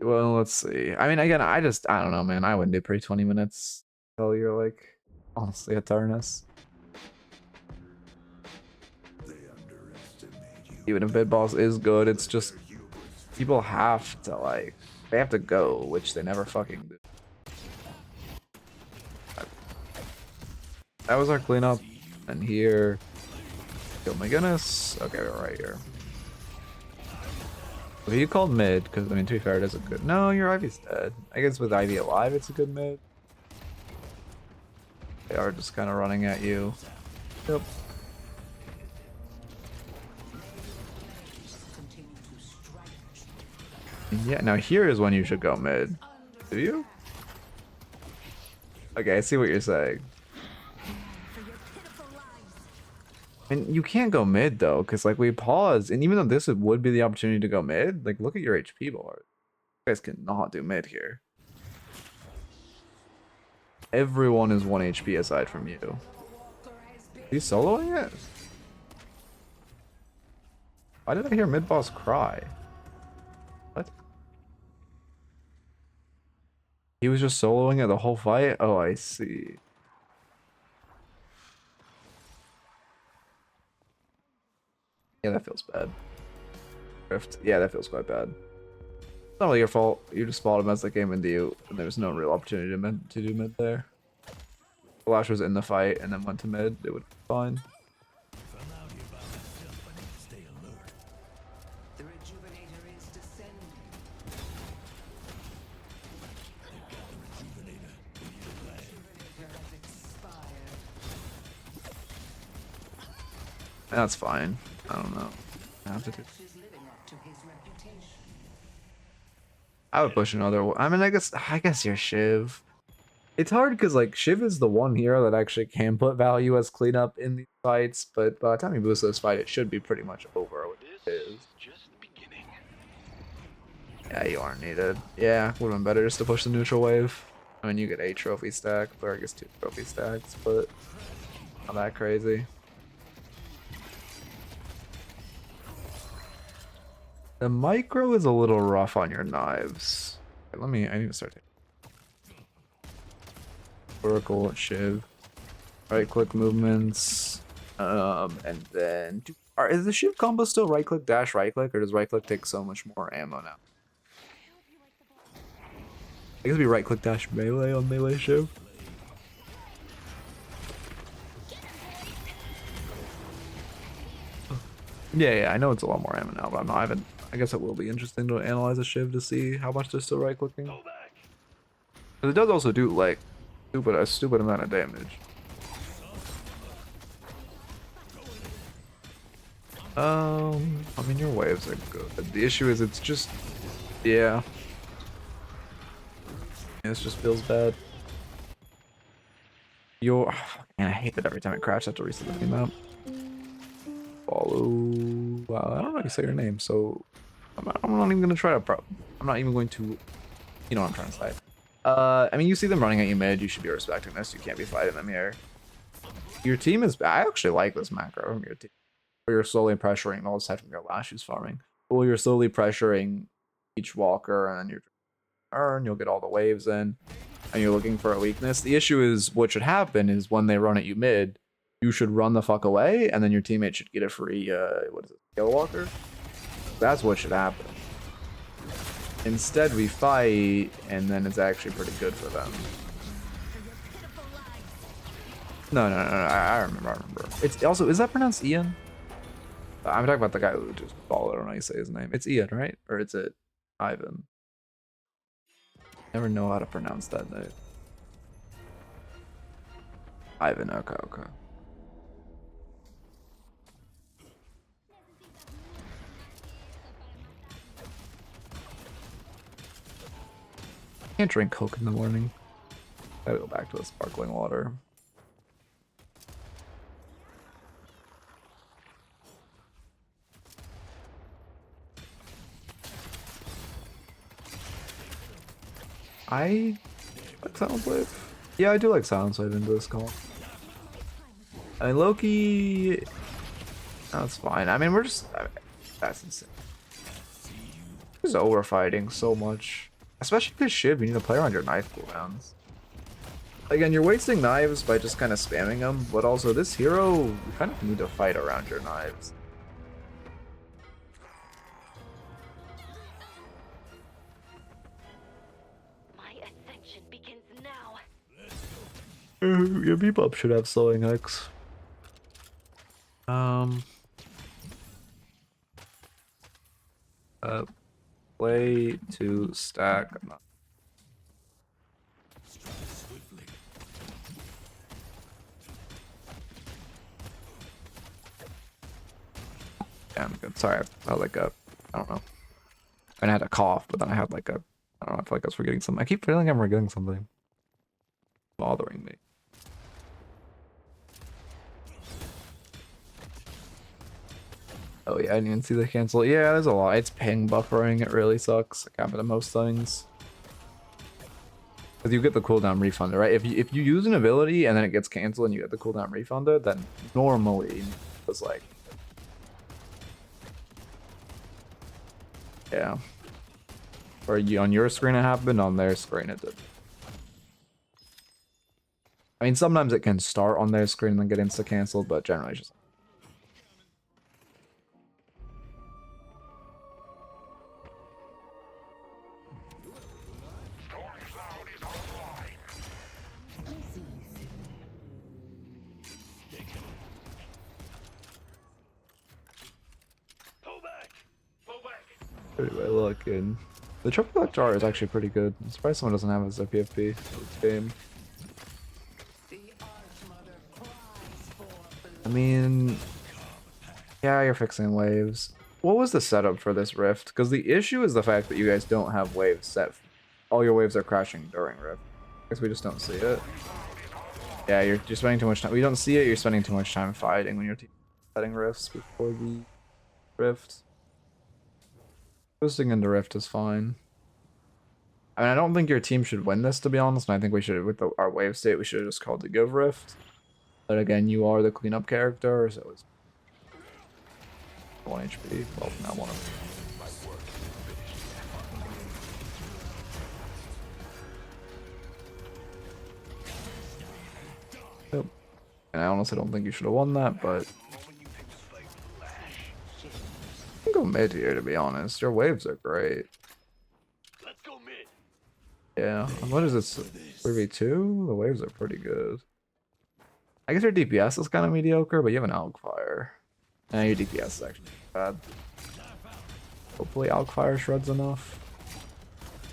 Well, let's see. I mean, again, I don't know, man. I wouldn't do pre 20 minutes until you're like, honestly, Eternus. Even if Bid Boss is good, it's just people have to like, they have to go, which they never fucking do. That was our cleanup, and here, oh my goodness. Okay, we're right here. Well, you called mid, because I mean, to be fair, it is a good. No, your Ivy's dead. I guess with Ivy alive, it's a good mid. They are just kind of running at you. Yep. Yeah, now here is when you should go mid. Do you? Okay, I see what you're saying. I mean, you can't go mid though, because like we paused, and even though this would be the opportunity to go mid, like look at your HP bar. You guys cannot do mid here. Everyone is 1 HP aside from you. He's soloing it? Why did I hear mid boss cry? What? He was just soloing it the whole fight? Oh, I see. Yeah, that feels bad. Drift. Yeah, that feels quite bad. It's not really your fault. You just followed him as they came into you, and there was no real opportunity to do mid there. Flash was in the fight and then went to mid. It would be fine. If I'm out here by myself, I need to stay alert. The rejuvenator is descending. Rejuvenator. We need a plan. Rejuvenator has expired. That's fine. I don't know. I have to do. Ash is living up to his reputation. I would push another one. I mean, I guess you're Shiv. It's hard because like Shiv is the one hero that actually can put value as cleanup in these fights, but by the time you boost this fight, it should be pretty much over. What it is. Just beginning. Yeah, you aren't needed. Yeah, would have been better just to push the neutral wave. I mean, you get 8 trophy stack, or I guess 2 trophy stacks, but not that crazy. The micro is a little rough on your knives. Okay, I need to start taking. Oracle, Shiv. Right click movements. And then is the Shiv combo still right click dash right click, or does right click take so much more ammo now? I guess it'd be right click dash melee on melee Shiv. Yeah, I know it's a lot more ammo now, but I guess it will be interesting to analyze a Shiv to see how much they're still right clicking. But it does also do like a stupid amount of damage. I mean your waves are good. The issue is it's just yeah. This just feels bad. Man, I hate that every time it crashes I have to reset the map. Follow. Wow, I don't know how you say your name, so I'm not even gonna try to. I'm not even going to. You know what I'm trying to say. I mean, you see them running at you mid. You should be respecting this. You can't be fighting them here. Your team is. I actually like this macro from your team. Where you're slowly pressuring all aside from your last use farming. Well, you're slowly pressuring each walker, and you're earn. You'll get all the waves in, and you're looking for a weakness. The issue is what should happen is when they run at you mid. You should run the fuck away, and then your teammate should get a free, what is it, Scale Walker? That's what should happen. Instead, we fight, and then it's actually pretty good for them. No, I remember. It's also, is that pronounced Ian? I'm talking about the guy who just ball. I don't know how you say his name. It's Ian, right? Or is it Ivan? Never know how to pronounce that name. Ivan, okay. Can't drink Coke in the morning. Gotta go back to the sparkling water. I like Silence Wave. Yeah, I do like Silence Wave into this call. I mean, Loki. That's fine. I mean, that's insane. Just overfighting so much. Especially because Shiv, you need to play around your knife cooldowns. Again, you're wasting knives by just kind of spamming them, but also this hero, you kind of need to fight around your knives. My ascension begins now. Your Bebop should have slowing X. Play to stack. Yeah, I'm good. Sorry, I had like a, I don't know. I had a cough, but then I had like a, I don't know, I feel like I was forgetting something. I keep feeling I'm forgetting something. Bothering me. Oh yeah, I didn't even see the cancel. Yeah, there's a lot. It's ping buffering. It really sucks. It happens to most things. Because you get the cooldown refunded, right? If you use an ability and then it gets canceled and you get the cooldown refunded, then normally it's like, yeah. Or on your screen it happened, on their screen it did. I mean, sometimes it can start on their screen and then get insta canceled, but generally it's just. Anyway, look, and the triple jar is actually pretty good. I'm surprised someone doesn't have it as a PFP for this game. I mean, yeah, you're fixing waves. What was the setup for this rift? Because the issue is the fact that you guys don't have waves set. All your waves are crashing during rift. I guess we just don't see it. Yeah, you're spending too much time. We don't see it. You're spending too much time fighting when you're setting rifts before the rift. Boosting into rift is fine. I mean, I don't think your team should win this, to be honest. And I think we should, with our wave state, we should have just called to give rift. But again, you are the cleanup character, so it's 1 HP. Well, not one of them. Yep. And I honestly don't think you should have won that, but you can go mid here, to be honest. Your waves are great. Let's go mid. Yeah. And what is this? 3v2? The waves are pretty good. I guess your DPS is kind of mediocre, but you have an Alkfire. And your DPS is actually bad. Hopefully Alkfire shreds enough.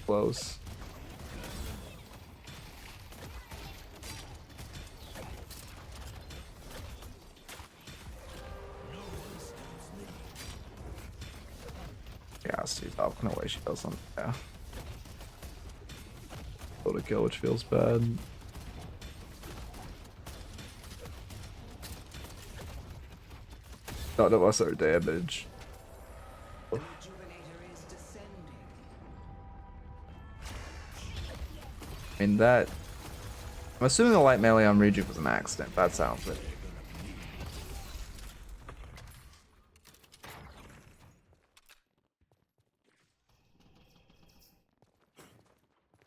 Close. Yeah, she's up. No way she doesn't. Yeah. Go to kill, which feels bad. Not of us our damage. The rejuvenator is descending. I mean that. I'm assuming the light melee on Rejuve was an accident. That sounds it.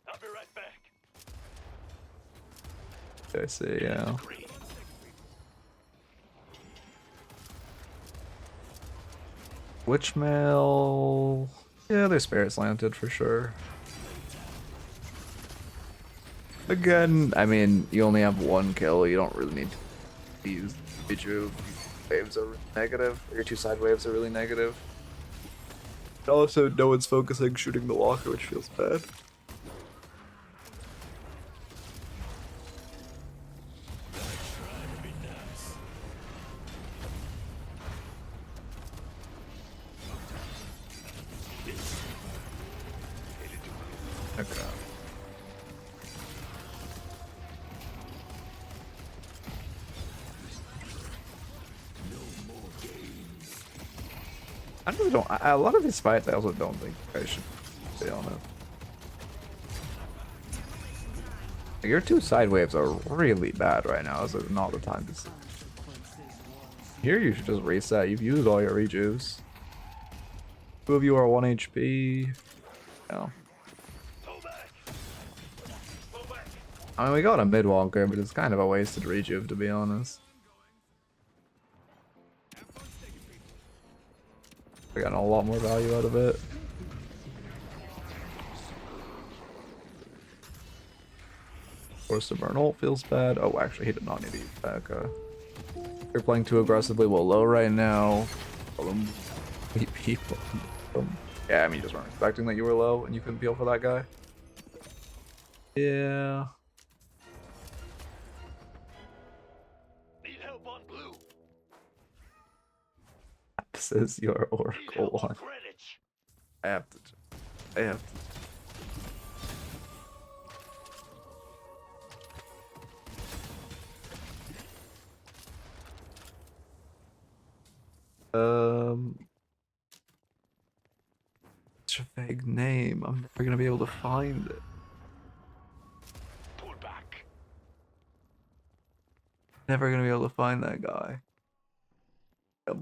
I'll be right back. I see, yeah. Witchmail. Yeah, their spirits landed for sure. Again, I mean, you only have one kill. You don't really need to use Rejuve. Waves are negative. Your two side waves are really negative. Also, no one's focusing shooting the walker, which feels bad. Okay. I really don't. A lot of these fights, I also don't think I should be on it. Your two side waves are really bad right now. This is not the time to see. Here, you should just reset. You've used all your rejuves. Two of you are 1 HP. No. I mean, we got a mid-walker, but it's kind of a wasted rejuve, to be honest. We got a lot more value out of it. Force to burn ult feels bad. Oh, actually, he did not need to use back. You're playing too aggressively well low right now. People. Yeah, I mean, you just weren't expecting that you were low and you couldn't peel for that guy. Yeah. Need help on blue. This is your Need Oracle help on one. Greenwich. I have to. I have to. Such a vague name. I'm never gonna be able to find it. Pull back. Never gonna be able to find that guy. Yep.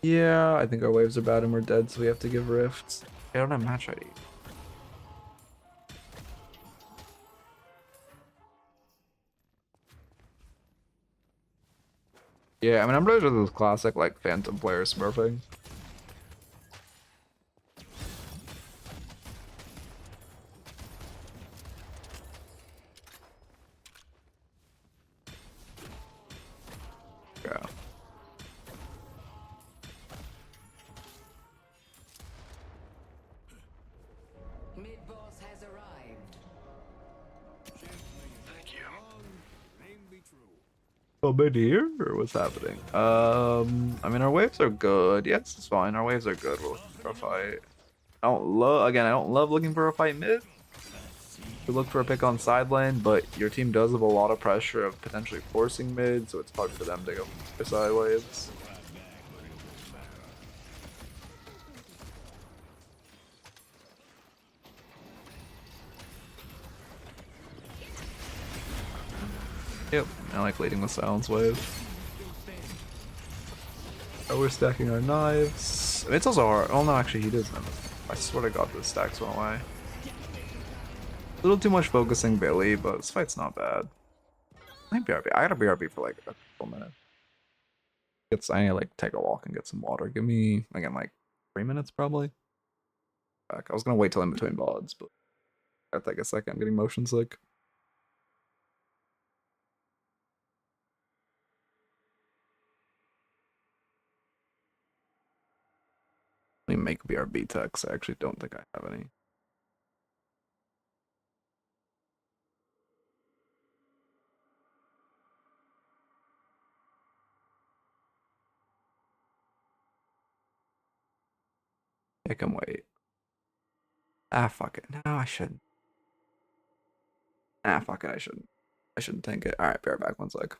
Yeah, I think our waves are bad and we're dead, so we have to give rifts. I don't have match ID. Yeah, I mean, I'm really just this classic, like, phantom player smurfing. Yeah. Mid-boss has arrived. Thank you. Name be true. Oh, mid here? Or what's happening? I mean, our waves are good. Yes, it's fine. Our waves are good. We're looking for a fight. I don't love looking for a fight mid. We look for a pick on side lane, but your team does have a lot of pressure of potentially forcing mid, so it's hard for them to go for side waves. Yep, I like leading the silence wave. Oh, we're stacking our knives. I mean, it's also hard. Oh no, actually he does them. I swear to God, the stacks went away. A little too much focusing Billy, but this fight's not bad. I think BRB. I gotta BRB for like a couple minutes. I need to like take a walk and get some water. Give me again like 3 minutes probably. Back. I was gonna wait till in between Vods, but I take a second. I'm getting motion sick. Let me make BRB techs. I actually don't think I have any. I can wait. Ah, fuck it. No, I shouldn't. Ah, fuck it. I shouldn't. I shouldn't tank it. All right, be right back. One sec.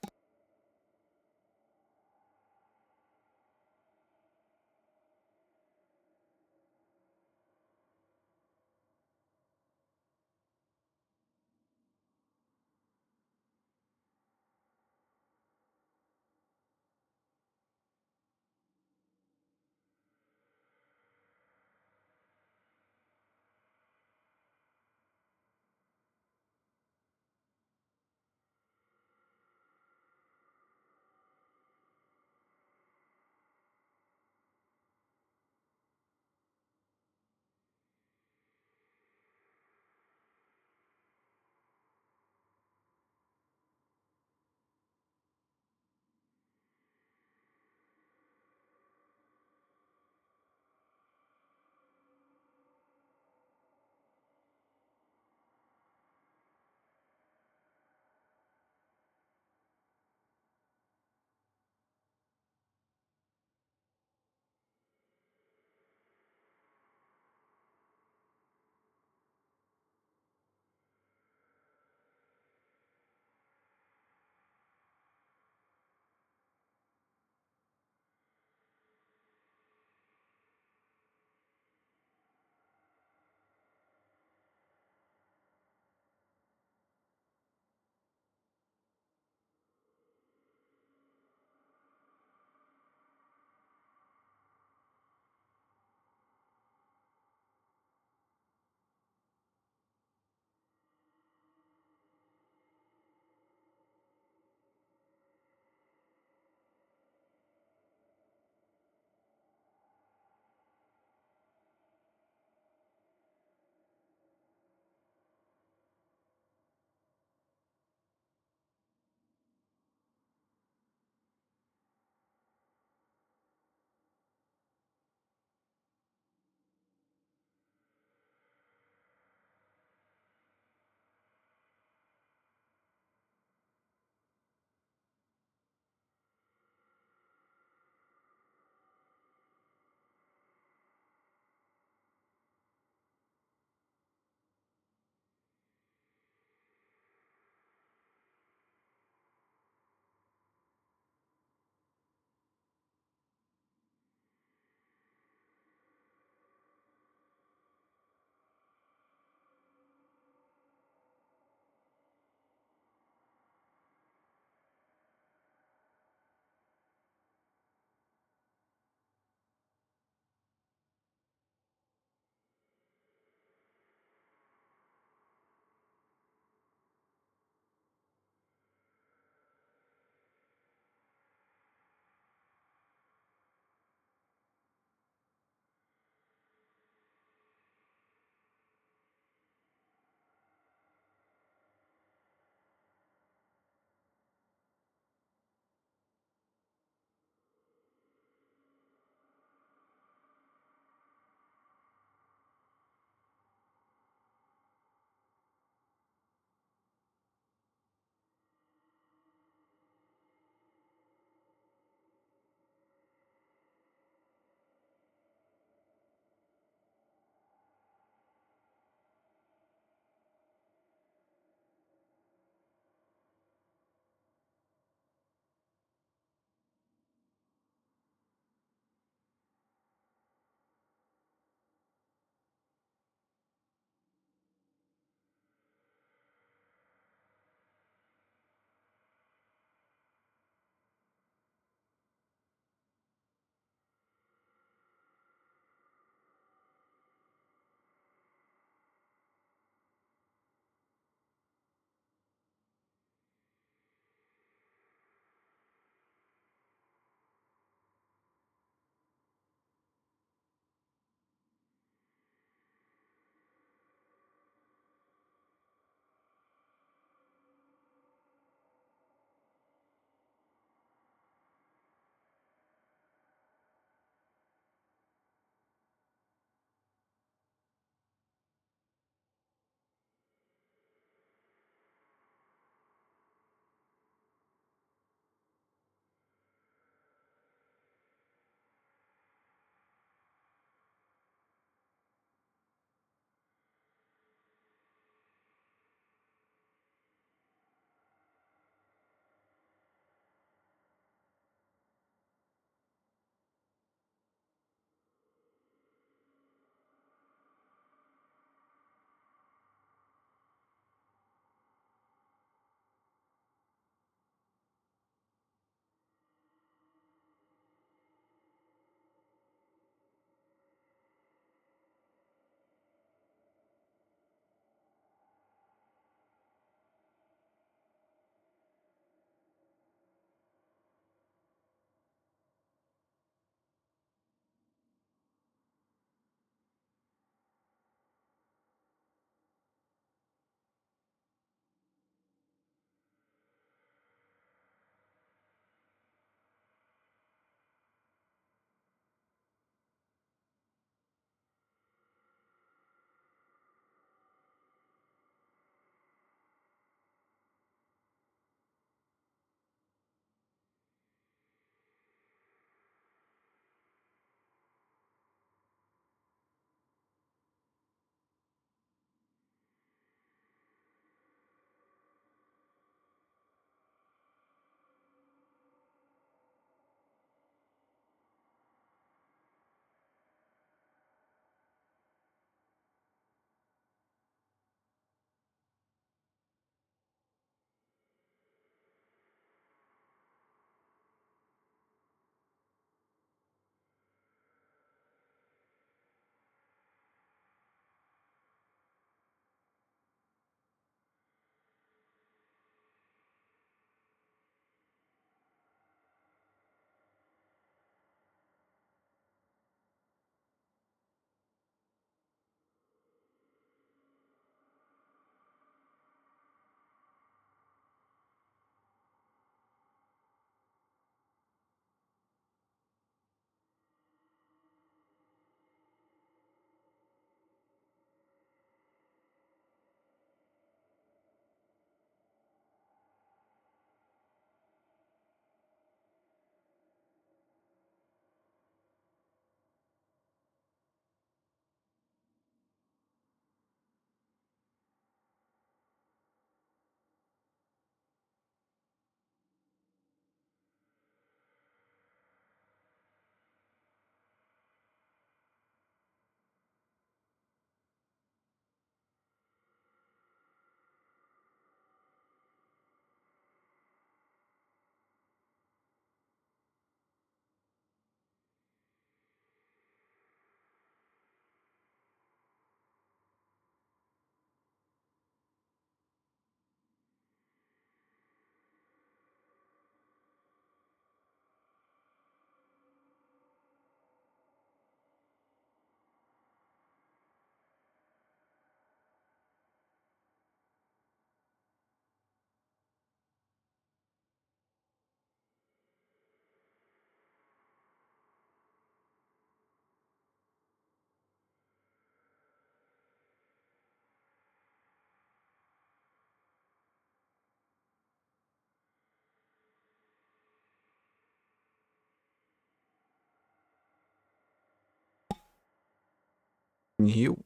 You.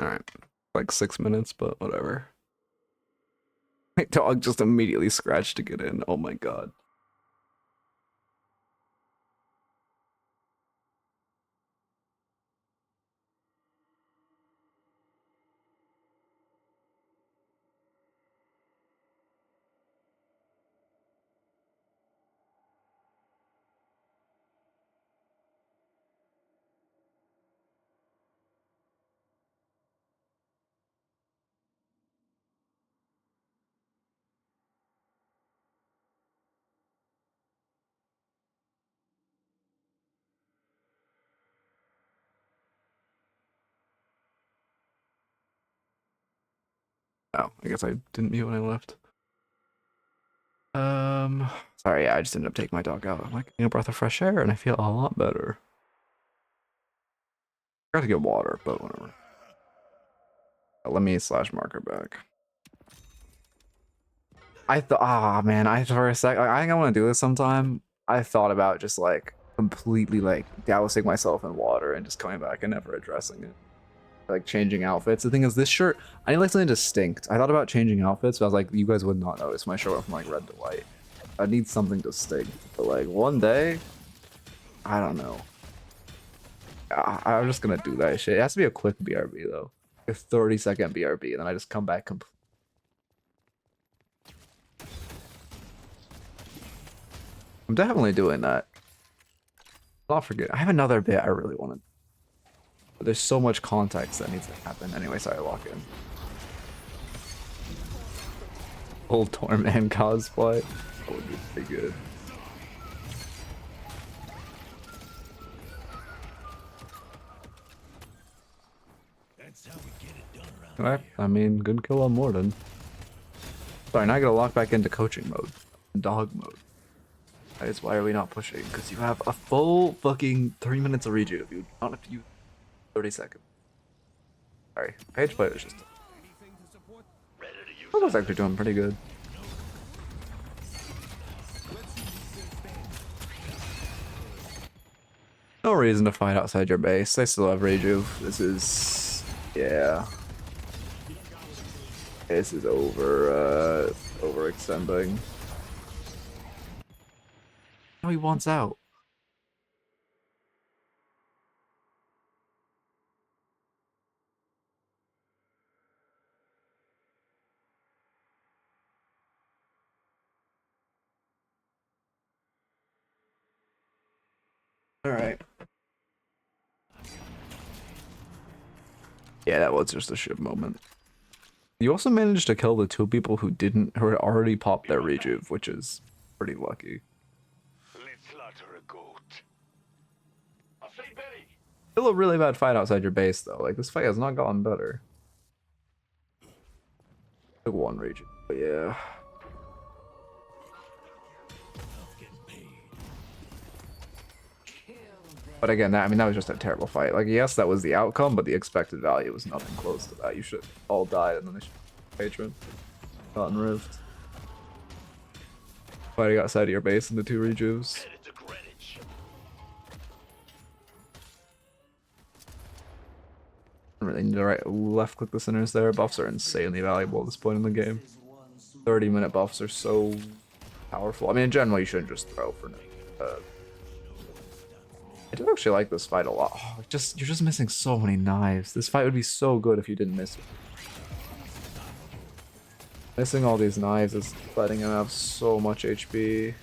Alright. Like 6 minutes, but whatever. My dog just immediately scratched to get in. Oh my god. Oh, I guess I didn't mute when I left. Sorry, yeah, I just ended up taking my dog out. I'm like getting a breath of fresh air and I feel a lot better. Got to get water, but whatever. Let me slash marker back. I thought, man, I for a sec, I think I want to do this sometime. I thought about just like completely like dousing myself in water and just coming back and never addressing it. Like changing outfits. The thing is, this shirt, I need like something distinct. I thought about changing outfits, but I was like, you guys would not notice my shirt went from like red to white. I need something distinct. But like one day, I don't know. I'm just gonna do that shit. It has to be a quick BRB though. A 30-second BRB, and then I just come back completely. I'm definitely doing that. I'll forget. I have another bit I really want to. But there's so much context that needs to happen. Anyway, sorry, walk in. Old Torman cosplay. That would be pretty good. That's how we get it done around Alright, I mean, good kill on Morden. Sorry, now I gotta lock back into coaching mode. Dog mode. That is why are we not pushing? Because you have a full fucking 3 minutes of rejuve. You don't have to use 30 seconds. Sorry, page play was just. I was actually doing pretty good. No reason to fight outside your base. They still have rejuve. This is. Yeah. This is overextending. No, he wants out. Alright. Yeah, that was just a shit moment. You also managed to kill the 2 people who had already popped their rejuve, which is pretty lucky. Let's slaughter a goat. I'll say Betty. Still a really bad fight outside your base though. Like this fight has not gotten better. Took 1 rejuve, but yeah. But again, that was just a terrible fight. Like, yes, that was the outcome, but the expected value was nothing close to that. You should all died, and then they should patron gotten rift. Fighting outside of your base into 2 rejuves. I really need to left click the sinners there. Buffs are insanely valuable at this point in the game. 30-minute buffs are so powerful. I mean, in general, you shouldn't just throw for I do actually like this fight a lot. Oh, you're just missing so many knives. This fight would be so good if you didn't miss it. Missing all these knives is letting him have so much HP.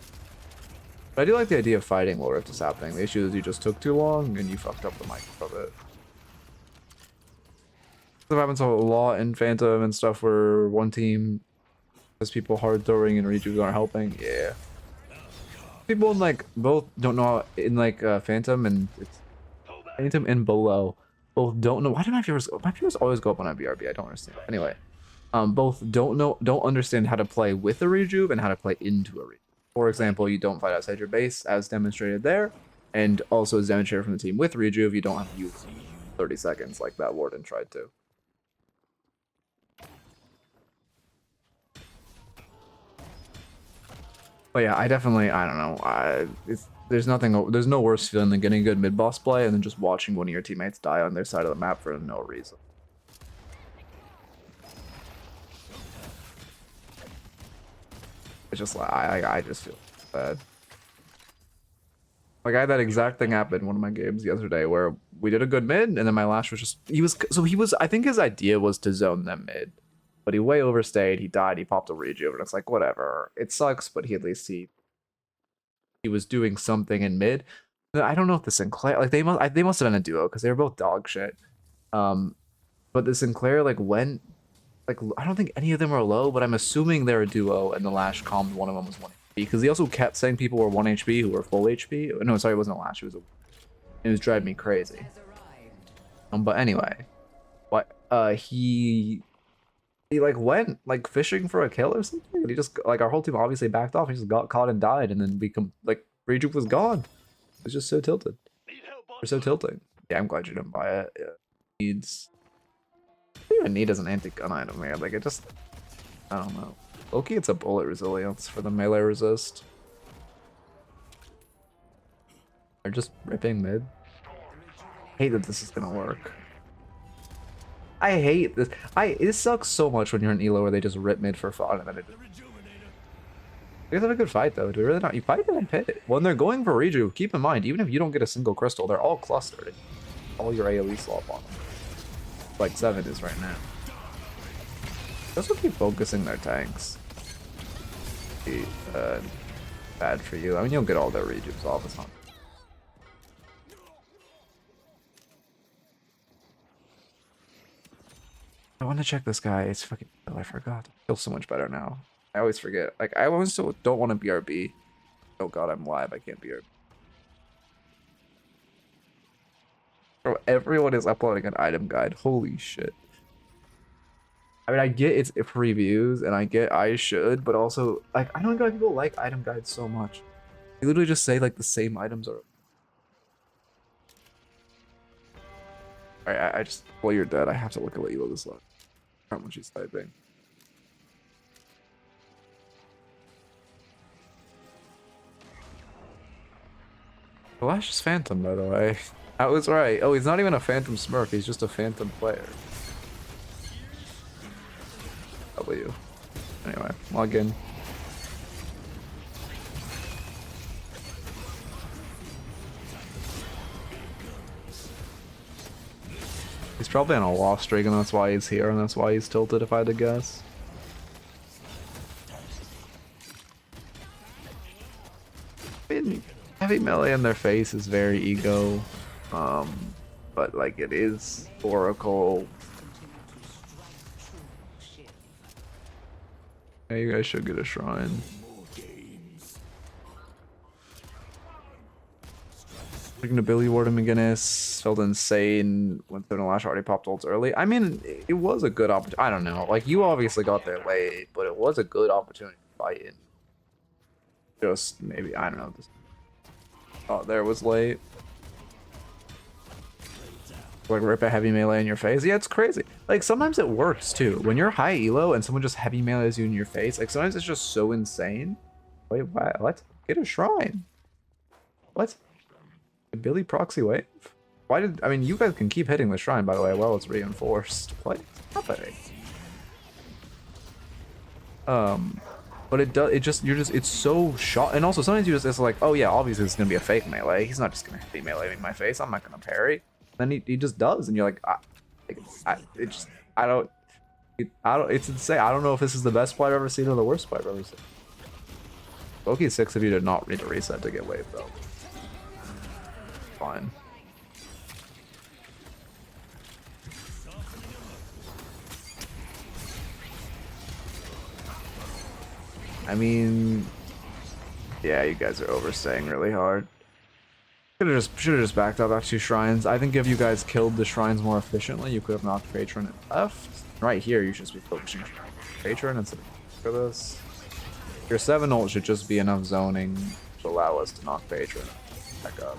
But I do like the idea of fighting while Rift is happening. The issue is you just took too long and you fucked up the mic of it. This happens a lot in Phantom and stuff where one team has people hard throwing and rejuves aren't helping. Yeah. People in like both don't know how, in like Phantom and it's Phantom and below both don't know. Why do my viewers always go up on a BRB? I don't understand. Anyway, both don't understand how to play with a rejuve and how to play into a rejuve. For example, you don't fight outside your base as demonstrated there, and also as demonstrated from the team with rejuve, you don't have to use 30 seconds like that Warden tried to. But yeah, I don't know. There's nothing. There's no worse feeling than getting good mid boss play and then just watching one of your teammates die on their side of the map for no reason. It's just like I just feel bad. Like I had that exact thing happen in one of my games yesterday where we did a good mid and then my Lash was just he was I think his idea was to zone them mid, but he way overstayed. He died. He popped a rejuve and it's like whatever. It sucks, but at least he was doing something in mid. I don't know if the Sinclair like they must have been a duo because they were both dog shit. But the Sinclair like went like I don't think any of them are low, but I'm assuming they're a duo and the Lash calmed one of them was 1 HP because he also kept saying people were 1 HP who were full HP. No, sorry, it wasn't a Lash. It was driving me crazy. But anyway, what he like went like fishing for a kill or something. And he just like our whole team obviously backed off. He just got caught and died, and then like rejuve was gone. It was just so tilted. We're so tilting. Yeah, I'm glad you didn't buy it. Yeah, needs. What do you even need as an anti-gun item, man? Like it just, I don't know. Loki, it's a bullet resilience for the melee resist. They're just ripping mid. I hate that this is gonna work. I hate this. It sucks so much when you're in Elo where they just rip mid for fun and then it just... You guys have a good fight though. Do really not? You fight it and pit. When they're going for rejuve, keep in mind, even if you don't get a single crystal, they're all clustered. All your AoE slop on them. Like 7 is right now. They also keep focusing their tanks. Be bad for you. I mean, you'll get all their rejuves off. It's not. I want to check this guy. It's fucking. Oh, I forgot. I feel so much better now. I always forget. Like, I always still don't want to BRB. Oh god, I'm live. I can't BRB. Bro, everyone is uploading an item guide. Holy shit. I mean, I get it's previews, and I get I should, but also, like, I don't know why people like item guides so much. They literally just say, like, the same items are... Alright, I just... Well, you're dead. I have to look at what Elo this like. How much he's typing. The Lash is Phantom, by the way. I was right. Oh, he's not even a Phantom Smurf. He's just a Phantom player. W. Anyway, log in. He's probably on a loss streak, and that's why he's here, and that's why he's tilted, if I had to guess. I mean, heavy melee in their face is very ego, but like it is Oracle. Yeah, you guys should get a shrine. Looking to Billy Ward and McGinnis felt insane when Eternal Lash already popped ults early. I mean, it was a good opportunity. I don't know. Like, you obviously got there late, but it was a good opportunity to fight in. Just maybe, I don't know. Oh, there was late. Like, rip a heavy melee in your face. Yeah, it's crazy. Like, sometimes it works, too. When you're high elo and someone just heavy melees you in your face, like, sometimes it's just so insane. Wait, what? Get a shrine. What? Billy proxy wave? Why did... I mean, you guys can keep hitting the shrine, by the way, while it's reinforced. What? Happening? But it does... It's so shot... And also, sometimes it's like, oh yeah, obviously it's gonna be a fake melee. He's not just gonna be meleeing in my face. I'm not gonna parry. Then he just does, and you're like, it's insane. I don't know if this is the best play I've ever seen or the worst play I've ever seen. Loki 6 of you did not need to reset to get wave, though. Fine. I mean, yeah, you guys are overstaying really hard. Should have just backed up after 2 shrines. I think if you guys killed the shrines more efficiently, you could have knocked Patron and left. Right here, you should just be focusing on Patron instead of for this. Your 7 ult should just be enough zoning to allow us to knock Patron back up.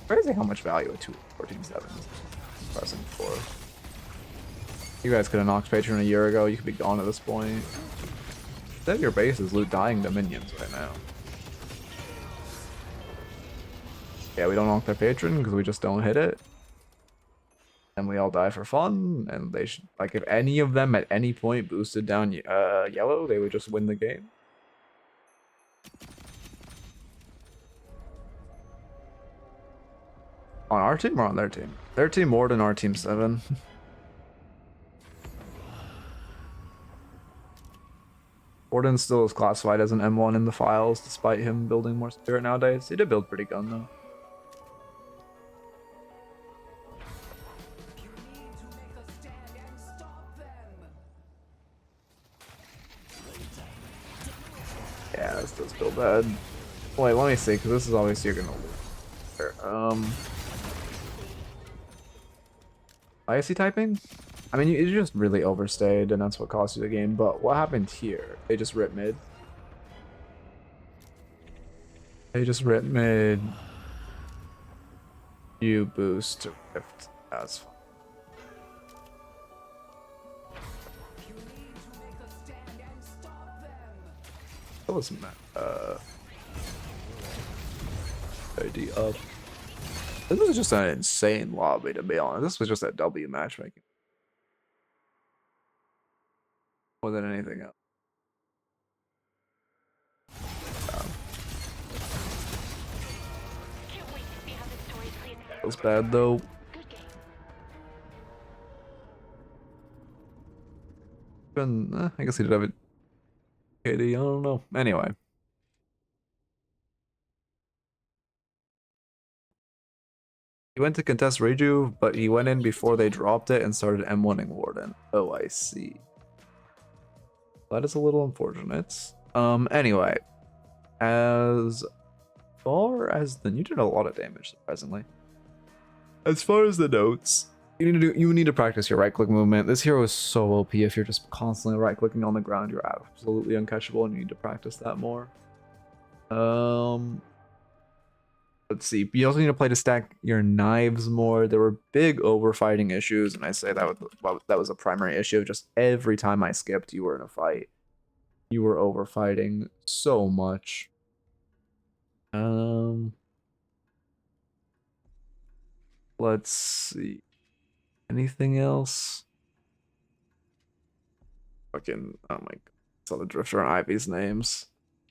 Crazy how much value a 2-14-7 is pressing for. You guys could have knocked Patron a year ago. You could be gone at this point. Instead, your base is loot dying to minions right now. Yeah, we don't unlock their patron because we just don't hit it. And we all die for fun, and they should, like, if any of them at any point boosted down yellow, they would just win the game. On our team or on their team? Their team more than our team 7. Warden still is classified as an M1 in the files, despite him building more spirit nowadays. He did build pretty gun though. You need to make a stand and stop them. Yeah, this does feel bad. Wait, let me see, because this is obviously you're gonna lose. Here, ISC typing? I mean, you just really overstayed, and that's what cost you the game. But what happened here? They just ripped mid. They just ripped mid. You boost to rift. That's fine. You need to make a stand and stop them. That was ID up. This was just an insane lobby, to be honest. This was just a W matchmaking more than anything else. Can't wait to see how this story plays out. Feels bad though. Good game. I guess he did have it. KD, I don't know. Anyway. He went to contest Reju, but he went in before they dropped it and started M1ing Warden. Oh, I see. That is a little unfortunate. Anyway. As far as the... You did a lot of damage, surprisingly. As far as the notes... You need to practice your right-click movement. This hero is so OP. If you're just constantly right-clicking on the ground, you're absolutely uncatchable, and you need to practice that more. Let's see. You also need to play to stack your knives more. There were big overfighting issues, and I say that was a primary issue. Just every time I skipped, you were in a fight. You were overfighting so much. Let's see. Anything else? Fucking, oh my god. I saw the Drifter and Ivy's names.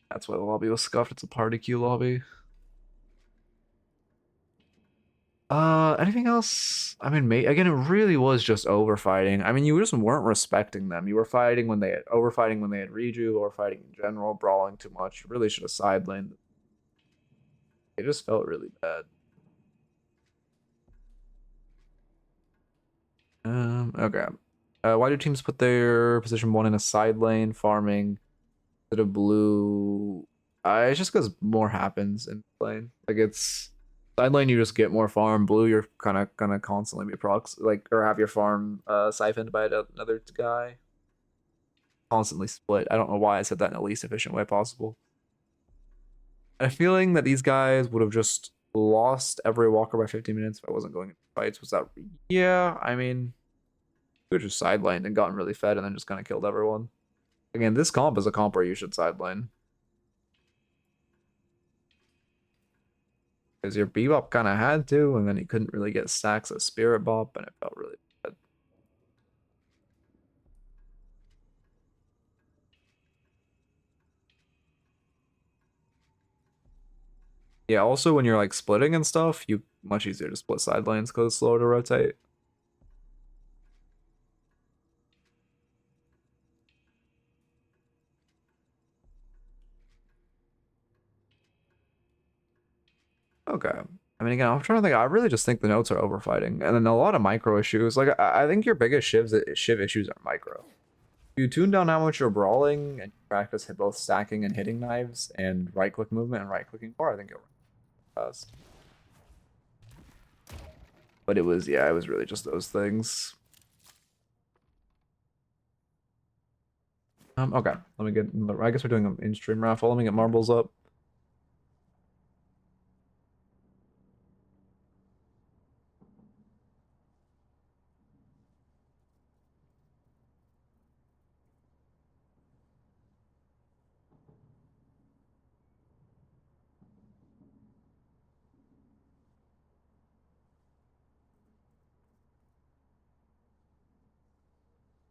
That's why the lobby was scuffed. It's a party queue lobby. Anything else? I mean, again, it really was just overfighting. I mean, you just weren't respecting them. You were fighting when they had overfighting when they had Reju, or fighting in general, brawling too much. You really should have side laned. It just felt really bad. Okay. Why do teams put their position 1 in a side lane, farming instead of blue? It's just because more happens in lane. Like, it's side lane, you just get more farm. Blue, you're kind of gonna constantly be procs, like, or have your farm siphoned by another guy. Constantly split. I don't know why I said that in the least efficient way possible. I have a feeling that these guys would have just lost every walker by 15 minutes if I wasn't going into fights. Was that? Yeah, I mean, we could just side laned and gotten really fed and then just kind of killed everyone. Again, this comp is a comp where you should side lane. Because your bebop kind of had to, and then he couldn't really get stacks of spirit bop, and it felt really bad. Yeah, also when you're like splitting and stuff, you much easier to split side lanes because it's slower to rotate. Okay. I mean, again, I'm trying to think. I really just think the notes are overfighting, and then a lot of micro issues. Like, I think your biggest Shiv issues are micro. You tune down how much you're brawling and you practice hit both stacking and hitting knives and right click movement and right clicking more, I think you'll run fast. But it was, yeah, it was really just those things. Okay. Let me get, I guess we're doing an in-stream raffle. Let me get marbles up.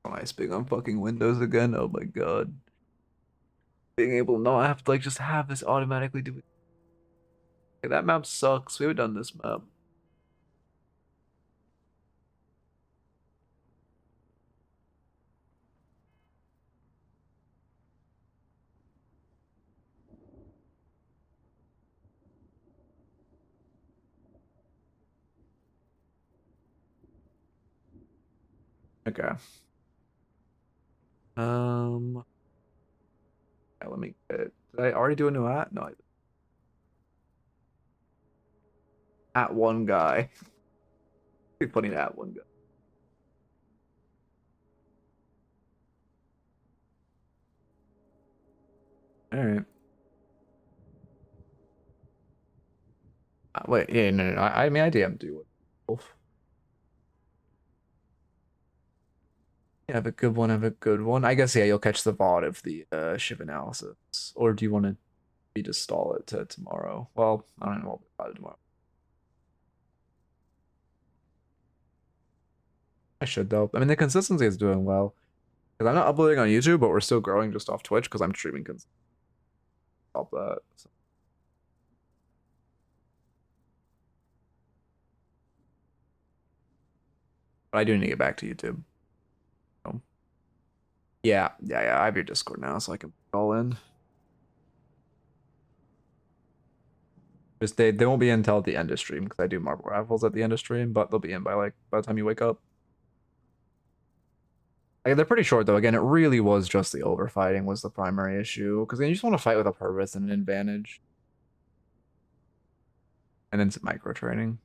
Nice being on fucking Windows again. Oh my god. Being able to not have to like just have this automatically do it. Okay, that map sucks. We haven't done this map. Okay. Yeah, let me get. Did I already do a new at? No, at one guy. Be funny to at one guy. All right. Wait, yeah, no. I mean, I DM'd you. Wolf. Yeah, have a good one. Have a good one. I guess yeah, you'll catch the VOD of the Shiv Analysis, or do you want to be just stall it to tomorrow? Well, I don't know about it tomorrow. I should though. I mean, the consistency is doing well because I'm not uploading on YouTube, but we're still growing just off Twitch because I'm streaming off that. So. But I do need to get back to YouTube. So, yeah. I have your Discord now, so I can put it all in. Just they won't be in until the end of stream because I do marble raffles at the end of stream, but they'll be in by by the time you wake up. Like, they're pretty short though. Again, it really was just the overfighting was the primary issue because you just want to fight with a purpose and an advantage, and then some micro training.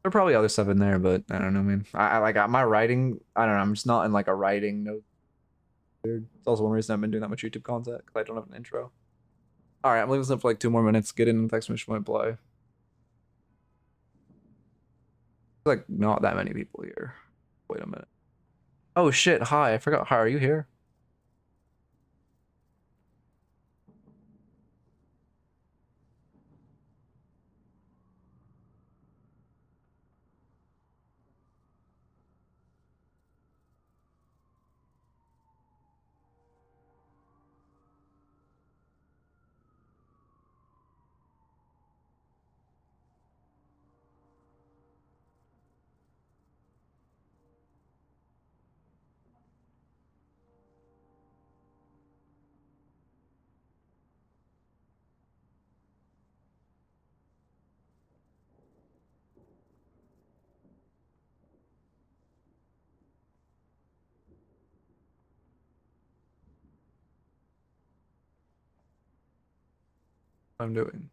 There are probably other stuff in there, but I don't know, man. I like my writing. I don't know. I'm just not in like a writing node. It's also one reason I've been doing that much YouTube content because I don't have an intro. All right, I'm leaving this up for like 2 more minutes. Get in and text me when I play. There's like not that many people here. Wait a minute. Oh shit! Hi, I forgot. Hi, are you here? I'm doing.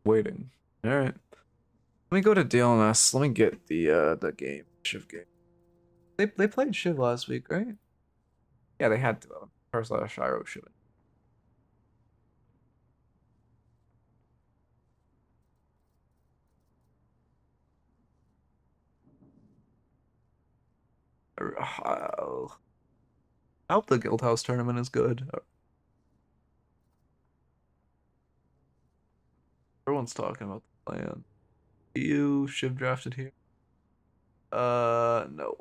Waiting. All right. Let me go to DLNS. Let me get the game Shiv game. They played Shiv last week, right? Yeah, they had to. First Shiro Shiv. I hope the Guildhouse tournament is good. Everyone's talking about the plan. You Shiv drafted here? No.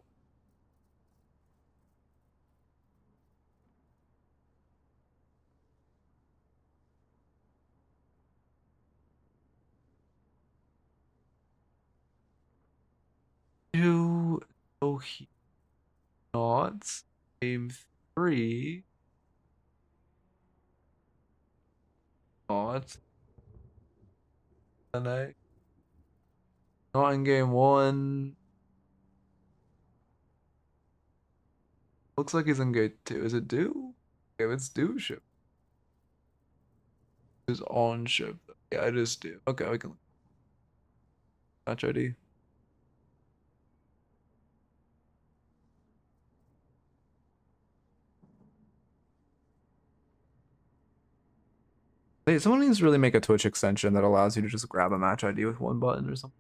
You no he not. Game 3. Not. NA. Not in game 1. Looks like he's in game 2. Is it due? Okay, it's due Shiv. It's on Shiv. Yeah, it is due. Okay, we can match ID. Hey, someone needs to really make a Twitch extension that allows you to just grab a match ID with one button or something.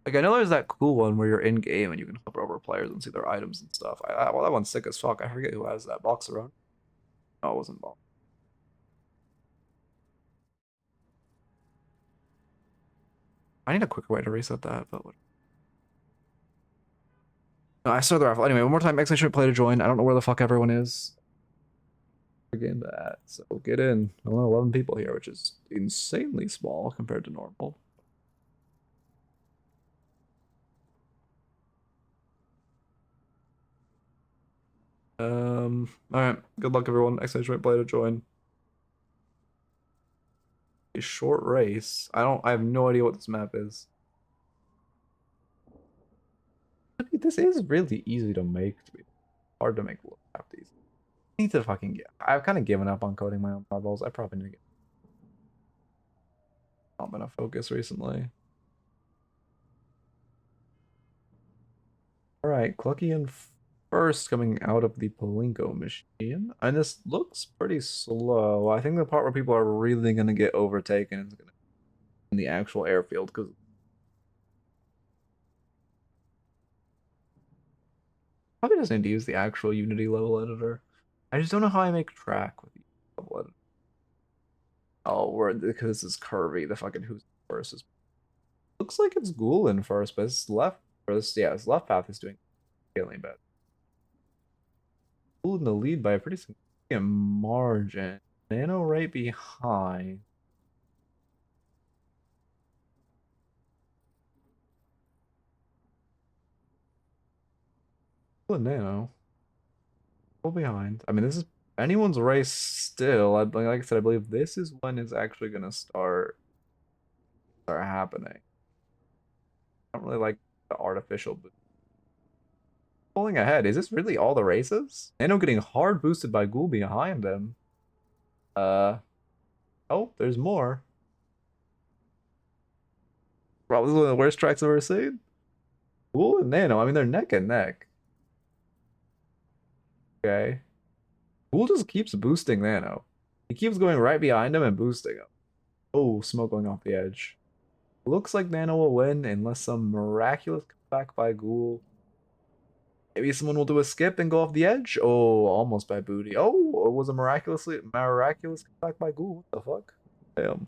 Like, I know there's that cool one where you're in game and you can hover over players and see their items and stuff. Well, that one's sick as fuck. I forget who has that. Box around. No, it wasn't Box. I need a quicker way to reset that, but what? No, I started the raffle. Anyway, one more time, exclamation play to join. I don't know where the fuck everyone is. Game that. So get in. Only 11 people here, which is insanely small compared to normal. All right. Good luck, everyone. Exclamation play to join. A short race. I have no idea what this map is. This is really easy to make. To be hard to make look after these. I need to fucking get. I've kind of given up on coding my own marbles. I probably need to get. Not been a focus recently. All right, Clucky and first coming out of the Palinko machine, and this looks pretty slow. I think the part where people are really gonna get overtaken is gonna in the actual airfield because probably just need to use the actual Unity level editor. I just don't know how I make track with the level editor. Oh, we're because this is curvy. The fucking who's first is looks like it's Ghoul in first, but it's left first. Yeah, his left path is doing feeling bad. Ghoul in the lead by a pretty significant margin. Nano right behind. Ghoul and Nano. Ghoul behind. I mean, this is anyone's race still. Like I said, I believe this is when it's actually gonna start happening. I don't really like the artificial boost. Pulling ahead. Is this really all the races? Nano getting hard boosted by Ghoul behind him. Oh, there's more. Probably one of the worst tracks I've ever seen. Ghoul and Nano, I mean, they're neck and neck. Okay. Ghoul just keeps boosting Nano. He keeps going right behind him and boosting him. Oh, smoke going off the edge. Looks like Nano will win unless some miraculous comeback by Ghoul. Maybe someone will do a skip and go off the edge. Oh, almost by booty. Oh, it was a miraculous comeback by Ghoul. What the fuck? Damn.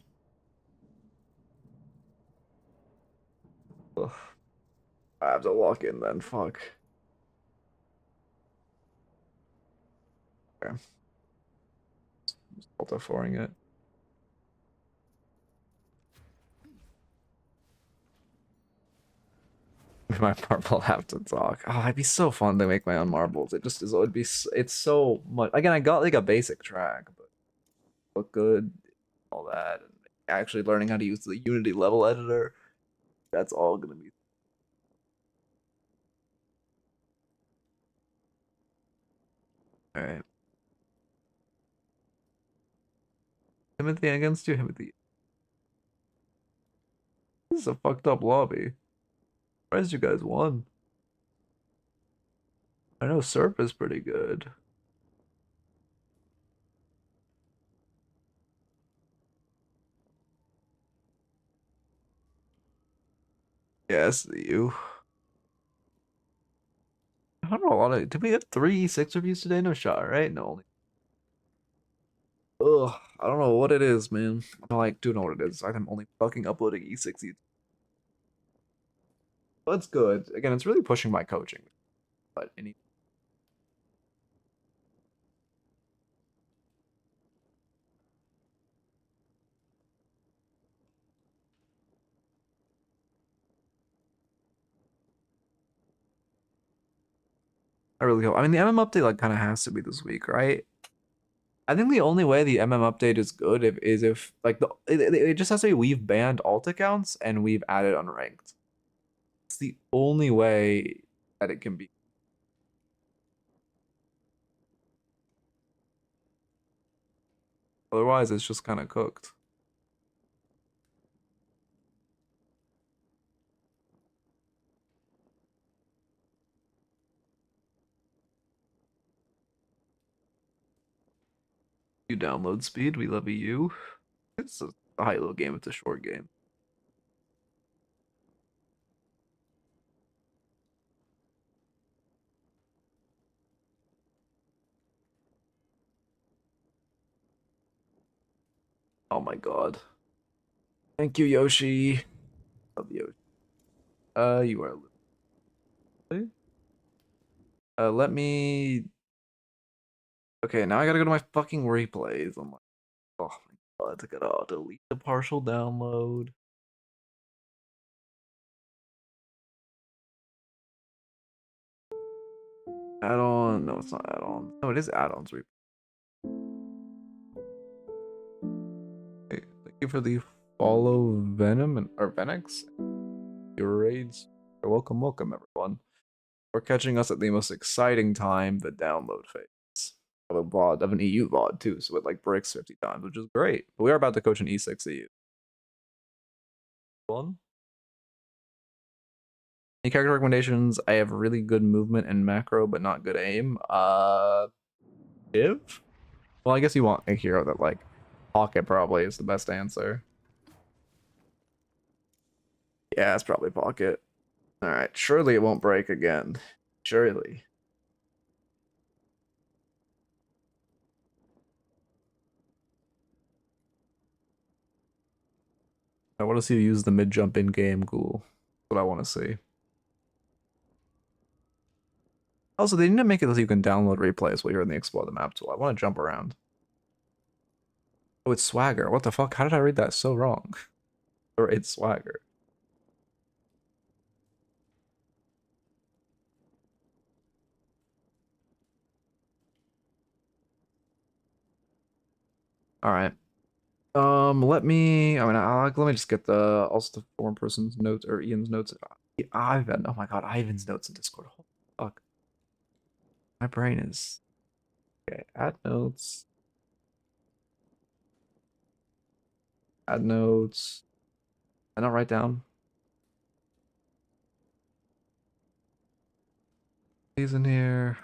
Ugh. I have to lock in then. Fuck. Okay. Just auto-4ing it. My marble have to talk. Oh, it'd be so fun to make my own marbles. It just is. It'd be. It's so much. Again, I got like a basic track, but look good, all that, and actually learning how to use the Unity level editor. That's all gonna be. All right. Timothy against you, Timothy. This is a fucked up lobby. Surprised you guys won. I know Serp is pretty good. Yes, you. I don't know a lot of. Did we have 3 6 reviews today? No shot, right? No, only. Ugh, I don't know what it is, man. I like do know what it is. I'm only fucking uploading E6. That's good. Again, it's really pushing my coaching, but any. I really hope. I mean, the MM update like kind of has to be this week, right? I think the only way the MM update is good if like it just has to be we've banned alt accounts and we've added unranked. It's the only way that it can be. Otherwise, it's just kind of cooked. You download speed, we love you. It's a high low game. It's a short game. Oh my god. Thank you, Yoshi. of Yoshi. You are. Let me. Okay, now I gotta go to my fucking replays. I'm like, oh my god, I gotta delete the partial download. Add-on. No, it's not add-on. No, it is add-ons. Hey, thank you for the follow, Venom and or Venix. Your raids. You're welcome, welcome, everyone. We're catching us at the most exciting time, the download phase of a VOD, of an EU VOD too, so it like breaks 50 times, which is great. But we are about to coach an E6 EU. One. Any character recommendations? I have really good movement and macro, but not good aim. Shiv? Well, I guess you want a hero that like Pocket probably is the best answer. Yeah, it's probably Pocket. Alright, surely it won't break again. Surely. I want to see you use the mid jump in game. Cool. That's what I want to see. Also, they need to make it so you can download replays while you're in the Explore the Map tool. I want to jump around. Oh, it's Swagger. What the fuck? How did I read that so wrong? Or it's Swagger. All right. Let me. I mean, let me just get the also the foreign person's notes or Ian's notes. Ivan. Oh my god, Ivan's notes in Discord. Holy fuck. My brain is okay. Add notes. Add notes. I not write down. He's in here.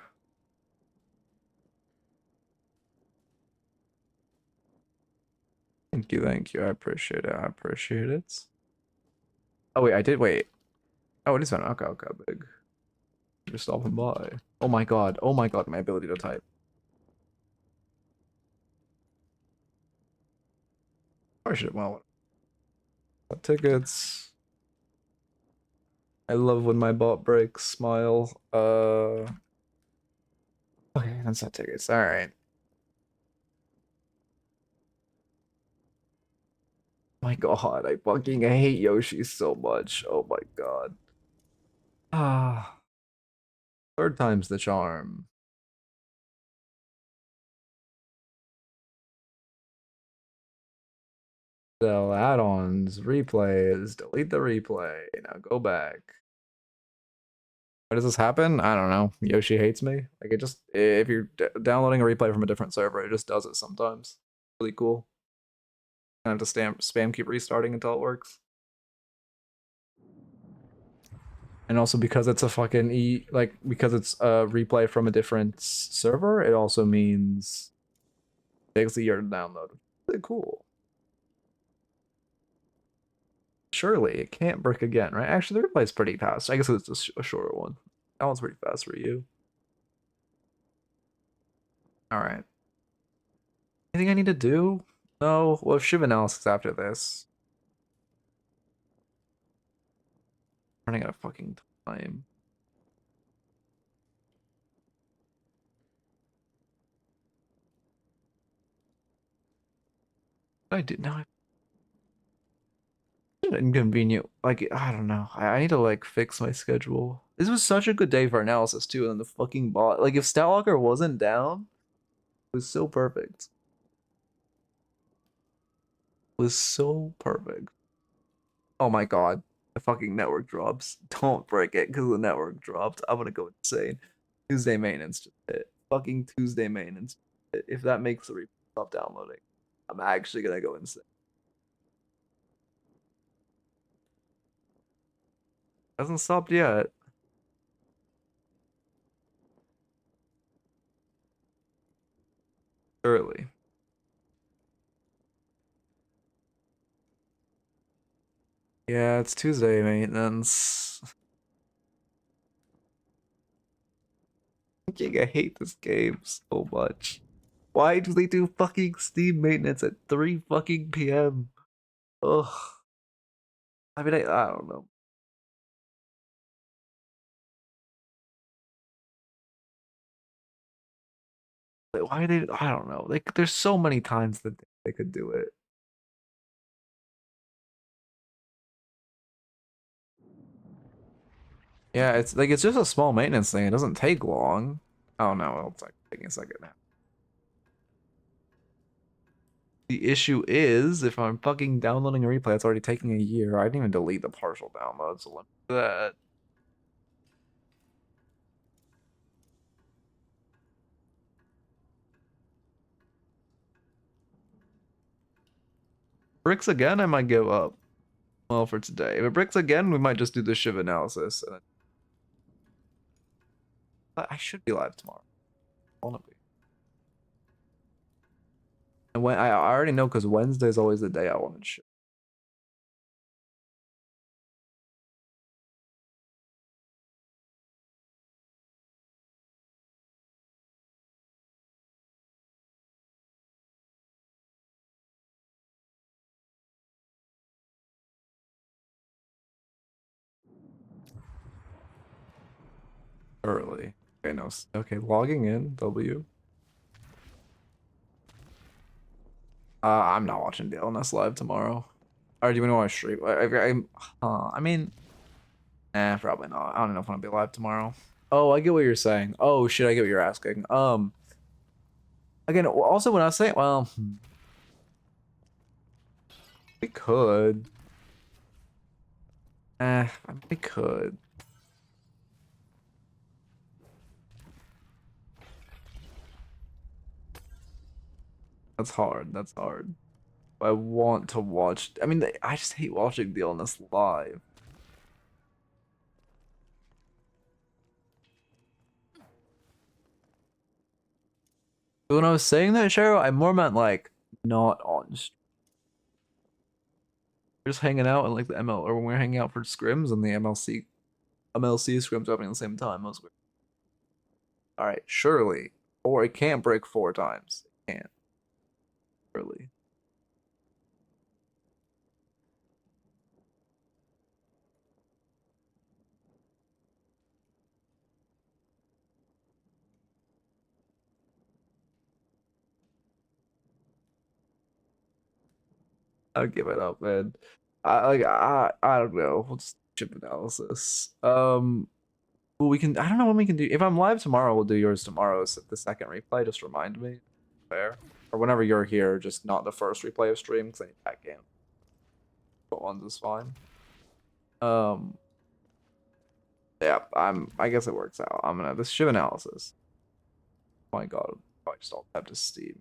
Thank you, thank you. I appreciate it. I appreciate it. Oh wait, I did wait. Oh, it is fine. Okay, okay, big. Just stopping by. Oh my god. Oh my god, my ability to type. I should have well. Tickets. I love when my bot breaks. Smile. Okay, that's not tickets. All right. My god, I fucking hate Yoshi so much. Oh my god. Ah, third time's the charm. So add-ons, replays, delete the replay. Now go back. Why does this happen? I don't know. Yoshi hates me. Like it just if you're downloading a replay from a different server, it just does it sometimes. Really cool. I have to spam keep restarting until it works. And also because it's a fucking because it's a replay from a different server, it also means it takes a year to download. Really cool. Surely it can't break again, right? Actually, the replay's pretty fast. I guess it's just a shorter one. That one's pretty fast for you. All right. Anything I need to do? No. Well, Shiv Analysis after this. Running out of fucking time. I did now. Inconvenient. Like I don't know. I need to like fix my schedule. This was such a good day for analysis too, and then the fucking bot. Like if Statwalker wasn't down, it was so perfect. It was so perfect. Oh my god. The fucking network drops. Don't break it because the network dropped. I'm gonna go insane. Tuesday maintenance just hit. Fucking Tuesday maintenance. If that makes the replay stop downloading, I'm actually gonna go insane. Hasn't stopped yet. Early. Yeah, it's Tuesday maintenance. I hate this game so much. Why do they do fucking Steam maintenance at 3 fucking PM? Ugh. I mean, I don't know. Like, why they? I don't know. Like, there's so many times that they could do it. Yeah, it's like it's just a small maintenance thing. It doesn't take long. Oh no, it's like taking a second now. The issue is if I'm fucking downloading a replay, it's already taking a year. I didn't even delete the partial download, so let me do that. Bricks again, I might give up. Well, for today. If it bricks again, we might just do the Shiv analysis. And I should be live tomorrow. I wanna be. And when I already know because Wednesday is always the day I want to ship. Early. Okay, no. Okay, logging in. W. I'm not watching the LNS live tomorrow. Or do you even want to stream? I mean, probably not. I don't know if I'm gonna be live tomorrow. Oh, I get what you're saying. Oh shit, I get what you're asking. Again, also when I was saying, well, we could. We could. That's hard. That's hard. I want to watch. I mean, I just hate watching the illness live. But when I was saying that, Cheryl, I more meant like not on. Just hanging out and like the ML, or when we're hanging out for scrims and the MLC scrims happening at the same time. That was weird. All right, surely, or it can't break 4 times. It can't. Surely. I'll give it up, man. I don't know. We'll just chip analysis. Well, we can. I don't know when we can do. If I'm live tomorrow, we'll do yours tomorrow. So the second replay, just remind me. Fair. Or whenever you're here, just not the first replay of stream because I need that game. But ones is fine. Um. Yeah, I guess it works out. I'm gonna this Shiv analysis. Oh my god, I just all have to Steam.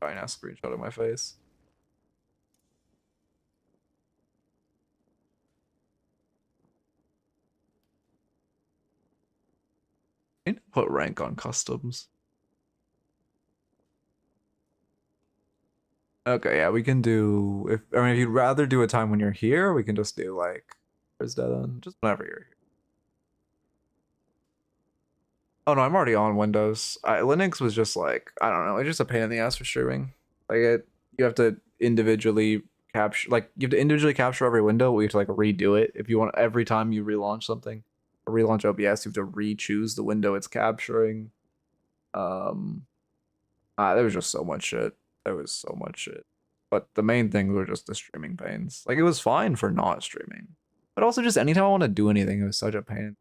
Trying to screenshot of my face. I need to put rank on customs. Okay, yeah, we can do if you'd rather do a time when you're here, we can just do like where's that on? Just whenever you're here. Oh no, I'm already on Windows. Linux was just like I don't know, it's just a pain in the ass for streaming. Like you have to individually capture every window. We have to like redo it if you want every time you relaunch something or relaunch OBS. You have to re-choose the window it's capturing. Um, there was just so much shit. There was so much shit. But the main things were just the streaming pains. Like it was fine for not streaming, but also just anytime I want to do anything, it was such a pain.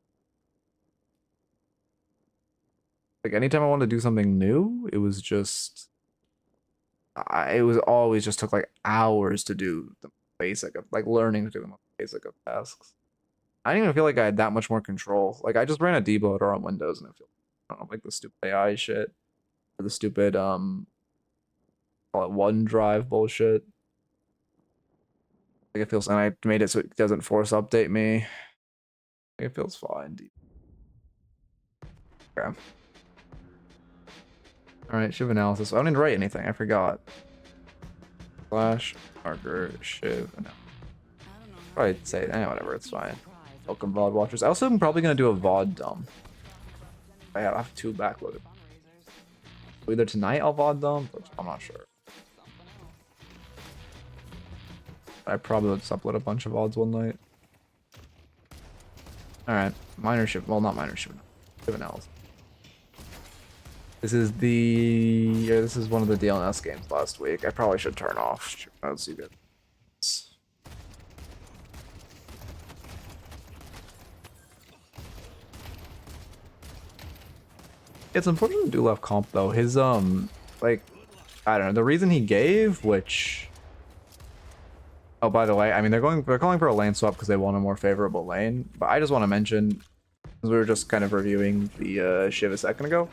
Like anytime I wanted to do something new, it was just it was always just took like hours to do the basic of like learning to do the most basic of tasks. I didn't even feel like I had that much more control. Like I just ran a deboater on Windows and I don't know, like the stupid AI shit or the stupid call it OneDrive bullshit. Like it feels and I made it so it doesn't force update me. Like, it feels fine. Okay. All right, Shiv analysis. I don't need to write anything. I forgot. Slash marker Shiv analysis. Probably say whatever. It's fine. Welcome VOD watchers. I also am probably gonna do a VOD dump. I have 2 backloaded. Either tonight I'll VOD dump, but I'm not sure. I probably would just upload a bunch of Vods one night. Alright, minor Shiv. Well, not minor Shiv. Shiv Analysis. This is this is one of the DLNS games last week. I probably should turn off. Let's see good. It's important to do left comp though. His like I don't know, the reason he gave, which oh by the way, I mean they're calling for a lane swap because they want a more favorable lane. But I just want to mention, because we were just kind of reviewing the Shiv a second ago.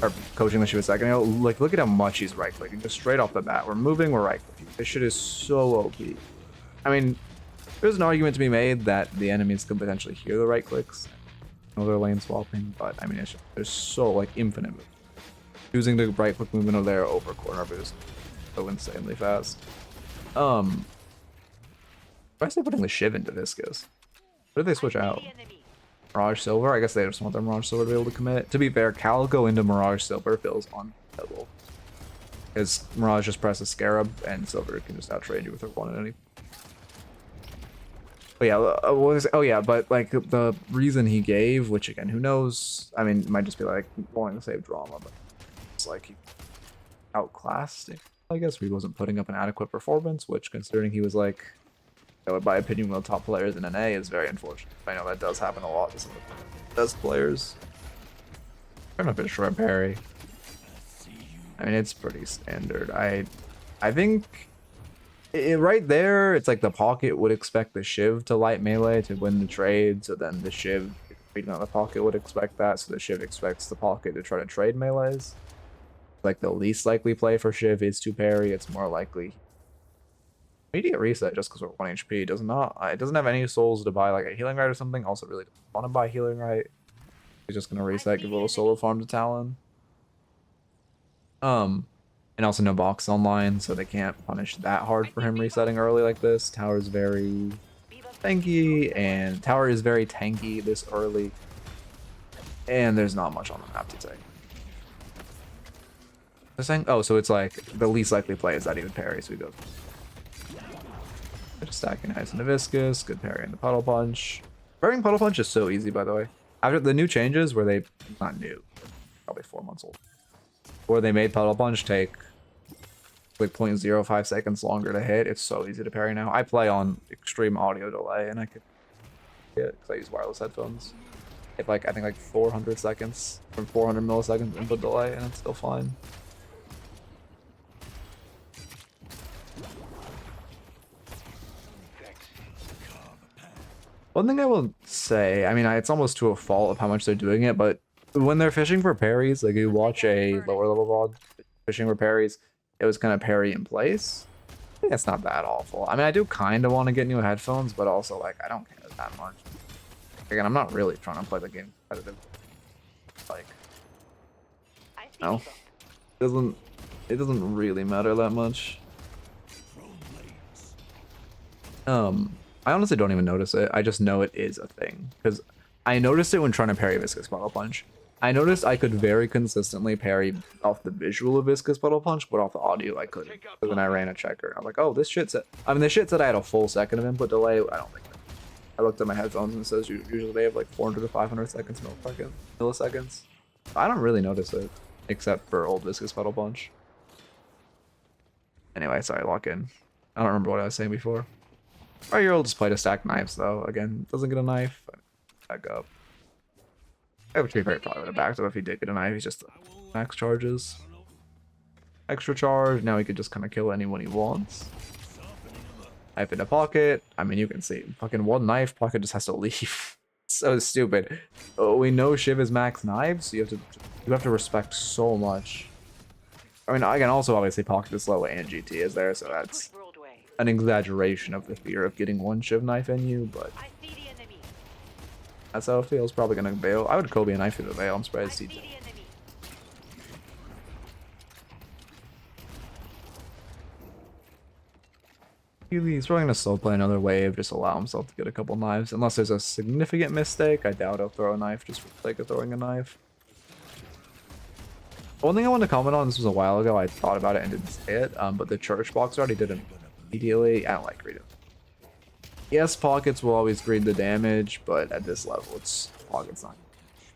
Or coaching the Shiv a second ago. Like look at how much he's right clicking. Just straight off the bat. We're moving, we're right clicking. This shit is so OP. I mean, there's an argument to be made that the enemies could potentially hear the right clicks. They're lane swapping, but I mean it's just, there's so like infinite movement. Using the right click movement over there over corner boost so insanely fast. Why is they putting the Shiv into Viscous? What did they switch out? Mirage Silver? I guess they just want their Mirage Silver to be able to commit. To be fair, Calico into Mirage Silver feels unbeatable. Because Mirage just presses Scarab and Silver can just out-trade you with her one at any. But yeah, oh yeah, but like the reason he gave, which again, who knows? I mean, it might just be like wanting to save drama, but it's like he outclassed it. I guess he wasn't putting up an adequate performance, which considering he was like, by opinion, one of the top players in NA is very unfortunate. I know that does happen a lot to some of the best players. I'm gonna finish for parry. I mean, it's pretty standard. I think right there, it's like the pocket would expect the Shiv to light melee to win the trade, so then the Shiv, reading out the pocket, would expect that, so the Shiv expects the pocket to try to trade melees. Like the least likely play for Shiv is to parry. It's more likely immediate reset just because we're 1 HP. It doesn't have any souls to buy like a healing right or something. Also really doesn't want to buy healing right. He's just gonna reset, give a little solo farm to Talon. And also no box online, so they can't punish that hard for him resetting early like this. Tower's very tanky, and Tower is very tanky this early. And there's not much on the map to take. They're saying, oh, so it's like the least likely play is that he would parry, so he goes. Just stacking ice into Viscous, good parry into Puddle Punch. Parrying Puddle Punch is so easy, by the way. After the new changes where they, not new, probably 4 months old, where they made Puddle Punch take like 0.05 seconds longer to hit, it's so easy to parry now. I play on extreme audio delay and I could get it because I use wireless headphones. Hit like, I think like 400 seconds from 400 milliseconds input delay and it's still fine. One thing I will say, I mean, it's almost to a fault of how much they're doing it, but when they're fishing for parries, like you watch a lower level VOD fishing for parries, it was kind of parry in place. I think that's not that awful. I mean, I do kind of want to get new headphones, but also like I don't care that much. Again, I'm not really trying to play the game competitive. Like, no, it doesn't really matter that much. I honestly don't even notice it. I just know it is a thing because I noticed it when trying to parry Viscous Puddle Punch. I noticed I could very consistently parry off the visual of Viscous Puddle Punch, but off the audio I couldn't. So then I ran a checker. I'm like, oh, this shit said. I mean, this shit said I had a full second of input delay. I don't think. I looked at my headphones and it says usually they have like 400 to 500 seconds milliseconds. I don't really notice it except for old Viscous Puddle Punch. Anyway, sorry, lock in. I don't remember what I was saying before. Our year-old just play to stack knives though. Again, doesn't get a knife. Back up. Which he probably would have backed up if he did get a knife. He's just max charges. Extra charge. Now he could just kind of kill anyone he wants. Knife in a pocket. I mean, you can see. Fucking one knife, pocket just has to leave. So stupid. Oh, we know Shiv is max knives, so you have to respect so much. I mean, again, also obviously pocket is slow and GT is there, so that's an exaggeration of the fear of getting one Shiv knife in you, but that's how it feels. Probably gonna bail. I would Kobe a knife through the veil. I'm surprised he did. He's probably gonna slow play another wave, just allow himself to get a couple knives. Unless there's a significant mistake, I doubt he'll throw a knife just for the sake of throwing a knife. One thing I wanted to comment on, this was a while ago, I thought about it and didn't say it, but the church box already did immediately. I don't like greeding. Yes, pockets will always greed the damage, but at this level, it's pockets not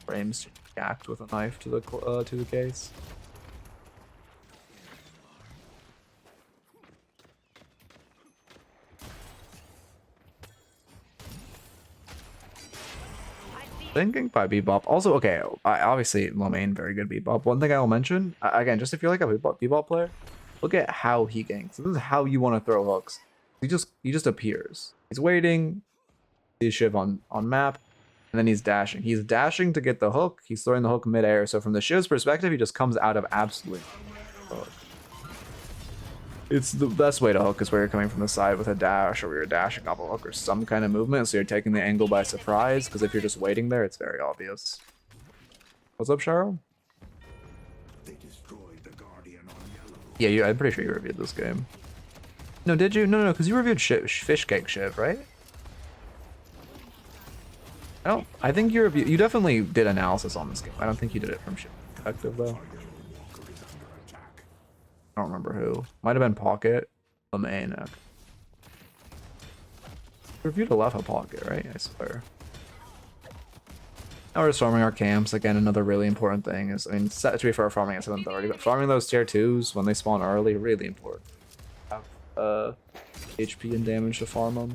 frames to react with a knife to the case. Thinking by Bebop. Also, okay, obviously Lomain, very good Bebop. One thing I will mention, again, just if you're like a Bebop player, look at how he ganks. This is how you want to throw hooks. He just appears. He's waiting. Sees Shiv on map, and then he's dashing. He's dashing to get the hook. He's throwing the hook midair. So from the Shiv's perspective, he just comes out of absolute hook. It's the best way to hook is where you're coming from the side with a dash, or you're dashing off a hook or some kind of movement, so you're taking the angle by surprise, because if you're just waiting there, it's very obvious. What's up, Cheryl? They destroyed the Guardian on yellow. Yeah, I'm pretty sure you reviewed this game. No, did you? No, because you reviewed Fish Cake Shiv, right? I think you definitely did analysis on this game. I don't think you did it from Shiv perspective, though. I don't remember who. Might have been Pocket. The main. Reviewed a Lefa Pocket, right? I swear. Now we're just farming our camps. Again, another really important thing is, I mean, to be fair, farming at 730, but farming those tier 2s when they spawn early, really important. Have HP and damage to farm them.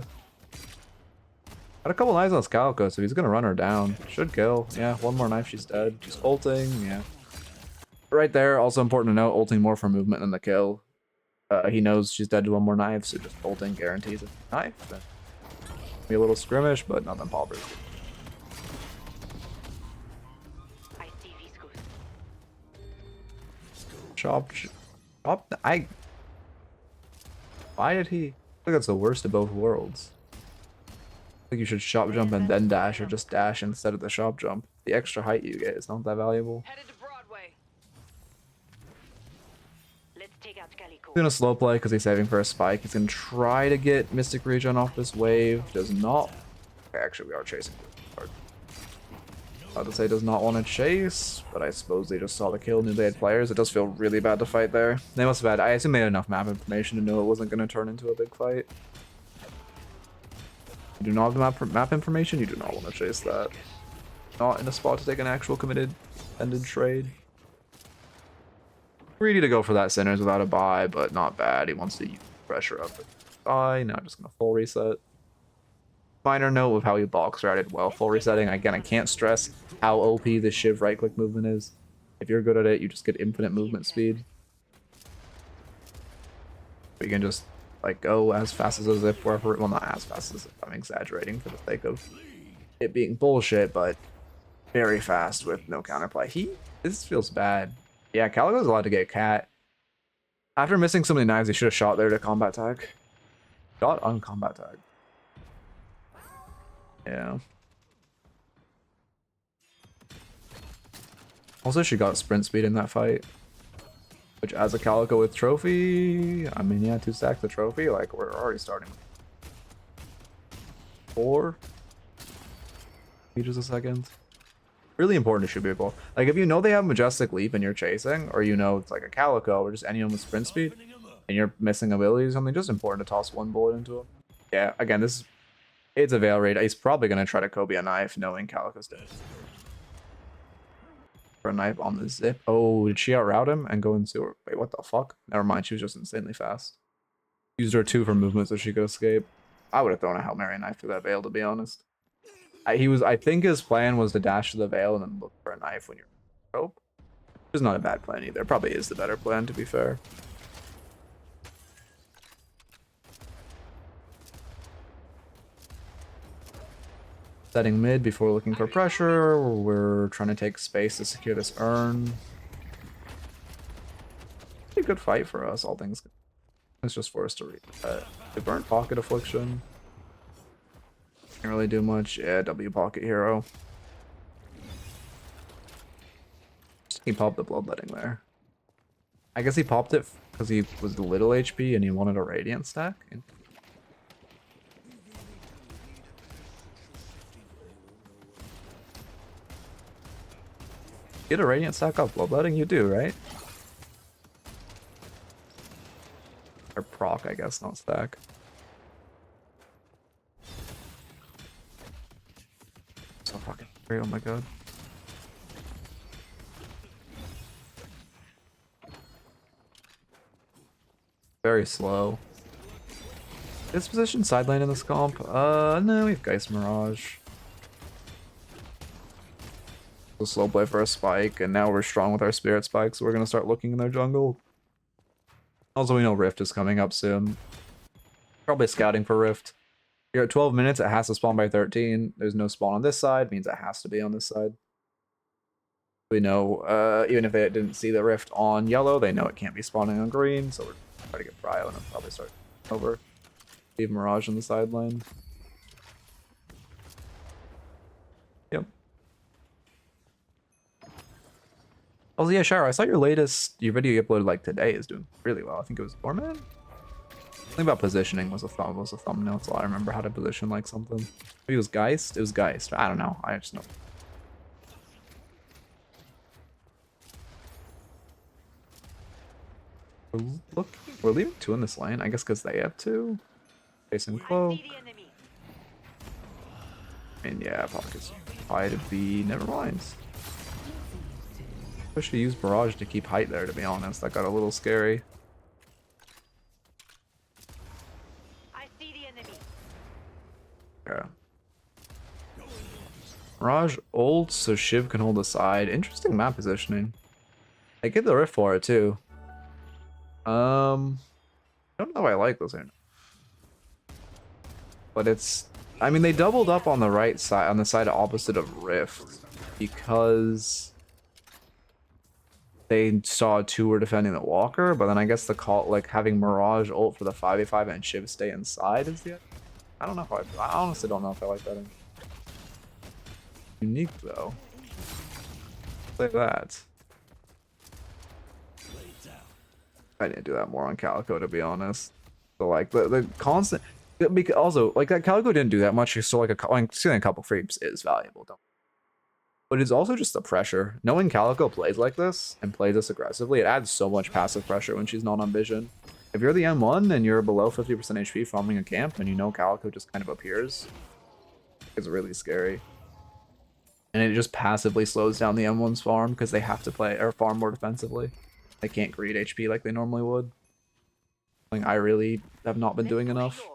Got a couple knives on this Calico, so he's gonna run her down. Should kill. Yeah, one more knife, she's dead. She's ulting, yeah. Right there, also important to note, ulting more for movement than the kill. He knows she's dead to one more knife, so just ulting guarantees a knife. Then be a little skirmish, but nothing paupers. Chop. Why did he? I think that's the worst of both worlds. I think you should shop jump and then dash, or just dash instead of the shop jump. The extra height you get is not that valuable. Headed to Broadway. Let's take out Calico. He's gonna slow play because he's saving for a spike. He's gonna try to get Mystic Regen off this wave. Does not. Okay, actually, we are chasing. I'd say does not want to chase, but I suppose they just saw the kill, knew they had players. It does feel really bad to fight there. They must have had, I assume they had enough map information to know it wasn't going to turn into a big fight. You do not have map information, you do not want to chase that. Not in a spot to take an actual committed ended trade. Greedy to go for that Sinners without a buy, but not bad. He wants to use pressure up. Buy, now just going to full reset. Minor note of how he box routed well. Full resetting. Again, I can't stress how OP the Shiv right click movement is. If you're good at it, you just get infinite movement speed. You can just like go as fast as if wherever, well, not as fast as if, I'm exaggerating for the sake of it being bullshit, but very fast with no counterplay. This feels bad. Yeah, Calico's allowed to get cat. After missing so many knives, he should have shot there to combat tag. Shot on combat tag. Yeah. Also, she got sprint speed in that fight, which as a Calico with trophy, I mean, yeah, 2 stacks the trophy, like, we're already starting. 4 meters a second. Really important to shoot people. Like, if you know they have Majestic Leap and you're chasing, or you know it's like a Calico, or just anyone with sprint speed, and you're missing abilities or something, just important to toss one bullet into them. Yeah, again, this is... It's a Veil Raid. He's probably going to try to Kobe a knife, knowing Calico's dead. For a knife on the zip. Oh, did she outroute him and go into... Wait, what the fuck? Never mind, she was just insanely fast. Used her 2 for movement so she could escape. I would have thrown a Hail Mary knife through that Veil, to be honest. I think his plan was to dash to the Veil and then look for a knife when you're rope. Which is not a bad plan either. Probably is the better plan, to be fair. Setting mid before looking for pressure. We're trying to take space to secure this urn. Pretty good fight for us, all things. It's just forced to read. They burnt Pocket Affliction. Can't really do much. Yeah, W Pocket Hero. He popped the Bloodletting there. I guess he popped it because he was little HP and he wanted a Radiant stack. Get a Radiant stack off Bloodletting? You do, right? Or proc, I guess, not stack. So fucking great, oh my god. Very slow. This position side lane in this comp? No, we have Geist Mirage. A slow play for a spike, and now we're strong with our Spirit Spike, so we're gonna start looking in their jungle. Also, we know Rift is coming up soon. Probably scouting for Rift. You're at 12 minutes, it has to spawn by 13. There's no spawn on this side, means it has to be on this side. We know, even if they didn't see the Rift on yellow, they know it can't be spawning on green, so we're trying to get Bryo and then probably start over. Leave Mirage on the sideline. Yep. Also, yeah, Shiro, I saw your video you uploaded like today is doing really well. I think it was Dorman. Something about positioning was a thumbnail. That's all I remember, how to position like something. Maybe it was Geist. It was Geist. I don't know. I just know. We're leaving 2 in this lane, I guess, because they have 2. Facing cloak. And yeah, Pocket's high to be. Never mind. I should use Barrage to keep height there, to be honest. That got a little scary. I see the enemy. Okay. Mirage ult so Shiv can hold the side. Interesting map positioning. I get the rift for it too. I don't know if I like this or not. But it's, I mean, they doubled up on the right side, on the side opposite of Rift, because they saw 2 were defending the Walker, but then I guess the call, like having Mirage ult for the 5v5 and Shiv stay inside is the, I don't know if I honestly don't know if I like that. Unique though. Play that. I didn't do that more on Calico, to be honest. So like the constant. Because also, like, that Calico didn't do that much, so like stealing a couple frames is valuable, but it's also just the pressure. Knowing Calico plays like this and plays this aggressively, it adds so much passive pressure when she's not on vision. If you're the M1 and you're below 50% HP farming a camp and you know Calico just kind of appears, it's really scary. And it just passively slows down the M1's farm because they have to play or farm more defensively. They can't greed HP like they normally would. Like, I really have not been doing enough.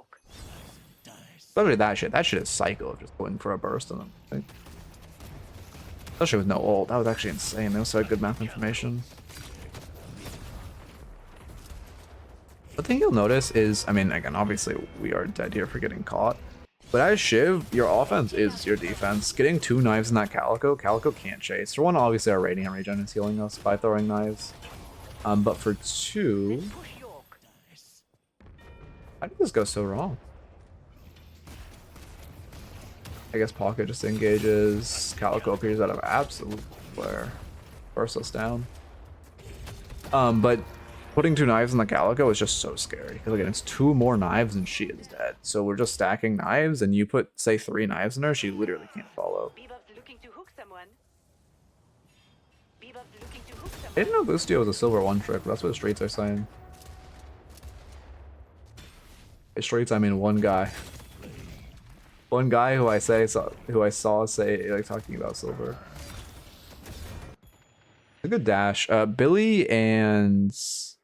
Especially that shit. That shit is psycho of just going for a burst on them. I think. Especially with no ult. That was actually insane. They also had good map information. The thing you'll notice is, I mean, again, obviously we are dead here for getting caught. But as Shiv, your offense is your defense. Getting 2 knives in that Calico can't chase. For one, obviously our Radiant regen is healing us by throwing knives. But for 2, how did this go so wrong? I guess Pocket just engages. Calico appears out of absolute flare. Bursts us down. But putting 2 knives in the Calico is just so scary. Because again, it's 2 more knives and she is dead. So we're just stacking knives, and you put, say, 3 knives in her, she literally can't follow. I didn't know Boostio was a silver 1 trick, but that's what the streets are saying. By streets, I mean one guy. One guy who I saw say, like, talking about silver. A good dash. Billy and Shiv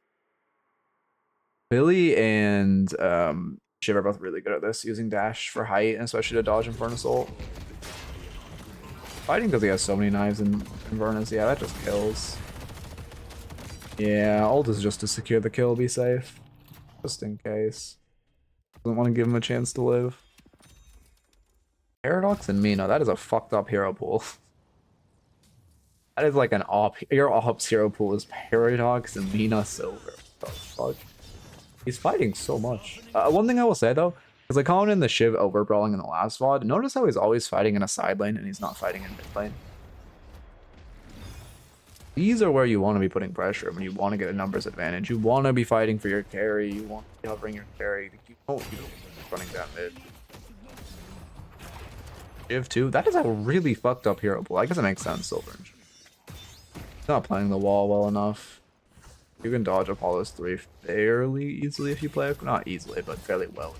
are both really good at this, using dash for height, and especially to dodge Infernus ult. Fighting because he has so many knives in Infernus, yeah, that just kills. Yeah, ult is just to secure the kill, be safe. Just in case. Doesn't want to give him a chance to live. Paradox and Mina, that is a fucked up hero pool. That is like an your ops hero pool is Paradox and Mina Silver. What the fuck? He's fighting so much. One thing I will say though, because I called in the Shiv overbrawling in the last VOD, notice how he's always fighting in a side lane and he's not fighting in mid lane. These are where you want to be putting pressure when you want to get a numbers advantage. You want to be fighting for your carry, you want to be covering your carry. You don't running down mid. Shiv 2, that is a really fucked up hero pool. I guess it makes sense, Silver. He's not playing the wall well enough. You can dodge Apollo's 3 fairly easily if you play, not easily, but fairly well.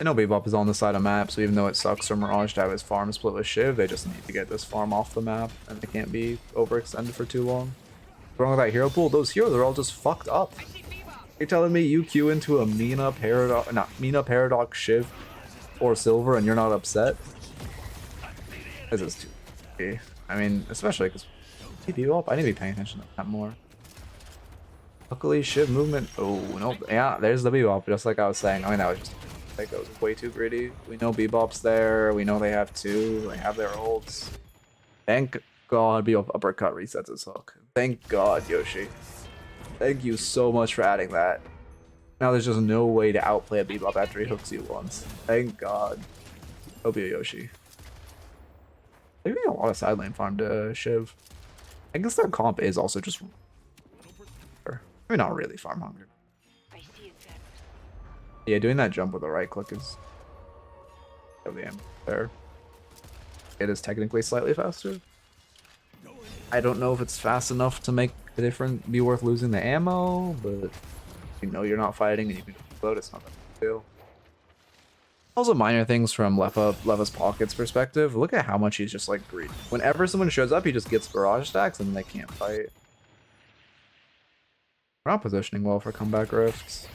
I know Bebop is on the side of map, so even though it sucks for Mirage to have his farm split with Shiv, they just need to get this farm off the map, and they can't be overextended for too long. What's wrong with that hero pool? Those heroes are all just fucked up. You're telling me you queue into a Mina Paradox Shiv or Silver and you're not upset? This is too easy. I mean, especially because Bebop, I need to be paying attention to that more. Luckily, Shiv movement. Oh, nope. Yeah, there's the Bebop, just like I was saying. I mean, that was just. That goes way too greedy. We know Bebop's there. We know they have 2. They have their ults. Thank God Bebop uppercut resets his hook. Thank God, Yoshi. Thank you so much for adding that. Now there's just no way to outplay a Bebop after he hooks you once. Thank God. Hope you, Yoshi. They're getting a lot of side lane farm to Shiv. I guess their comp is also just... I mean, not really farm hungry. I see it then. Yeah, doing that jump with the right click is... there. It is technically slightly faster. I don't know if it's fast enough to make the difference be worth losing the ammo, but you know you're not fighting and you can float, it's not that big a deal. Also minor things from Leva's pockets perspective. Look at how much he's just like greedy. Whenever someone shows up, he just gets barrage stacks and they can't fight. We're not positioning well for comeback rifts.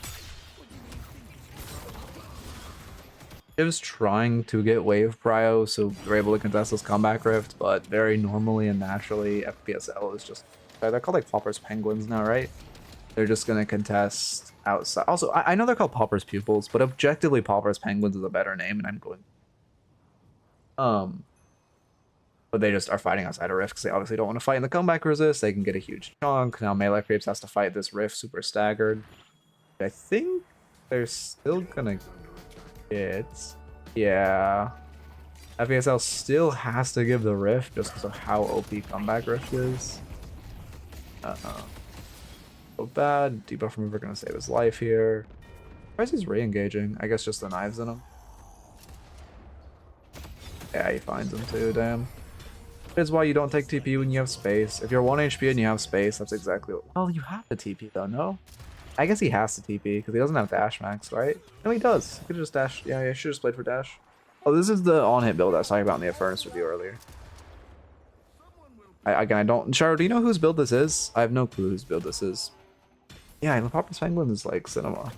Shiv's trying to get wave prio so they're able to contest this comeback rift, but very normally and naturally FPSL is just... They're called like Pauper's Penguins now, right? They're just gonna contest outside. Also, I know they're called Pauper's Pupils, but objectively Pauper's Penguins is a better name, and I'm going... But they just are fighting outside a rift because they obviously don't want to fight in the comeback resist. They can get a huge chunk. Now Melee Creeps has to fight this rift super staggered. I think they're still gonna... Yeah. FPSL still has to give the rift just because of how OP comeback rift is. So bad. Debuff remover gonna save his life here. Why is he re-engaging? I guess just the knives in him. Yeah, he finds him too, damn. That's why you don't take TP when you have space. If you're 1 HP and you have space, that's exactly what... Well, you have to TP though, no? I guess he has to TP because he doesn't have dash max, right? No, he does. He could just dash. Yeah, I should have played for dash. Oh, this is the on-hit build I was talking about in the Eternus review earlier. Again, I don't... Charo, do you know whose build this is? I have no clue whose build this is. Yeah, the Pauper's Penguin is like cinema.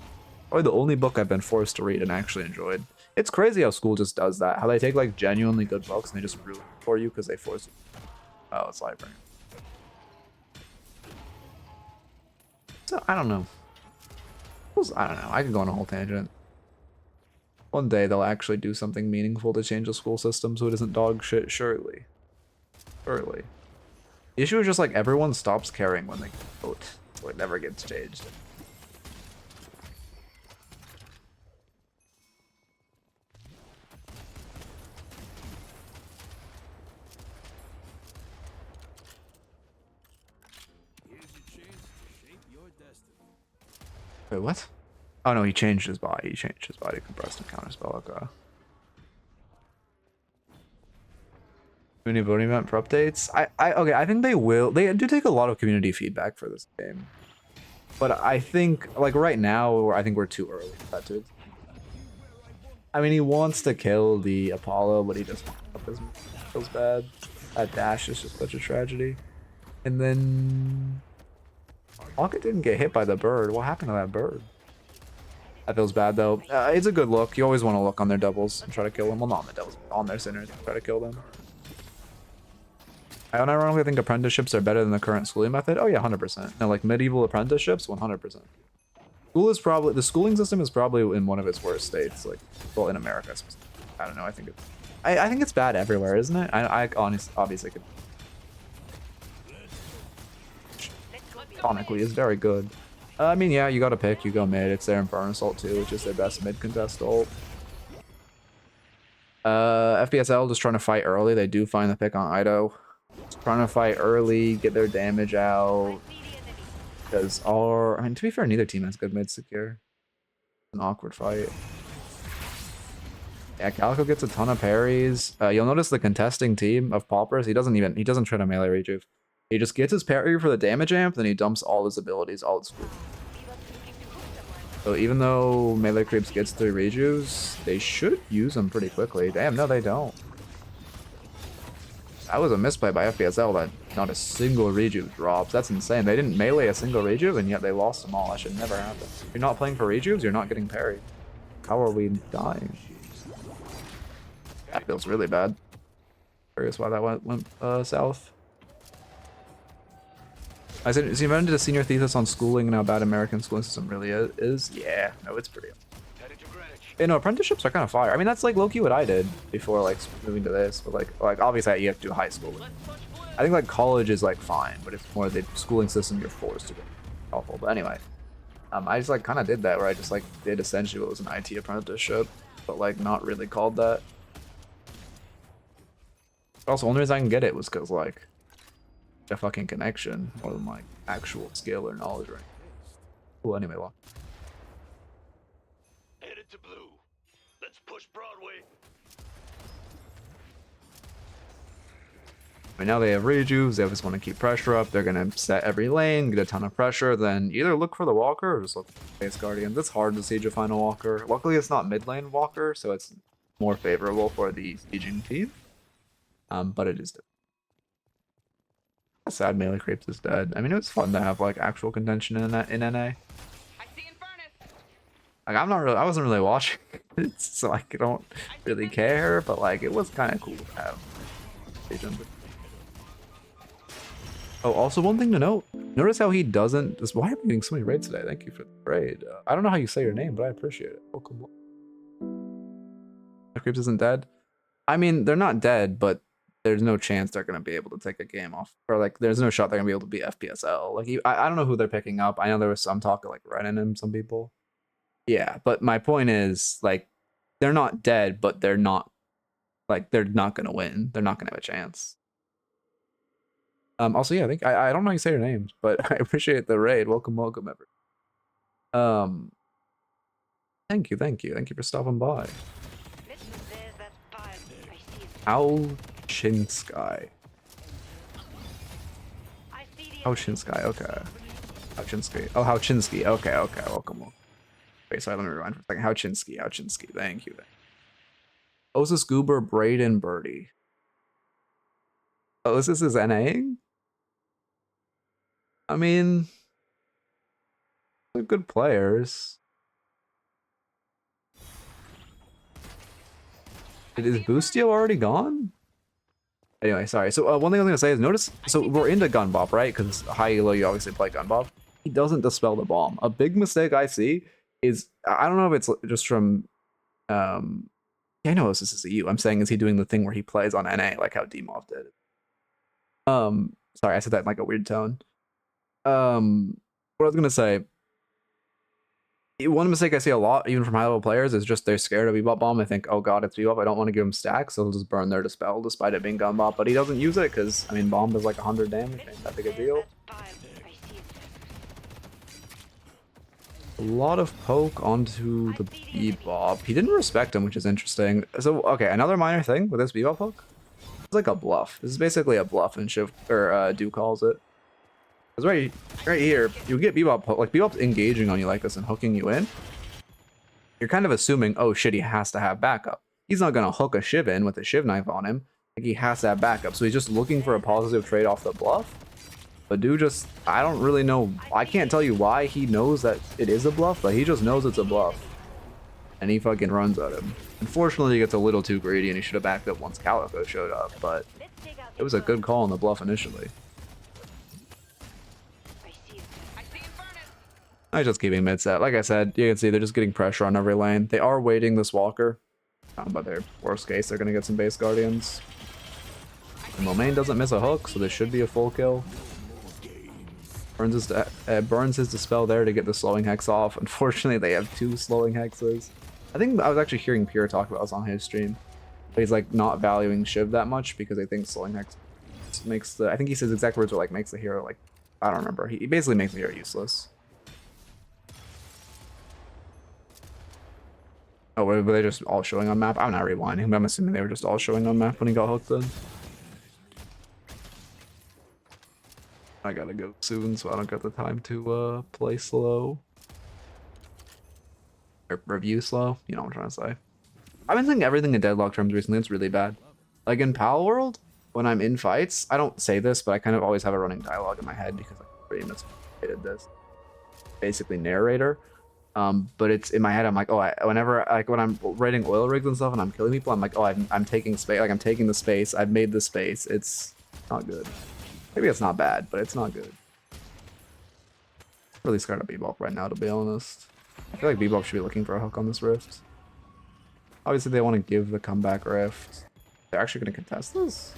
Probably the only book I've been forced to read and actually enjoyed. It's crazy how school just does that. How they take like genuinely good books and they just ruin it for you because they force you. Oh, it's Lightbringer. So, I don't know. I don't know. I could go on a whole tangent. One day they'll actually do something meaningful to change the school system so it isn't dog shit, surely. Surely. The issue is just like everyone stops caring when they vote, so it never gets changed. Here's your chance to shape your destiny. Wait, what? Oh no, he changed his body. He changed his body, compressed and counterspell. Okay. Community voting event for updates. Okay, I think they will. They do take a lot of community feedback for this game, but I think like right now, I think we're too early for that too. I mean, he wants to kill the Apollo, but he just feels bad. That dash is just such a tragedy. And then Pocket didn't get hit by the bird. What happened to that bird? That feels bad though. It's a good look. You always want to look on their doubles and try to kill them. Well, not on the doubles, on their sinners. Try to kill them. I unironically think apprenticeships are better than the current schooling method. Oh yeah, 100%. No, like medieval apprenticeships, 100%. School is probably, the schooling system is probably in one of its worst states. Like, well, in America, I don't know. I think it's, I think it's bad everywhere, isn't it? I honestly, obviously, could. Ironically, is very good. I mean, yeah, you gotta pick. You go mid. It's their Infernus ult too, which is their best mid contest ult. FPSL just trying to fight early. They do find the pick on Ido. Just trying to fight early, get their damage out. Because I mean, to be fair, neither team has good mid secure. It's an awkward fight. Yeah, Calico gets a ton of parries. You'll notice the contesting team of Paupers, he doesn't try to melee rejuve. He just gets his parry for the damage amp, then he dumps all his abilities, all his food. So even though melee creeps gets 3 rejuves, they should use them pretty quickly. Damn, no they don't. That was a misplay by FPSL that not a single rejuve drops. That's insane. They didn't melee a single rejuve and yet they lost them all. That should never happen. If you're not playing for rejuves, you're not getting parried. How are we dying? That feels really bad. Curious why that went south. I said, so you invented a senior thesis on schooling and how bad American schooling system really is? Yeah, no, it's pretty. You know, apprenticeships are kind of fire. I mean, that's like low-key what I did before like moving to this. But like obviously you have to do high school. I think like college is like fine, but it's more the schooling system you're forced to do. Awful. But anyway, I just like kind of did that where I just like did essentially what was an IT apprenticeship, but like not really called that. Also, only reason I can get it was because like a fucking connection more than like actual skill or knowledge, right? Well, anyway, well. Headed to blue. Let's push Broadway. Right now they have rejuves, they just want to keep pressure up, they're gonna set every lane, get a ton of pressure, then either look for the walker or just look for the base guardians. It's hard to siege a final walker. Luckily it's not mid lane walker, so it's more favorable for the sieging team. But it is sad melee creeps is dead. I mean, it was fun to have like actual contention in NA. I see Infernus. Like I wasn't really watching it, so like I don't really care, but like it was kind of cool to have. Oh, also one thing to note, notice how he doesn't, why am I getting so many raids today? Thank you for the raid. I don't know how you say your name, but I appreciate it. Welcome. Creeps isn't dead. I mean, they're not dead, but there's no chance they're going to be able to take a game off. Or like, there's no shot they're going to be able to beat FPSL. Like, I don't know who they're picking up. I know there was some talk of like Renin and some people. Yeah, but my point is, like, they're not dead, but they're not, like, they're not going to win. They're not going to have a chance. Also, yeah, I don't know how you say your names, but I appreciate the raid. Welcome, everyone. Thank you for stopping by. Howchinsky. Howchinsky, okay. Howchinsky. Oh, Howchinsky. Okay, welcome. Wait, sorry, let me rewind for a second. Howchinsky. Thank you. Osis Goober, Braden, Birdie. Oh, this is NAing? I mean, they're good players. Is Boostio already gone? Anyway, sorry. So one thing I was gonna say is notice. So we're into gun bop, right? Because high elo, you obviously play gun bop. He doesn't dispel the bomb. A big mistake I see is I don't know if it's just from. Yeah, I know this is a U. I'm saying is he doing the thing where he plays on NA like how Dmov did. Sorry, I said that in like a weird tone. What I was gonna say. One mistake I see a lot, even from high-level players, is just they're scared of Bebop Bomb. They think, oh god, it's Bebop, I don't want to give him stacks, so they'll just burn their Dispel despite it being Gun Bop. But he doesn't use it because, I mean, Bomb does like 100 damage, ain't that big a deal. A lot of poke onto the Bebop. He didn't respect him, which is interesting. So, okay, another minor thing with this Bebop poke. It's like a bluff. This is basically a bluff, and Shiv, or Do calls it. Because right here, you get Bebop, like Bebop's engaging on you like this and hooking you in. You're kind of assuming, oh shit, he has to have backup. He's not going to hook a Shiv in with a Shiv knife on him. Like he has to have backup. So he's just looking for a positive trade off the bluff. But dude just, I don't really know. I can't tell you why he knows that it is a bluff, but he just knows it's a bluff. And he fucking runs at him. Unfortunately, he gets a little too greedy and he should have backed up once Calico showed up. But it was a good call on the bluff initially. I'm just keeping mid set. Like I said, you can see they're just getting pressure on every lane. They are waiting this walker. But their worst case, they're going to get some base guardians. And Momaine doesn't miss a hook, so this should be a full kill. Burns his dispel there to get the slowing hex off. Unfortunately, they have 2 slowing hexes. I think I was actually hearing Pure talk about this on his stream. But he's like not valuing Shiv that much because I think slowing hex makes the, I think he says exact words are like makes the hero like, I don't remember. He basically makes the hero useless. Oh, were they just all showing on map? I'm not rewinding, but I'm assuming they were just all showing on map when he got hooked in. I gotta go soon, so I don't got the time to play slow. Or review slow, you know what I'm trying to say. I've been saying everything in Deadlock terms recently, it's really bad. Like in Pal World, when I'm in fights, I don't say this, but I kind of always have a running dialogue in my head because I pretty much created this. Basically narrator. But it's in my head, I'm like, oh, whenever, like when I'm raiding oil rigs and stuff and I'm killing people, I'm like, oh, I'm taking space, like I'm taking the space, I've made the space, it's not good. Maybe it's not bad, but it's not good. I'm really scared of Bebop right now, to be honest. I feel like Bebop should be looking for a hook on this rift. Obviously, they want to give the comeback rift. They're actually going to contest this?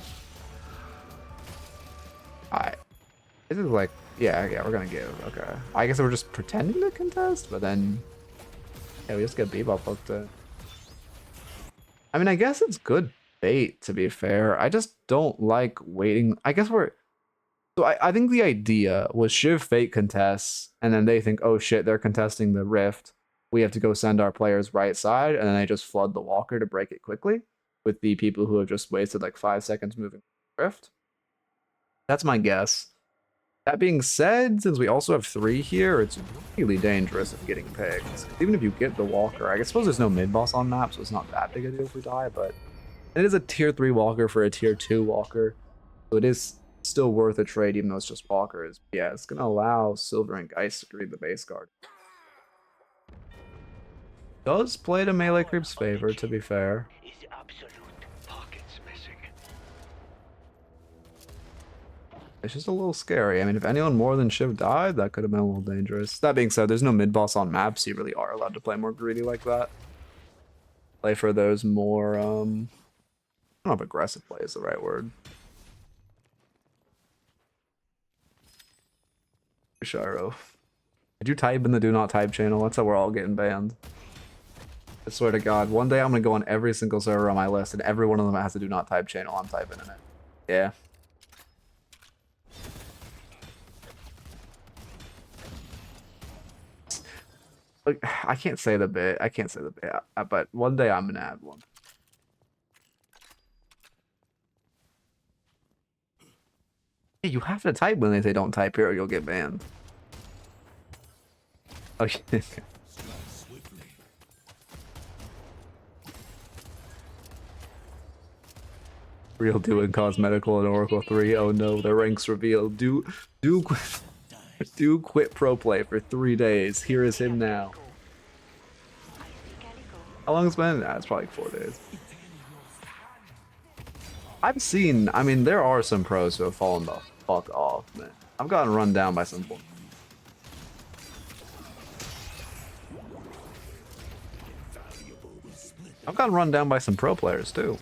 Alright. This is like, yeah, we're going to give. Okay. I guess we're just pretending to contest, but then... Yeah, we just get Bebop hooked in. I mean, I guess it's good bait, to be fair. I just don't like waiting. I guess we're... So I think the idea was Shiv Fate contests, and then they think, oh shit, they're contesting the rift. We have to go send our players right side, and then they just flood the walker to break it quickly with the people who have just wasted like 5 seconds moving the rift. That's my guess. That being said, since we also have 3 here, it's really dangerous if getting picked. Even if you get the walker, I suppose there's no mid-boss on map, so it's not that big a deal if we die, but it is a tier 3 walker for a tier 2 walker, so it is still worth a trade even though it's just walkers. Yeah, it's gonna allow Silver and Geist to read the base card. Does play to melee creep's favor, to be fair. It's just a little scary. I mean, if anyone more than Shiv died, that could have been a little dangerous. That being said, there's no mid-boss on maps, so you really are allowed to play more greedy like that. Play for those more, I don't know if aggressive play is the right word. Shiro. Did you type in the do not type channel? That's how we're all getting banned. I swear to God, one day I'm gonna go on every single server on my list and every one of them has a do not type channel. I'm typing in it. Yeah. Like, I can't say the bit. I can't say the bit. But one day I'm gonna add one. Hey, you have to type when they say don't type here or you'll get banned. Okay. Real doing cosmetical and Oracle 3. Oh no, the ranks revealed. Do quit pro play for 3 days. Here is him now. How long has it been? Nah, it's probably like 4 days. I've seen, I mean, there are some pros who have fallen the fuck off, man. I've gotten run down by some. I've gotten run down by some pro players too.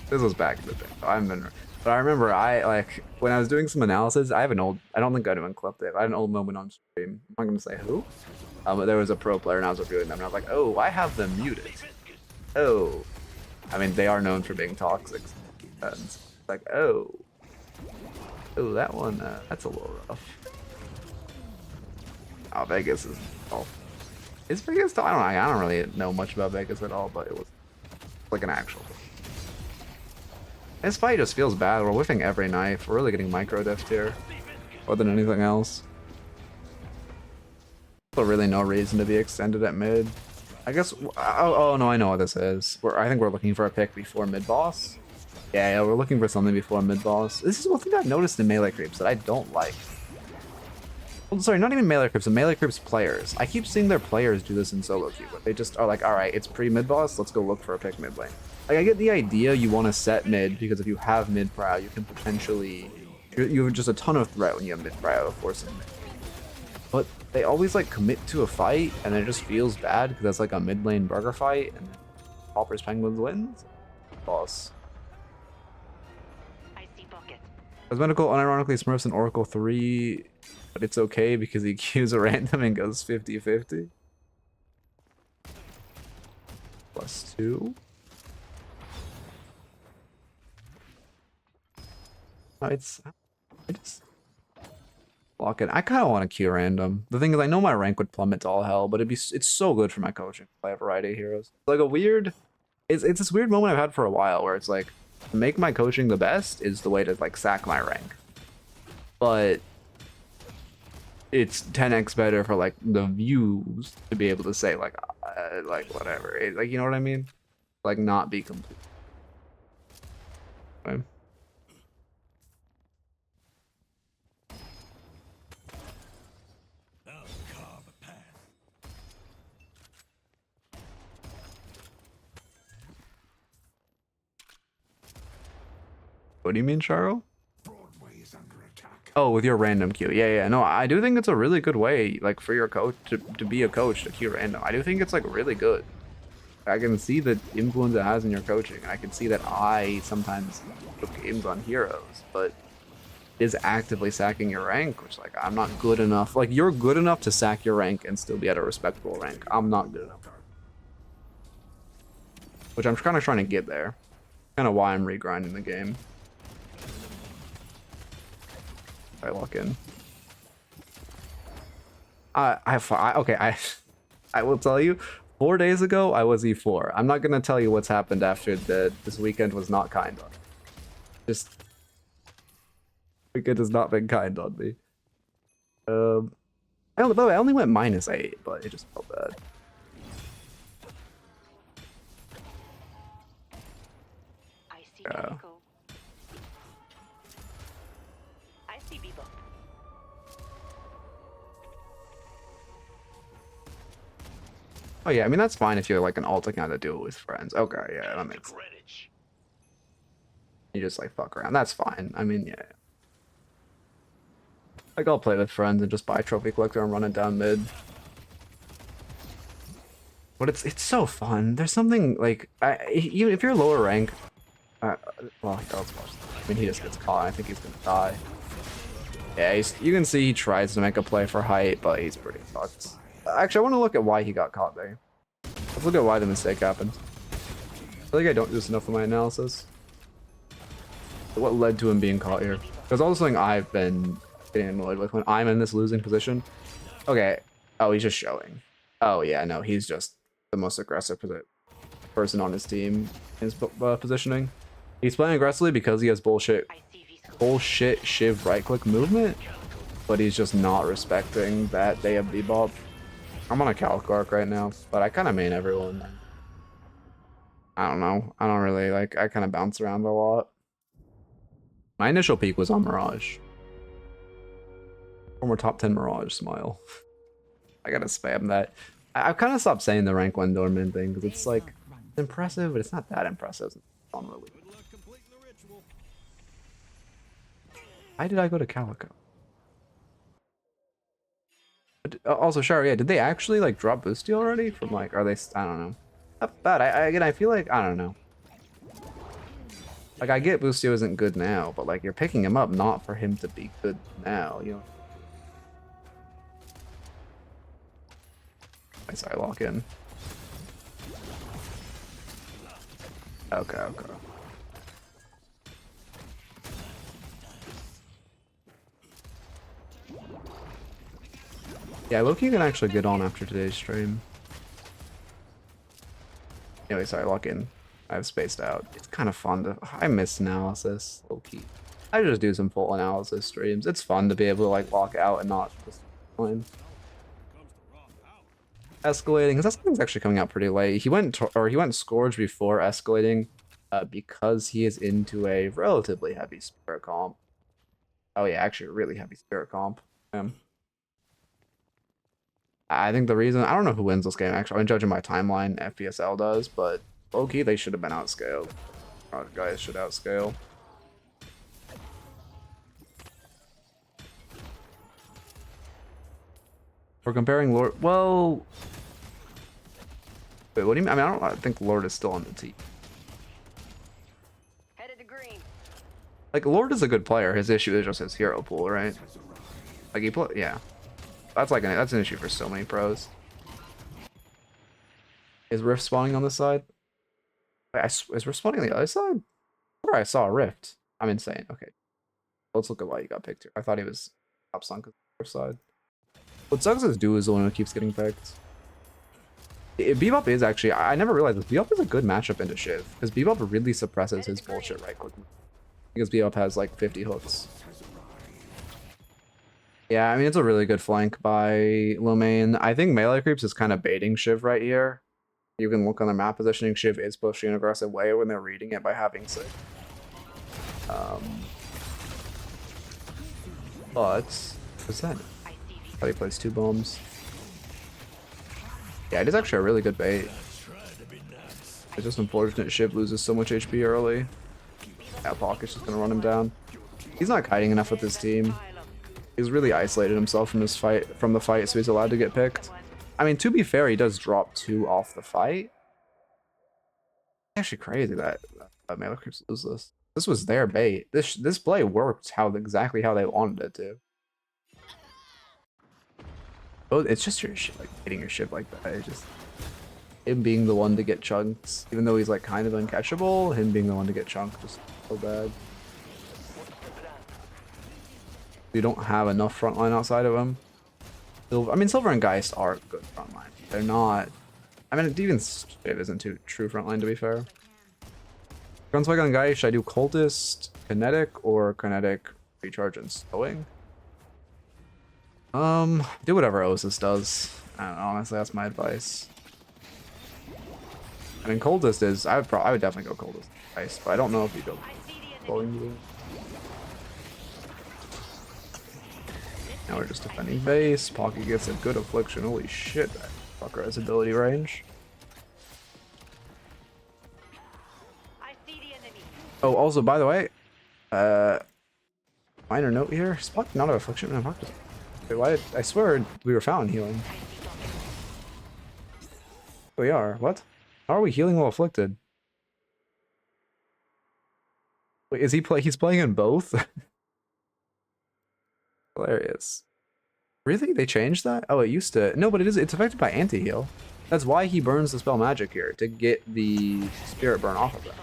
This was back in the day. But I remember when I was doing some analysis, I don't think I even clipped it. I had an old moment on stream. I'm not gonna say who. But there was a pro player and I was reviewing them and I was like, oh, I have them muted. Oh. I mean, they are known for being toxic. And it's like, oh, that one, that's a little rough. Oh, Vegas is, oh. Is Vegas, I don't really know much about Vegas at all, but it was like an actual. This fight just feels bad. We're whiffing every knife. We're really getting micro diffed here, more than anything else. But really no reason to be extended at mid. I guess, oh no, I know what this is. I think we're looking for a pick before mid boss. Yeah, we're looking for something before mid boss. This is one thing I've noticed in melee creeps that I don't like. Well, sorry, not even melee creeps, but melee creeps players. I keep seeing their players do this in solo queue, but they just are like, all right, it's pre-mid boss, let's go look for a pick mid lane. Like, I get the idea you want to set mid, because if you have mid prio, you can potentially, you have just a ton of threat when you have mid prio forcing mid. But they always like commit to a fight, and it just feels bad, because that's like a mid lane burger fight, and then Poppers Penguins wins. Boss. Cosmetical unironically smurfs in Oracle 3, but it's okay because he queues a random and goes 50-50. +2. No, Lock in. I kind of want to queue random. The thing is, I know my rank would plummet to all hell, but it's so good for my coaching if I have a variety of heroes. Like a weird, it's this weird moment I've had for a while where it's like, to make my coaching the best is the way to like sack my rank. But it's 10x better for like the views to be able to say like whatever. Like, you know what I mean? Like not be complete. Okay. I'll carve a path. What do you mean, Charles? Broadway is under attack. Oh, with your random queue. Yeah. No, I do think it's a really good way, like, for your coach to be a coach to queue random. I do think it's, like, really good. I can see the influence it has in your coaching. I can see that I sometimes put games on heroes, but is actively sacking your rank, which, like, I'm not good enough. Like, you're good enough to sack your rank and still be at a respectable rank. I'm not good enough. Which I'm kind of trying to get there. Kind of why I'm regrinding the game. I lock in. Okay, I will tell you, 4 days ago I was E4. I'm not gonna tell you what's happened after this weekend was not kind on me. Just weekend has not been kind on me. By the way, I only went -8, but it just felt bad. I see Calico. I see Bebop. Oh yeah, I mean that's fine if you're like an alt account to do it with friends. Okay, yeah, that makes sense. You just like fuck around. That's fine. I mean, yeah. Like I'll play with friends and just buy trophy collector and run it down mid. But it's so fun. There's something like even if you're lower rank. Well, let's watch. I mean, he just gets caught. I think he's gonna die. Yeah, you can see he tries to make a play for height, but he's pretty fucked. Actually, I want to look at why he got caught there. Let's look at why the mistake happened. I feel like I don't do this enough of my analysis. What led to him being caught here? Because also something I've been getting annoyed with when I'm in this losing position. Okay. Oh, he's just showing. Oh, yeah, no, he's just the most aggressive person on his team in his positioning. He's playing aggressively because he has bullshit Shiv right-click movement, but he's just not respecting that they have Bebop. I'm on a Calico arc right now, but I kind of main everyone. I don't know. I don't really, like, I kind of bounce around a lot. My initial peak was on Mirage. Former top 10 Mirage, smile. I gotta spam that. I've kind of stopped saying the rank 1 Dorman thing, because it's, like, impressive, but it's not that impressive. It's unrelated. Good luck completing the ritual. Why did I go to Calico? But, also, Shara, yeah, did they actually like drop Boosty already? From like, are they? I don't know. Not bad. Again, I feel like I don't know. Like I get Boostio isn't good now, but like you're picking him up not for him to be good now, you know. I lock in. Okay. Yeah, Loki can actually get on after today's stream. Anyway, sorry, lock in. I've spaced out. It's kind of fun to... I miss analysis, Loki. I just do some full analysis streams. It's fun to be able to like lock out and not just line. Escalating, because that thing's actually coming out pretty late. He went Scourge before escalating, because he is into a relatively heavy spirit comp. Oh yeah, actually a really heavy spirit comp. I think the reason, I don't know who wins this game actually. I'm judging my timeline, FPSL does, but low-key they should have been outscaled. Guys should outscale. We're comparing Lord, well... Wait, what do you mean? I mean, I think Lord is still on the team. Headed to green. Like, Lord is a good player. His issue is just his hero pool, right? Like, yeah. That's like that's an issue for so many pros. Is Rift spawning on this side? Wait, is Rift spawning on the other side? Or I saw a Rift. I'm insane. Okay. Let's look at why he got picked here. I thought he was top sunk. side. What sucks is Do is the one who keeps getting picked. Bebop is actually, I never realized this. Bebop is a good matchup into Shiv because Bebop really suppresses his bullshit right click. Because Bebop has like 50 hooks. Yeah, I mean, it's a really good flank by Lomain. I think melee creeps is kind of baiting Shiv right here. You can look on the map positioning. Shiv is pushing an aggressive way when they're reading it by having Sig. But what's that? How he plays 2 bombs. Yeah, it is actually a really good bait. It's just unfortunate Shiv loses so much HP early. Yeah, Pocket's just gonna run him down. He's not kiting enough with his team. He's really isolated himself from the fight, so he's allowed to get picked. I mean, to be fair, he does drop 2 off the fight. Actually crazy that melee creeps lose this. This was their bait. This play worked exactly how they wanted it to. Oh, it's just your shit, like hitting your shit like that. It's just him being the one to get chunks, even though he's like kind of uncatchable. Him being the one to get chunked just so bad. You don't have enough frontline outside of him. I mean, Silver and Geist are good frontline. They're not. I mean, even Shiv isn't too true frontline to be fair. Gunswag on Geist, should I do Cultist, Kinetic, or Kinetic Recharge and Stowing? Do whatever Osis does. I don't know, honestly, that's my advice. I mean, Cultist is. I would definitely go Cultist, Geist, but I don't know if you go Stowing. Now we're just defending base. Pocky gets a good affliction. Holy shit, that fucker has ability range. Oh, also, by the way, minor note here. Is Pocky not an affliction? No, Pocky. Wait, why? I swear we were found healing. We are. What? How are we healing while afflicted? Wait, is he he's playing in both? Hilarious. Really? They changed that? Oh, it used to. No, but it's affected by anti-heal. That's why he burns the spell magic here, to get the spirit burn off of it.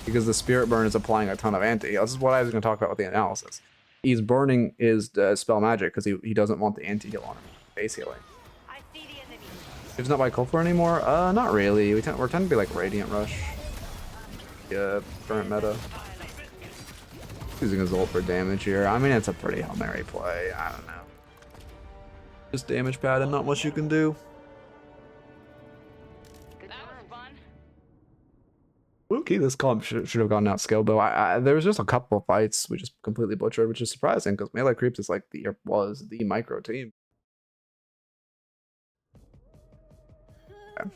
Because the spirit burn is applying a ton of anti-heal. This is what I was going to talk about with the analysis. He's burning his spell magic because he doesn't want the anti-heal on him. Base healing. It's not by Kulfur anymore? Not really. We're tend to be like Radiant Rush. Yeah, current meta. Using his ult for damage here. I mean, it's a pretty Hail Mary play. I don't know. Just damage pad and not much you can do. Okay, this comp should have gotten out scale, though. There was just a couple of fights we just completely butchered, which is surprising because Melee Creeps is like was the micro team. Okay.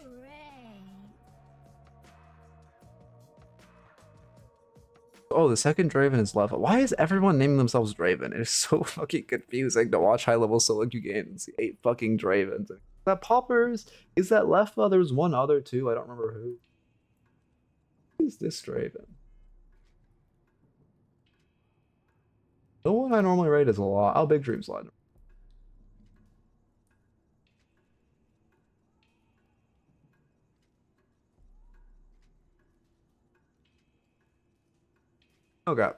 Oh, the second Draven is level. Why is everyone naming themselves Draven? It is so fucking confusing to watch high level solo queue games and see 8 fucking Dravens. Is that Poppers? Is that Lefa? There was one other too. I don't remember who. Who is this Draven? The one I normally rate is a lot. Oh, Big Dreams Lad. Okay.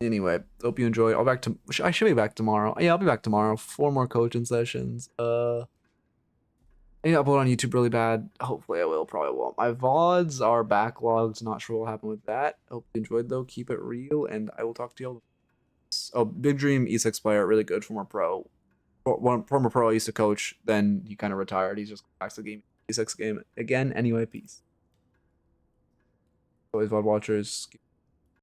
Anyway, hope you enjoy. I should be back tomorrow. Yeah, I'll be back tomorrow. 4 more coaching sessions. I need to upload on YouTube really bad. Hopefully I will. Probably won't. My VODs are backlogged. Not sure what will happen with that. Hope you enjoyed though. Keep it real, and I will talk to y'all. Oh, Big Dream E6 player, really good, former pro. Former pro I used to coach. Then he kind of retired. He's just back to the game. E6 game again. Anyway, peace. Always VOD watchers.